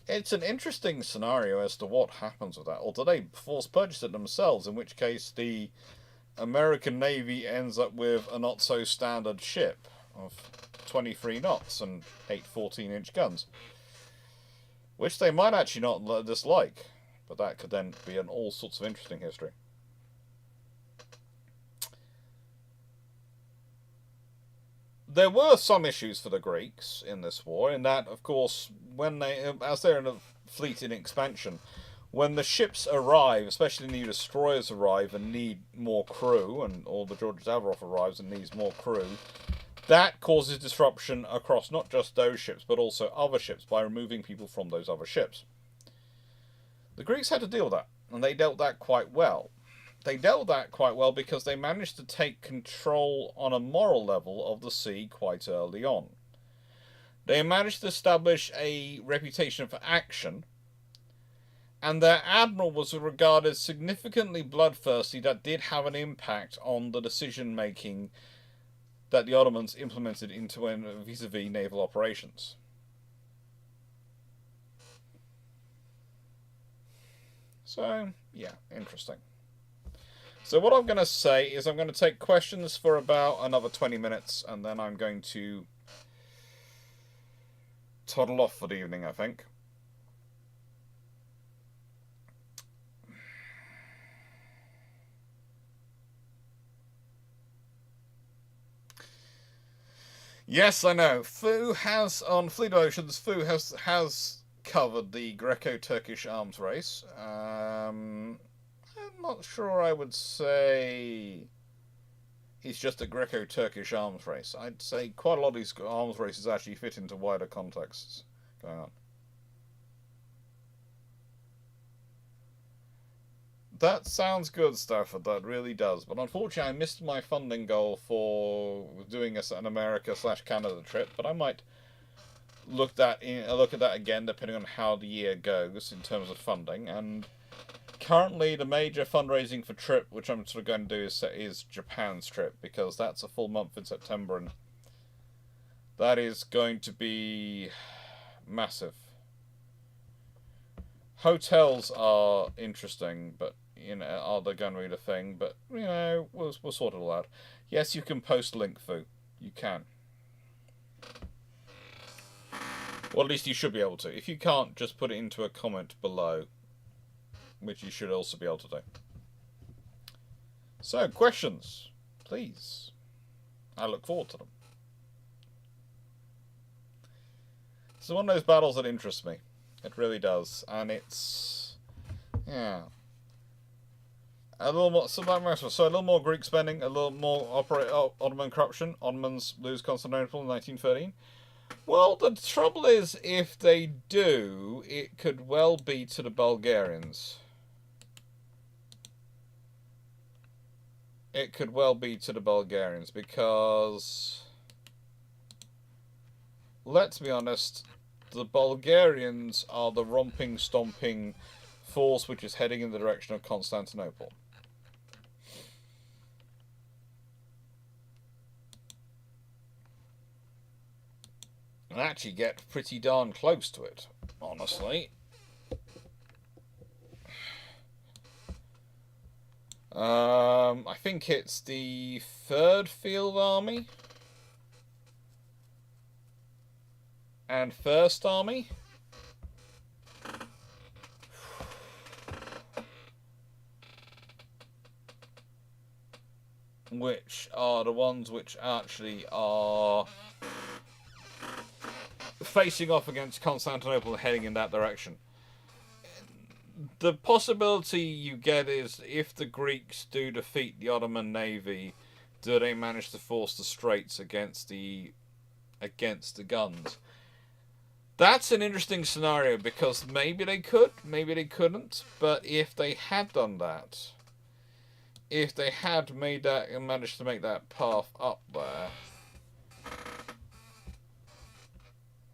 It's an interesting scenario as to what happens with that. Or do they force purchase it themselves, in which case the American Navy ends up with a not-so-standard ship of 23 knots and 8 14-inch guns, which they might actually not dislike, but that could then be an all sorts of interesting history. There were some issues for the Greeks in this war, in that, of course, as they're in a fleet in expansion, when the ships arrive, especially new destroyers arrive and need more crew, or the George Savarov arrives and needs more crew, that causes disruption across not just those ships, but also other ships by removing people from those other ships. The Greeks had to deal with that, and they dealt that quite well. They dealt that quite well because they managed to take control on a moral level of the sea quite early on. They managed to establish a reputation for action, and their admiral was regarded as significantly bloodthirsty. That did have an impact on the decision-making that the Ottomans implemented into vis-a-vis naval operations. So, yeah, interesting. So what I'm going to say is I'm going to take questions for about another 20 minutes, and then I'm going to toddle off for the evening, I think. Yes, I know. Fu has, on Fleet Oceans, Fu has covered the Greco-Turkish arms race. I'm not sure I would say it's just a Greco-Turkish arms race. I'd say quite a lot of these arms races actually fit into wider contexts going on. That sounds good, Stafford. That really does. But unfortunately, I missed my funding goal for doing an America/Canada trip. But I might look at that again, depending on how the year goes in terms of funding. And currently, the major fundraising for trip, which I'm sort of going to do, is Japan's trip, because that's a full month in September, and that is going to be massive. Hotels are interesting, but are they going to be the thing? But we'll sort it all out. Yes, you can post link, Fu. You can. Well, at least you should be able to. If you can't, just put it into a comment below, which you should also be able to do. So, questions, please. I look forward to them. This is one of those battles that interests me. It really does, and it's a little more. So a little more Greek spending, a little more Ottoman corruption. Ottomans lose Constantinople in 1913. Well, the trouble is, if they do, it could well be to the Bulgarians. It could well be to the Bulgarians, because let's be honest, the Bulgarians are the romping, stomping force which is heading in the direction of Constantinople. And actually get pretty darn close to it, honestly. I think it's the 3rd Field Army and 1st Army. Which are the ones which actually are facing off against Constantinople and heading in that direction. The possibility you get is, if the Greeks do defeat the Ottoman navy, do they manage to force the straits against the guns? That's an interesting scenario, because maybe they could, maybe they couldn't. But if they had done that, if they had made that and managed to make that path up there,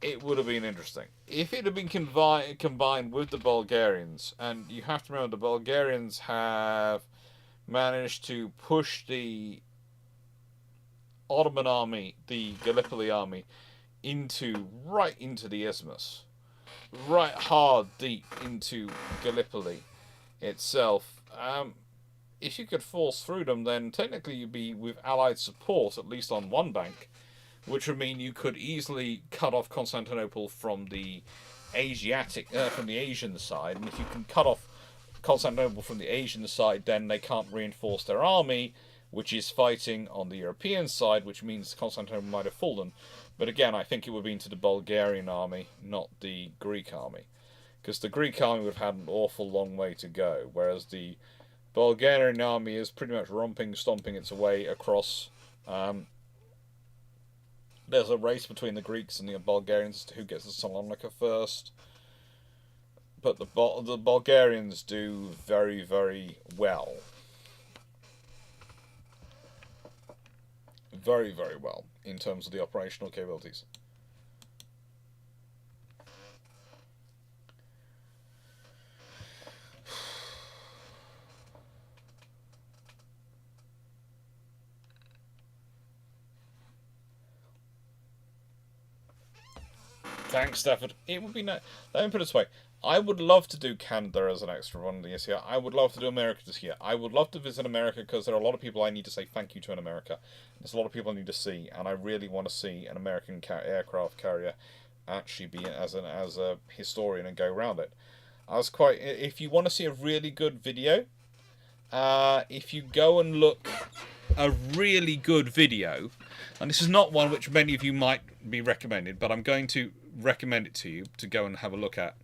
it would have been interesting. If it had been combined with the Bulgarians, and you have to remember the Bulgarians have managed to push the Ottoman army, the Gallipoli army, right into the isthmus, right hard deep into Gallipoli itself. If you could force through them, then technically you'd be with Allied support, at least on one bank, which would mean you could easily cut off Constantinople from the Asian side. And if you can cut off Constantinople from the Asian side, then they can't reinforce their army, which is fighting on the European side, which means Constantinople might have fallen. But again, I think it would have been to the Bulgarian army, not the Greek army, because the Greek army would have had an awful long way to go, whereas the Bulgarian army is pretty much stomping its way across. There's a race between the Greeks and the Bulgarians as to who gets to Salonika first. But the Bulgarians do very, very well. Very, very well in terms of the operational capabilities. Thanks, Stafford. It would be nice. Let me put it this way. I would love to do Canada as an extra one this year. I would love to do America this year. I would love to visit America because there are a lot of people I need to say thank you to in America. There's a lot of people I need to see, and I really want to see an American aircraft carrier actually be as a historian and go around it. I was quite. If you want to see a really good video, if you go and look a really good video, and this is not one which many of you might be recommended, but I'm going to recommend it to you to go and have a look at.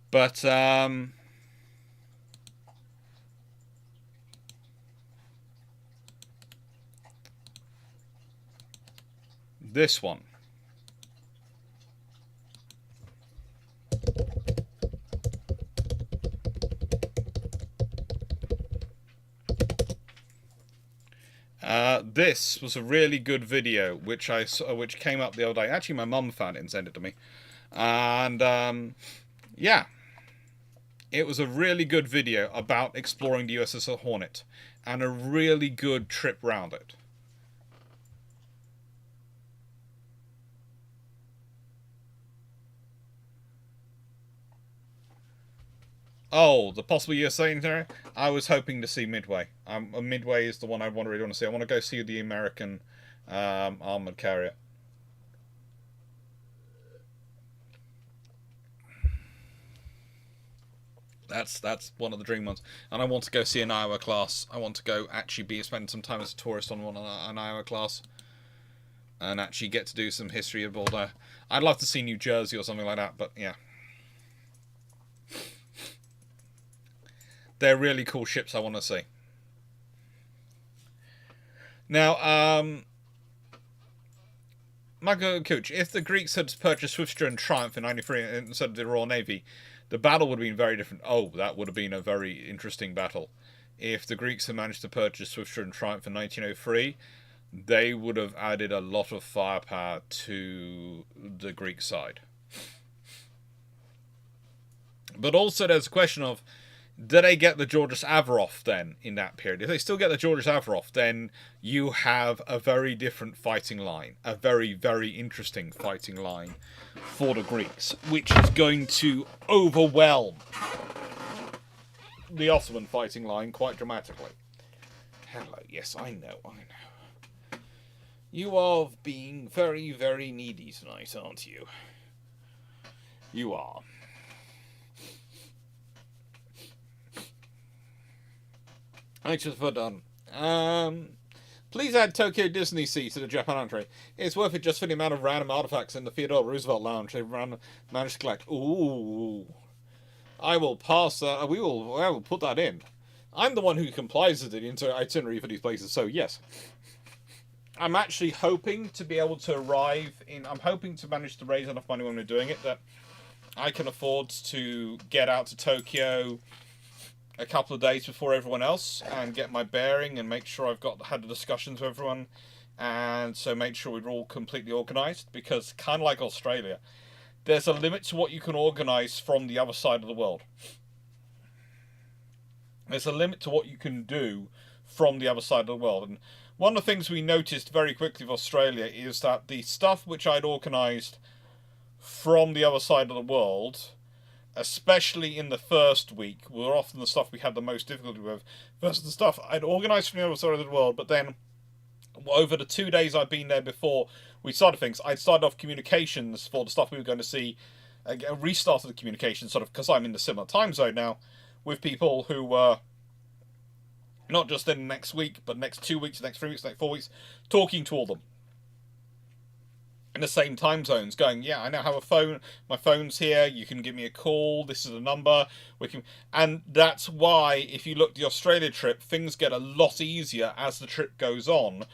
But this one. This was a really good video which came up the other day. Actually, my mum found it and sent it to me, and yeah, it was a really good video about exploring the USS Hornet, and a really good trip round it. Oh, the possible USA there. I was hoping to see Midway. Midway is the one I really want to see. I want to go see the American armored carrier. That's one of the dream ones, and I want to go see an Iowa class. I want to go actually spend some time as a tourist on an Iowa class, and actually get to do some history of all there. I'd love to see New Jersey or something like that, but yeah. They're really cool ships I want to see. Now, Michael Couch, if the Greeks had purchased Swifter and Triumph in '93 instead of the Royal Navy, the battle would have been very different. Oh, that would have been a very interesting battle. If the Greeks had managed to purchase Swifter and Triumph in 1903, they would have added a lot of firepower to the Greek side. But also there's a question of, do they get the Georgios Averof then in that period? If they still get the Georgios Averof, then you have a very different fighting line. A very, very interesting fighting line for the Greeks, which is going to overwhelm the Ottoman fighting line quite dramatically. Hello, yes, I know. You are being very, very needy tonight, aren't you? You are. Anxious for done. Please add Tokyo Disney Sea to the Japan entry. It's worth it just for the amount of random artifacts in the Theodore Roosevelt Lounge they've managed to collect. Ooh. I will pass that. I will put that in. I'm the one who complies with the itinerary for these places, so yes. I'm actually hoping to be able to arrive in... I'm hoping to manage to raise enough money when we're doing it that I can afford to get out to Tokyo a couple of days before everyone else and get my bearing and make sure I've had the discussions with everyone, and so make sure we're all completely organised, because kind of like Australia, there's a limit to what you can organise from the other side of the world. There's a limit to what you can do from the other side of the world, and one of the things we noticed very quickly with Australia is that the stuff which I'd organised from the other side of the world, especially in the first week, were often the stuff we had the most difficulty with, versus the stuff I'd organised from the other side of the world. But then, over the 2 days I'd been there before we started things, I'd started off communications for the stuff we were going to see, restarted the communications, sort of, because I'm in the similar time zone now, with people who were not just in next week, but next 2 weeks, next 3 weeks, next 4 weeks, talking to all of them in the same time zones, going, yeah, I now have a phone, my phone's here, you can give me a call, this is a number, and that's why, if you look at the Australia trip, things get a lot easier as the trip goes on,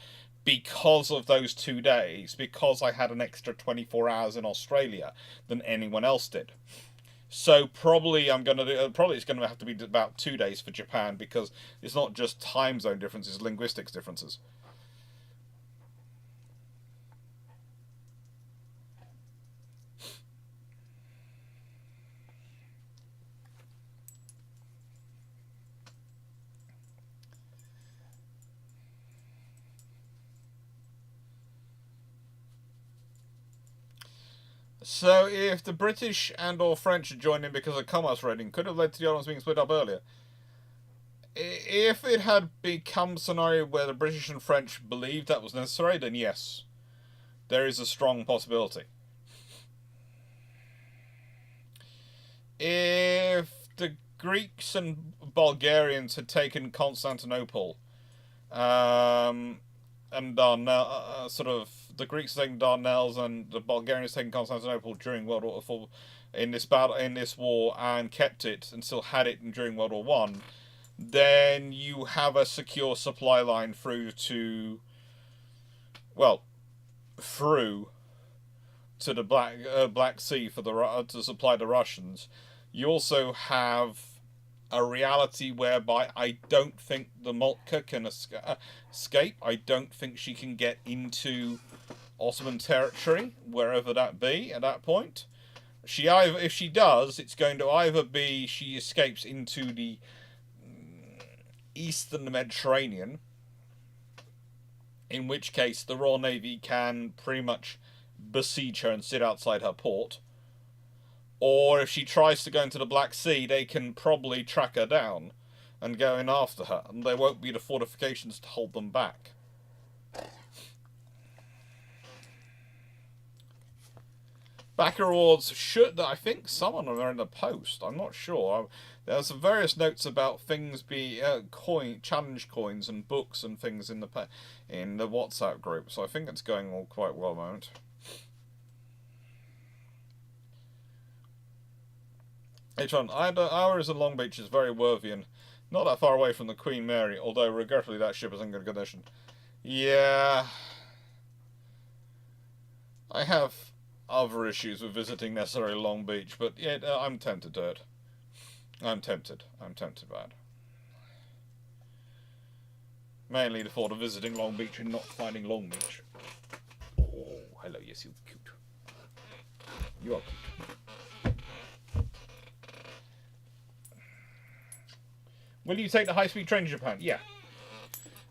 because of those 2 days, because I had an extra 24 hours in Australia than anyone else did. So probably it's going to have to be about 2 days for Japan, because it's not just time zone differences, it's linguistics differences. So if the British and or French had joined in because of commerce raiding, could have led to the Ottomans being split up earlier. If it had become a scenario where the British and French believed that was necessary, then yes, there is a strong possibility. If the Greeks and Bulgarians had taken Constantinople, and Darnell, sort of the Greeks taking Dardanelles and the Bulgarians taking Constantinople during World War IV, in this war, and kept it and still had it during World War One, then you have a secure supply line through to the Black Sea for to supply the Russians. You also have a reality whereby I don't think the Moltke can escape. I don't think she can get into Ottoman territory, wherever that be at that point. If she does, it's going to either be she escapes into the eastern Mediterranean, in which case the Royal Navy can pretty much besiege her and sit outside her port. Or if she tries to go into the Black Sea, they can probably track her down and go in after her, and there won't be the fortifications to hold them back. Backer awards I think some of them are in the post. I'm not sure. There's some various notes about things challenge coins and books and things in the WhatsApp group. So I think it's going all quite well at the moment. H1, ours in Long Beach is very worthy and not that far away from the Queen Mary, although regrettably that ship is in good condition. Yeah, I have other issues with visiting necessarily Long Beach, but yeah, I'm tempted to it. I'm tempted by it. Mainly the thought of visiting Long Beach and not finding Long Beach. Oh, hello, yes, you're cute. You are cute. Will you take the high-speed train to Japan? Yeah.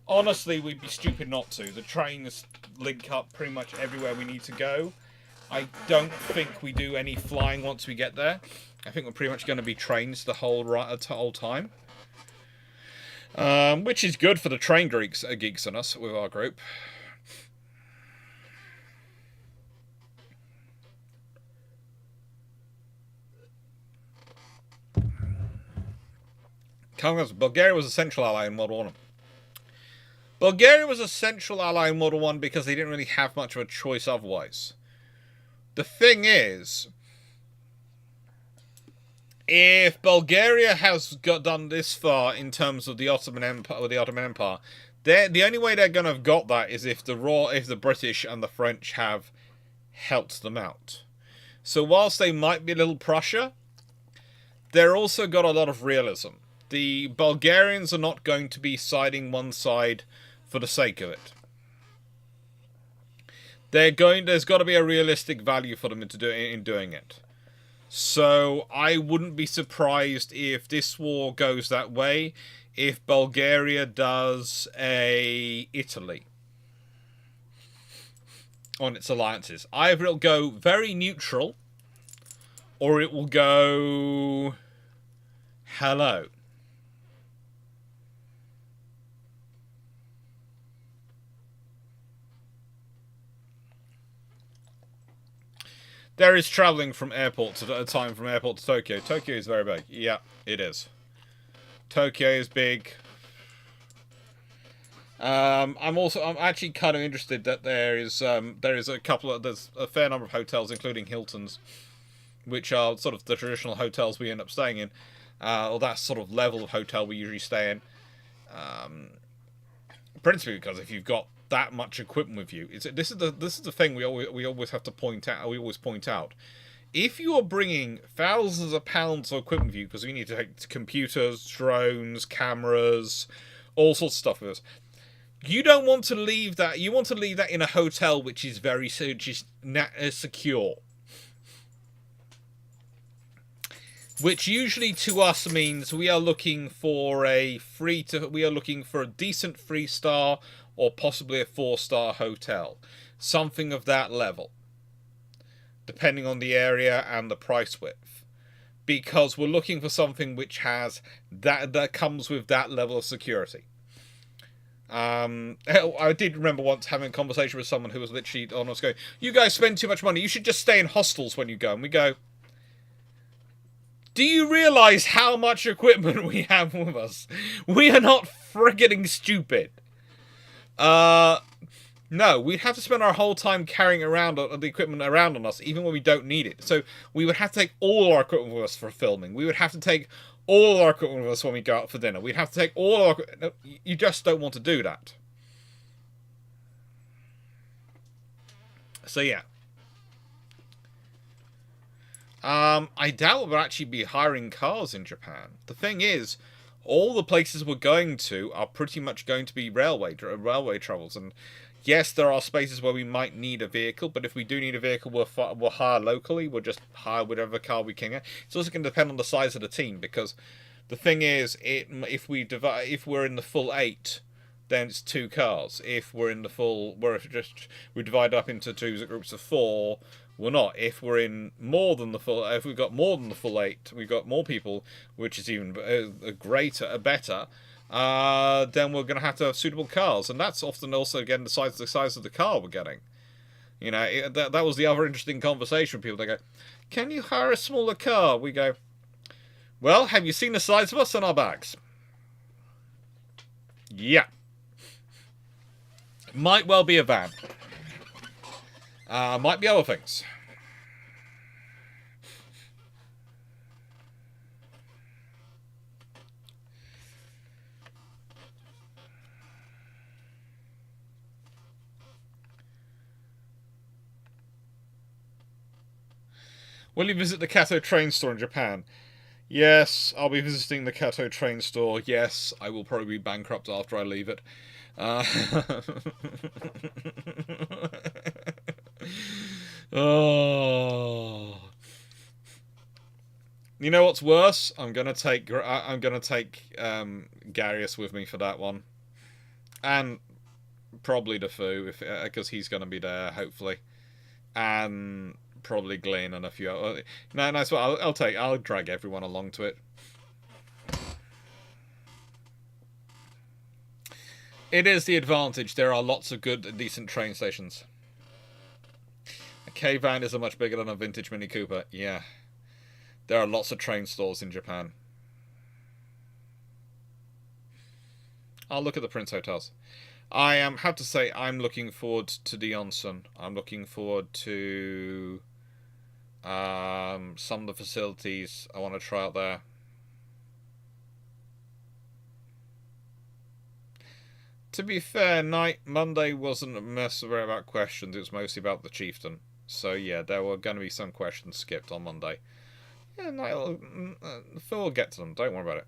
Honestly, we'd be stupid not to. The trains link up pretty much everywhere we need to go. I don't think we do any flying once we get there. I think we're pretty much going to be trains the whole time. Which is good for the train geeks and us with our group. Bulgaria was a central ally in World War One. Bulgaria was a central ally in World War One because they didn't really have much of a choice otherwise. The thing is, if Bulgaria has done this far in terms of the Ottoman Empire, the only way they're going to have got that is if the British and the French have helped them out. So whilst they might be a little Prussia, they're also got a lot of realism. The Bulgarians are not going to be siding one side for the sake of it. There's got to be a realistic value for them in doing it. So I wouldn't be surprised if this war goes that way, if Bulgaria does a Italy on its alliances. Either it'll go very neutral, or it will go hello. There is travelling from airport to Tokyo. Tokyo is very big. Yeah, it is. Tokyo is big. I'm actually kind of interested that there's a fair number of hotels, including Hilton's, which are sort of the traditional hotels we end up staying in, or that sort of level of hotel we usually stay in. Principally because if you've got that much equipment with you, this is the thing we always have to point out. We always point out, if you are bringing thousands of pounds of equipment with you, because we need to take computers, drones, cameras, all sorts of stuff with us, you don't want to leave that. You want to leave that in a hotel which is very secure. Which usually to us means we are looking for a decent 3-star or possibly a 4-star hotel. Something of that level. depending on the area and the price width, because we're looking for something which has that comes with that level of security. I did remember once having a conversation with someone who was literally on us going, "You guys spend too much money. You should just stay in hostels when you go." And we go, "Do you realise how much equipment we have with us? We are not frigging stupid." No, we'd have to spend our whole time carrying around the equipment around on us, even when we don't need it. So we would have to take all our equipment with us for filming. We would have to take all our equipment with us when we go out for dinner. We'd have to take all our... No, you just don't want to do that. So, yeah. I doubt we'll actually be hiring cars in Japan. The thing is, all the places we're going to are pretty much going to be railway travels, and yes, there are spaces where we might need a vehicle, but if we do need a vehicle, we'll hire locally. We'll just hire whatever car we can get. It's also going to depend on the size of the team, because the thing is, if we're in the full 8, then it's 2 cars. If we're in the full, we divide up into groups of 4. We're not. If we're in more than the full, if we've got more than the full 8, we've got more people, which is even better. Then we're going to have to have suitable cars, and that's often also again the size of the car we're getting. You know, that was the other interesting conversation with people. They go, "Can you hire a smaller car?" We go, "Well, have you seen the size of us on our bags?" Yeah. Might well be a van. Might be other things. Will you visit the Kato train store in Japan? Yes, I'll be visiting the Kato train store. Yes, I will probably be bankrupt after I leave it. Oh. You know what's worse? I'm gonna take Garius with me for that one, and probably Defoe because he's gonna be there hopefully, and probably Glenn and a few other... No, nice one. I'll drag everyone along to it. It is the advantage. There are lots of good, decent train stations. A K-van is much bigger than a vintage Mini Cooper. Yeah. There are lots of train stores in Japan. I'll look at the Prince Hotels. I have to say, I'm looking forward to the onsen. I'm looking forward to some of the facilities I want to try out there. To be fair, Monday wasn't a mess about questions. It was mostly about the chieftain. So yeah, there were going to be some questions skipped on Monday. Yeah, Phil will get to them. Don't worry about it.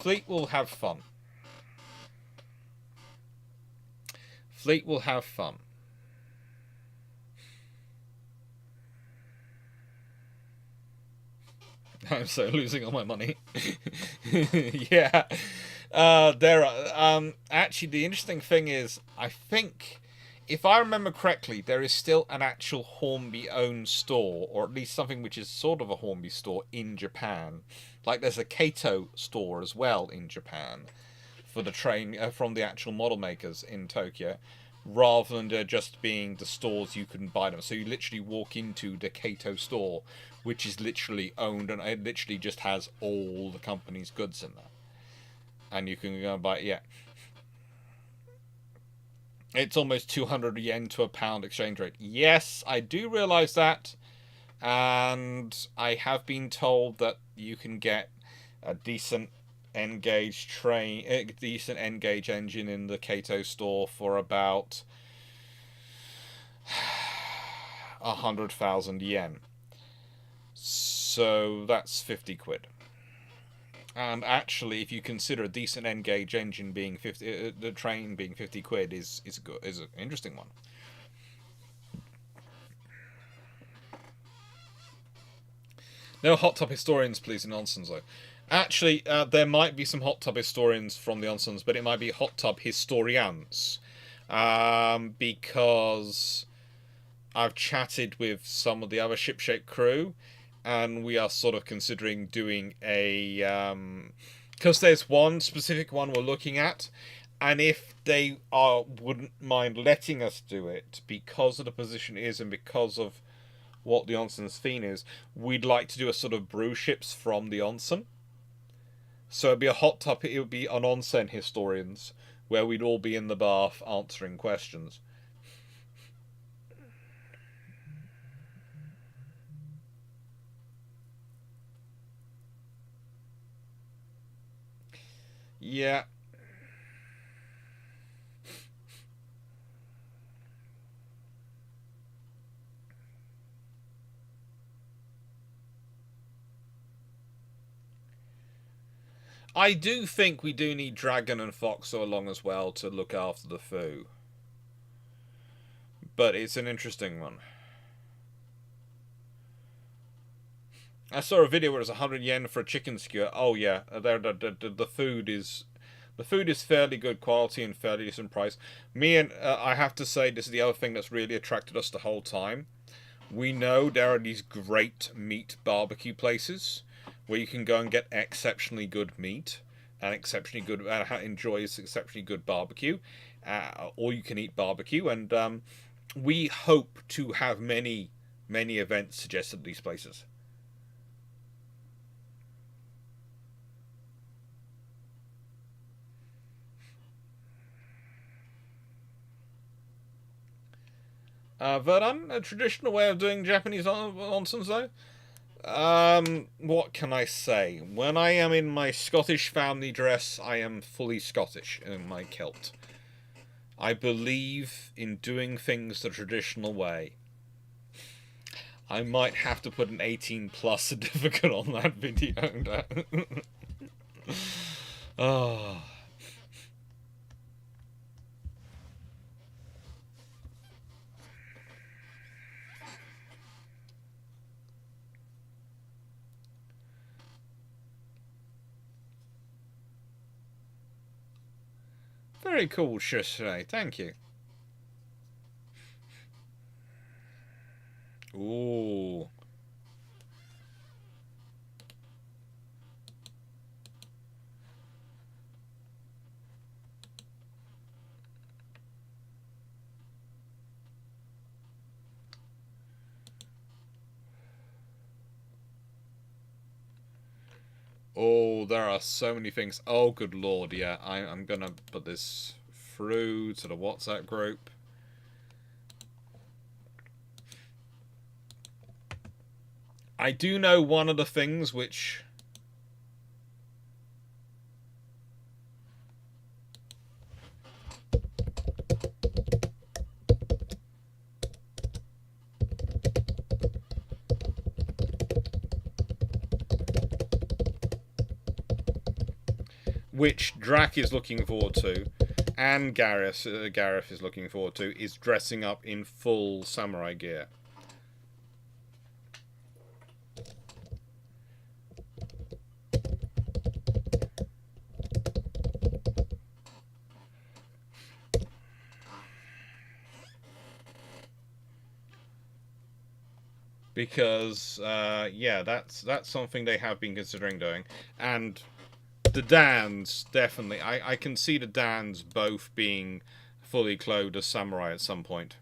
Fleet will have fun. Fleet will have fun. I'm so losing all my money. Yeah. There are... actually, the interesting thing is, I think, if I remember correctly, there is still an actual Hornby-owned store, or at least something which is sort of a Hornby store in Japan. Like, there's a Kato store as well in Japan for the train from the actual model makers in Tokyo, rather than just being the stores you can buy them. So you literally walk into the Kato store, which is literally owned, and it literally just has all the company's goods in there. And you can go and buy it, yeah. It's almost 200 yen to a pound exchange rate. Yes, I do realise that. And I have been told that you can get a decent N-gauge engine in the Kato store for about 100,000 yen. So that's 50 quid. And actually, if you consider a decent N-gauge engine being 50, the train being 50 quid is an interesting one. No hot tub historians, please, in Onsens, though. Actually, there might be some hot tub historians from the Onsens, but it might be hot tub historians. because I've chatted with some of the other shipshape crew, and we are sort of considering doing a because there's one specific one we're looking at, and if they wouldn't mind letting us do it because of the position it is and because of what the onsen's theme is, we'd like to do a sort of brew ships from the onsen. So it'd be a hot topic. It would be an onsen historians where we'd all be in the bath answering questions. Yeah. I do think we do need Dragon and Foxo along as well to look after the foo. But it's an interesting one. I saw a video where it was 100 yen for a chicken skewer. Oh yeah, the food is fairly good quality and fairly decent price. Me and I have to say, this is the other thing that's really attracted us the whole time. We know there are these great meat barbecue places where you can go and get exceptionally good meat and exceptionally good enjoy exceptionally good barbecue, or you can eat barbecue. And we hope to have many events suggested at these places. Vernon, a traditional way of doing Japanese onsens, though. What can I say? When I am in my Scottish family dress, I am fully Scottish in my kilt. I believe in doing things the traditional way. I might have to put an 18 plus certificate on that video. Oh. Very cool, Shishay. Thank you. Ooh. Oh, there are so many things. Oh, good lord, yeah. I'm gonna put this through to the WhatsApp group. I do know one of the things which... which Drac is looking forward to, and Gareth is looking forward to, is dressing up in full samurai gear. Because, yeah, that's something they have been considering doing. And the Dans, definitely. I can see the Dans both being fully clothed as samurai at some point.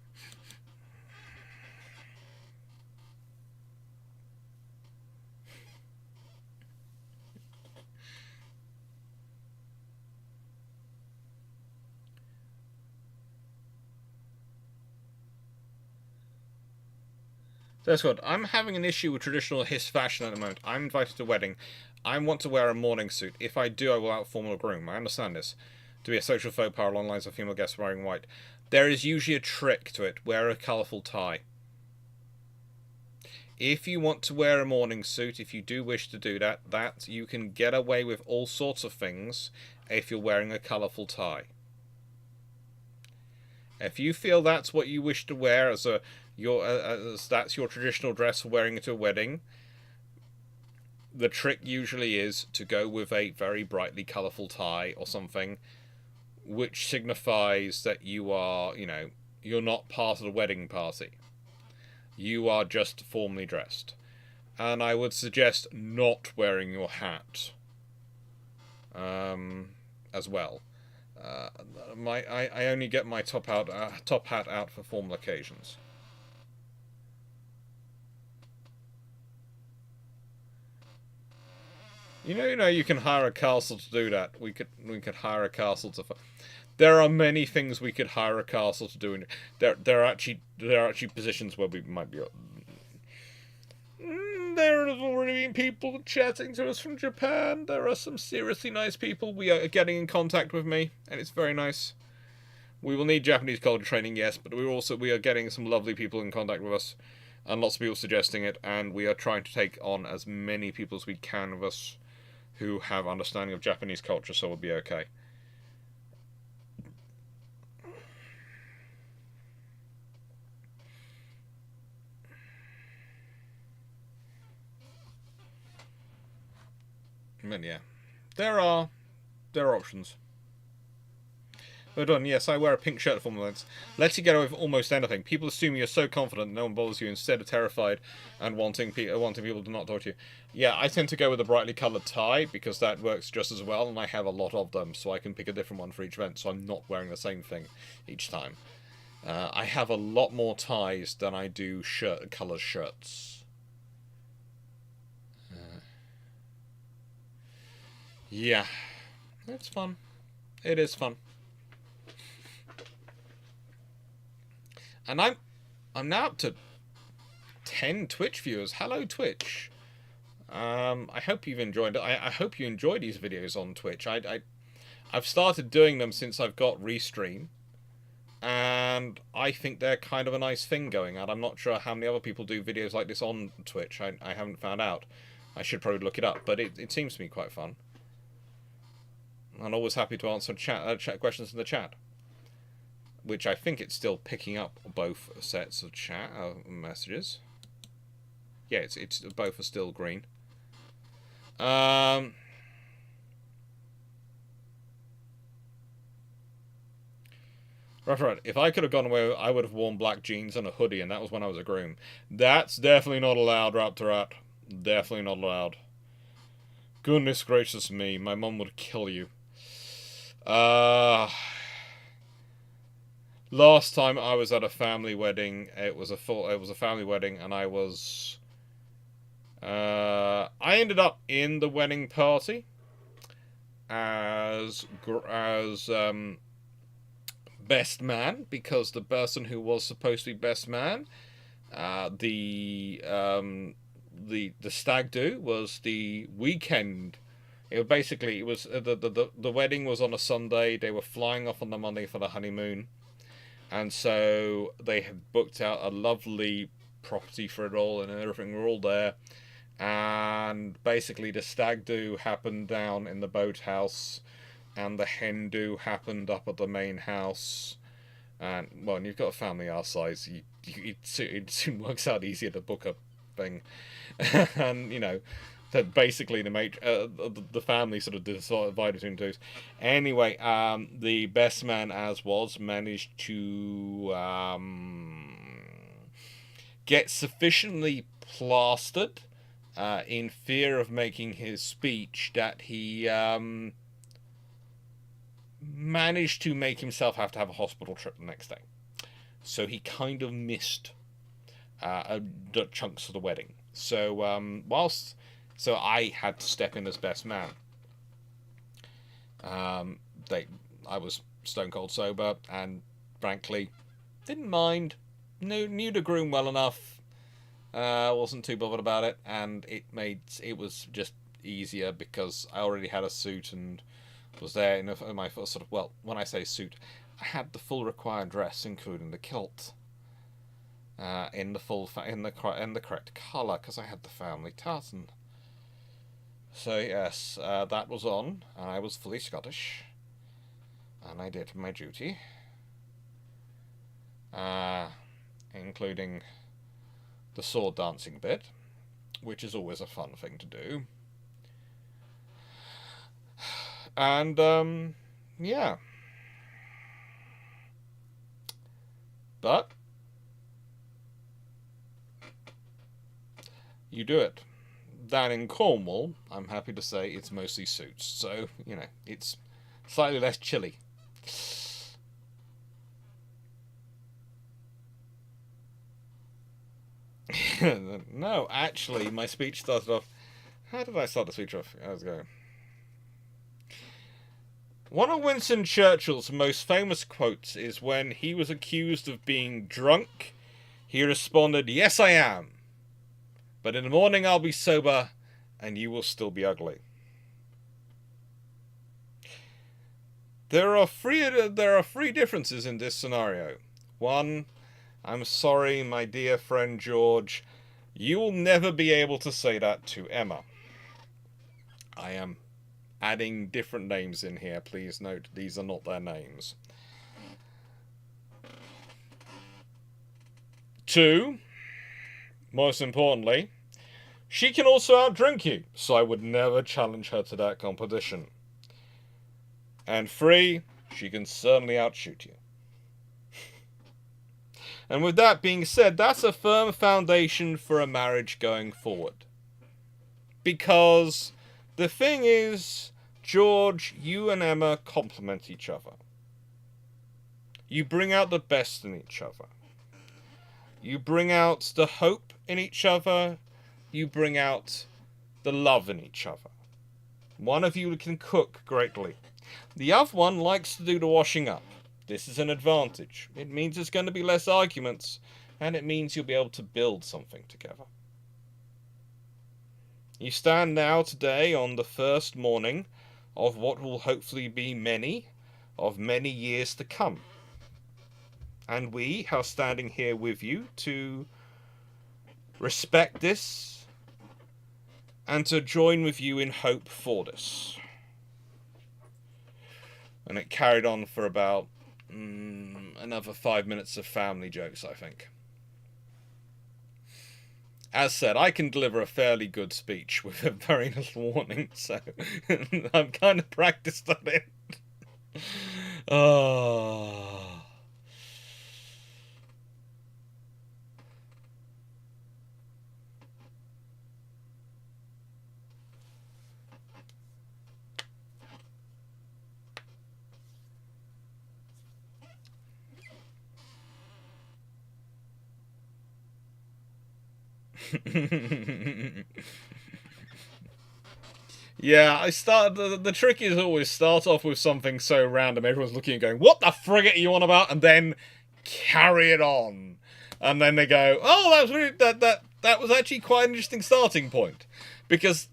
That's good. I'm having an issue with traditional Hiss fashion at the moment. I'm invited to a wedding. I want to wear a morning suit. If I do, I will outform a groom. I understand this. To be a social faux pas along the lines of female guests wearing white. There is usually a trick to it. Wear a colourful tie. If you want to wear a morning suit, if you do wish to do that you can get away with all sorts of things if you're wearing a colourful tie. If you feel that's what you wish to wear as that's your traditional dress for wearing it to a wedding, the trick usually is to go with a very brightly colourful tie or something which signifies that you are, you're not part of the wedding party. You are just formally dressed. And I would suggest not wearing your hat as well. I only get my top hat out for formal occasions. You can hire a castle to do that. We could hire a castle to. There are many things we could hire a castle to do. There are actually positions where we might be. There have already been people chatting to us from Japan. There are some seriously nice people we are getting in contact with me, and it's very nice. We will need Japanese culture training, yes, but we are getting some lovely people in contact with us, and lots of people suggesting it, and we are trying to take on as many people as we can of us who have understanding of Japanese culture, so we'll be okay. But yeah, there are options. Well done. Yes, I wear a pink shirt for moments. Lets you get away with almost anything. People assume you're so confident no one bothers you instead of terrified and wanting people to not talk to you. Yeah, I tend to go with a brightly coloured tie because that works just as well, and I have a lot of them, so I can pick a different one for each event, so I'm not wearing the same thing each time. I have a lot more ties than I do colour shirts. Yeah, it's fun. It is fun. And I'm now up to 10 Twitch viewers. Hello, Twitch. I hope you've enjoyed it. I hope you enjoy these videos on Twitch. I've started doing them since I've got Restream, and I think they're kind of a nice thing going on. I'm not sure how many other people do videos like this on Twitch. I haven't found out. I should probably look it up, but it seems to me quite fun. I'm always happy to answer chat questions in the chat, which I think it's still picking up both sets of chat messages. Yeah, it's both are still green. Right. If I could have gone away, I would have worn black jeans and a hoodie, and that was when I was a groom. That's definitely not allowed, Raptorat. Definitely not allowed. Goodness gracious me, my mum would kill you. Last time I was at a family wedding, it was a family wedding, and I ended up in the wedding party as best man, because the person who was supposed to be best man, the stag do was the weekend. It was the wedding was on a Sunday. They were flying off on the Monday for the honeymoon, and so they had booked out a lovely property for it all, and everything were all there. And basically, the stag do happened down in the boathouse, and the hen do happened up at the main house. And well, when you've got a family our size, it soon works out easier to book a thing, and that basically the family sort of divided between two. Anyway, the best man managed to get sufficiently plastered in fear of making his speech that he managed to make himself have to have a hospital trip the next day. So he kind of missed chunks of the wedding. So So I had to step in as best man. I was stone cold sober, and frankly, didn't mind. Knew the groom well enough. Wasn't too bothered about it, and it was just easier because I already had a suit and was there in my sort of, well, when I say suit, I had the full required dress, including the kilt, in the correct colour, because I had the family tartan. So yes, that was on, and I was fully Scottish, and I did my duty, including the sword dancing bit, which is always a fun thing to do. And yeah, But you do it. Down in Cornwall, I'm happy to say it's mostly suits. So, you know, it's slightly less chilly. No, actually, my speech started off... How did I start the speech off? Let's go. One of Winston Churchill's most famous quotes is when he was accused of being drunk, he responded, "Yes, I am. But in the morning I'll be sober, and you will still be ugly." There are three differences in this scenario. One, I'm sorry, my dear friend George, you will never be able to say that to Emma. I am adding different names in here. Please note, these are not their names. Two, most importantly, she can also outdrink you, so I would never challenge her to that competition. And three, she can certainly outshoot you. And with that being said, that's a firm foundation for a marriage going forward. Because the thing is, George, you and Emma complement each other. You bring out the best in each other. You bring out the hope in each other. You bring out the love in each other. One of you can cook greatly. The other one likes to do the washing up. This is an advantage. It means there's going to be less arguments, and it means you'll be able to build something together. You stand now today on the first morning of what will hopefully be many years to come. And we are standing here with you to respect this and to join with you in hope for this. And it carried on for about another 5 minutes of family jokes, I think. As said, I can deliver a fairly good speech with a very little warning, so I'm kind of practiced at it. Oh. Yeah, the trick is always start off with something so random, everyone's looking and going, "What the frigate are you on about?" And then carry it on. And then they go, "Oh, that was really, that was actually quite an interesting starting point." Because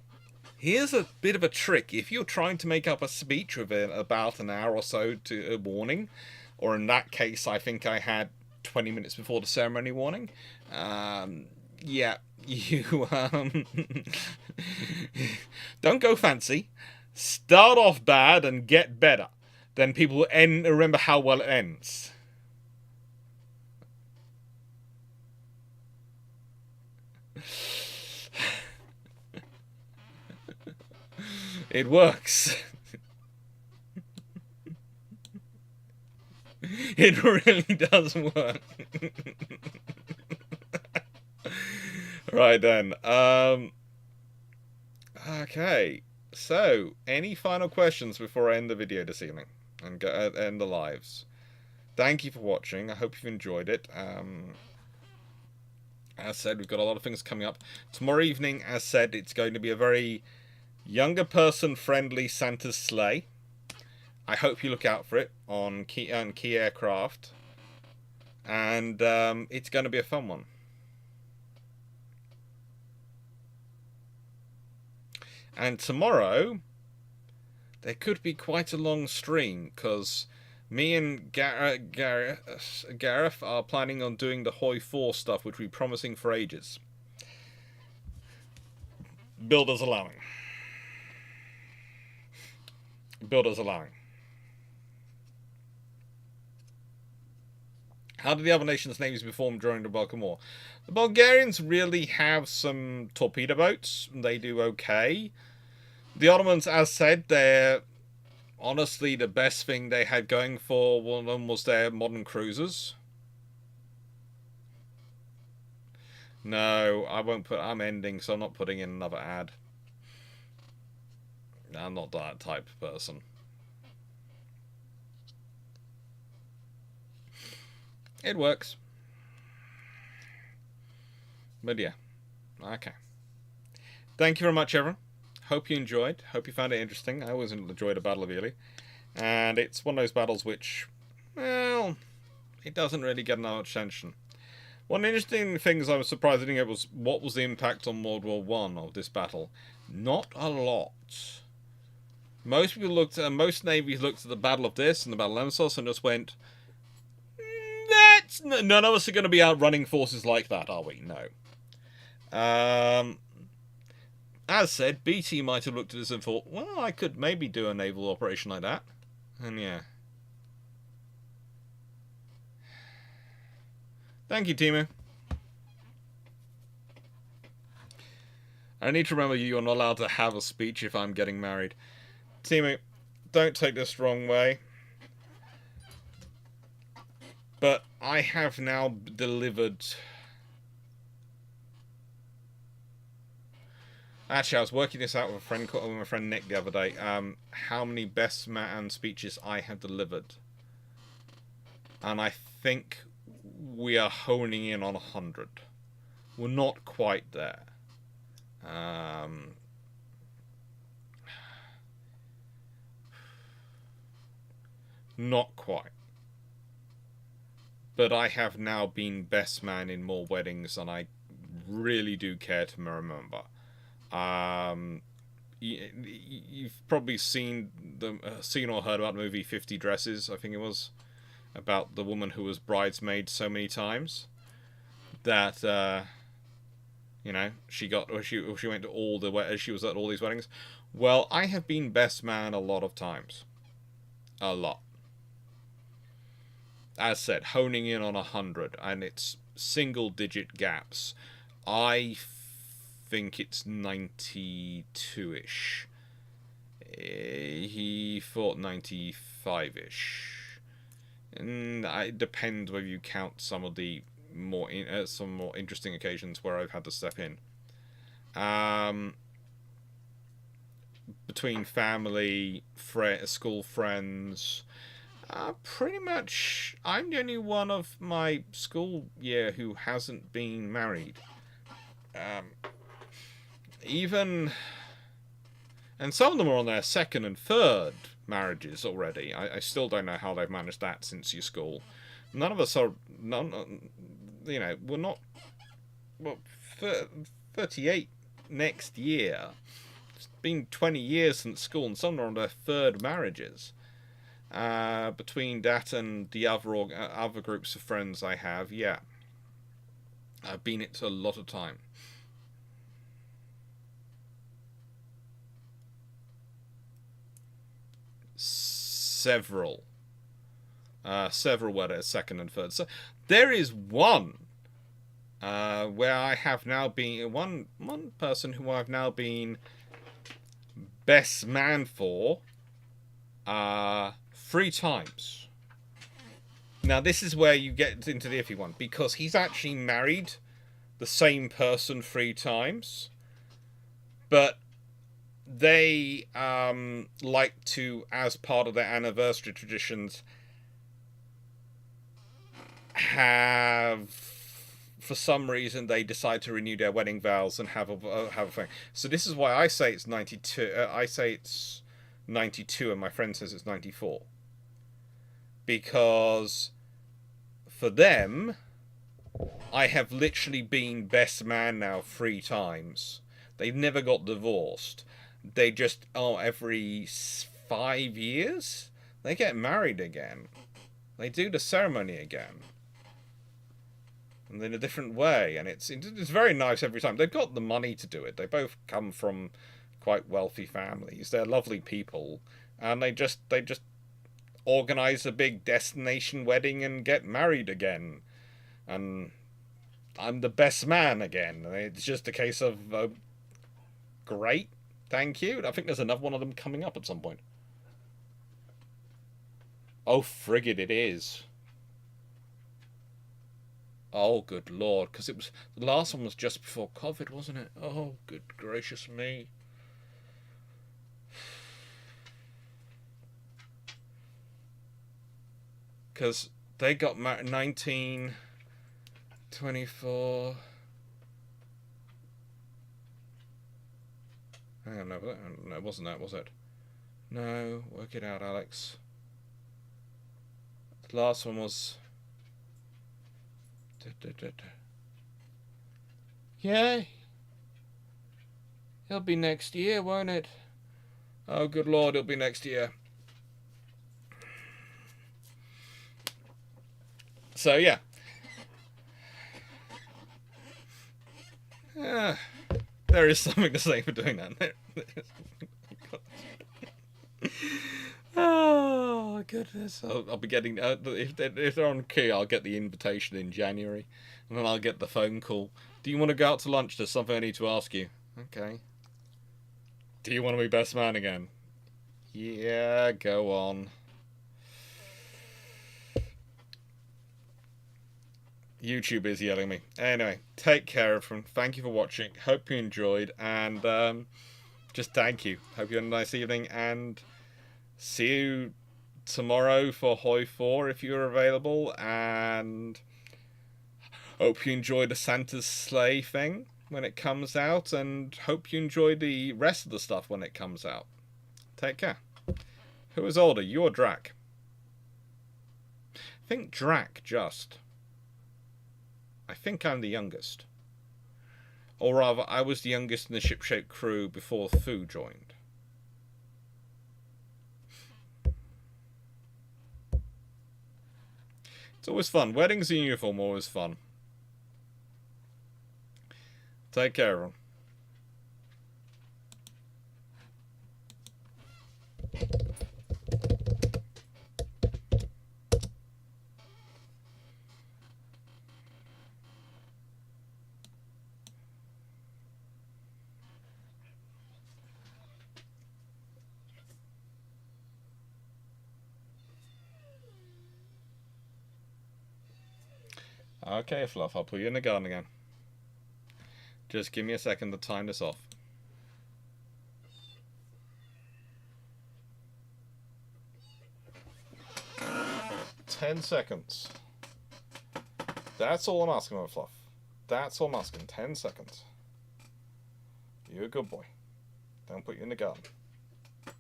here's a bit of a trick. If you're trying to make up a speech with about an hour or so to a warning, or in that case, I think I had 20 minutes before the ceremony warning, yeah, you don't go fancy. Start off bad and get better. Then people will remember how well it ends. It works. It really does work. Right then. Okay. So, any final questions before I end the video this evening and end the lives? Thank you for watching. I hope you've enjoyed it. As said, we've got a lot of things coming up. Tomorrow evening, as said, it's going to be a very younger person friendly Santa's sleigh. I hope you look out for it on Key Aircraft. And it's going to be a fun one. And tomorrow, there could be quite a long stream, because me and Gareth are planning on doing the Hoi 4 stuff, which we're promising for ages. Builders allowing. Builders allowing. How did the other nations' navies perform during the Balkan War? The Bulgarians really have some torpedo boats. They do okay. The Ottomans, as said, they're honestly the best thing they had going for them was their modern cruisers. No, I won't put... I'm ending, so I'm not putting in another ad. I'm not that type of person. It works. But yeah. Okay. Thank you very much, everyone. Hope you enjoyed. Hope you found it interesting. I always enjoyed a Battle of Elli. And it's one of those battles which, well, it doesn't really get enough attention. One interesting things I was surprised I didn't get was what was the impact on World War One of this battle. Not a lot. Most people looked at, most navies looked at the Battle of this and the Battle of Lemnos and just went, none of us are going to be outrunning forces like that, are we? No. As said, BT might have looked at this and thought, well, I could maybe do a naval operation like that. And yeah. Thank you, Timu. I need to remember you're not allowed to have a speech if I'm getting married. Timu, don't take this the wrong way. But I have now delivered... Actually, I was working this out with my friend Nick the other day. How many best man speeches I have delivered. And I think we are honing in on 100. We're not quite there. Not quite. But I have now been best man in more weddings than I really do care to remember. You've probably seen or heard about the movie 50 Dresses, I think it was, about the woman who was bridesmaid so many times that you know, she went to all the she was at all these weddings. Well, I have been best man a lot of times, a lot. As said, honing in on 100, and it's single-digit gaps. I think it's 92-ish. He thought 95-ish. And it depends whether you count some of the more interesting occasions where I've had to step in. Between family, school friends, pretty much I'm the only one of my school year who hasn't been married. And some of them are on their second and third marriages already. I still don't know how they've managed that since your school. None of us are, you know, we're not, well, 38 next year. It's been 20 years since school, and some are on their third marriages. Between that and the other groups of friends I have, yeah. I've been it a lot of time. Several weddings, second and third. So there is one where I have now been one person who I've now been best man for 3 times. Now this is where you get into the iffy one, because he's actually married the same person 3 times, but they like to, as part of their anniversary traditions, have, for some reason, they decide to renew their wedding vows and have a thing. So this is why I say it's 92. I say it's 92, and my friend says it's 94. Because for them, I have literally been best man now 3 times. They've never got divorced. They just, every 5 years, they get married again. They do the ceremony again. And in a different way. And it's very nice every time. They've got the money to do it. They both come from quite wealthy families. They're lovely people. And they just organize a big destination wedding and get married again. And I'm the best man again. It's just a case of, great. Thank you. I think there's another one of them coming up at some point. Oh, frigid it is. Oh, good lord, because it was the last one was just before COVID, wasn't it? Oh, good gracious me. Because they got married 1924. Hang on, no, it wasn't that, was it? No, work it out, Alex. The last one was. Yeah. It'll be next year, won't it? Oh, good lord, it'll be next year. So, yeah. There is something to say for doing that. Oh, goodness. I'll be getting... if they're on key, I'll get the invitation in January. And then I'll get the phone call. Do you want to go out to lunch? There's something I need to ask you. Okay. Do you want to be best man again? Yeah, go on. YouTube is yelling me. Anyway, take care, everyone. Thank you for watching. Hope you enjoyed. And just thank you. Hope you had a nice evening. And see you tomorrow for Hoi 4 if you're available. And hope you enjoy the Santa's Sleigh thing when it comes out. And hope you enjoy the rest of the stuff when it comes out. Take care. Who is older, you or Drac? I think Drac just. I think I'm the youngest. Or rather, I was the youngest in the shipshape crew before Fu joined. It's always fun. Weddings in uniform are always fun. Take care, everyone. Okay, Fluff, I'll put you in the garden again. Just give me a second to time this off. 10 seconds. That's all I'm asking, my Fluff. That's all I'm asking. 10 seconds. You're a good boy. Don't put you in the garden. I'll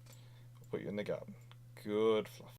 put you in the garden. Good, Fluff.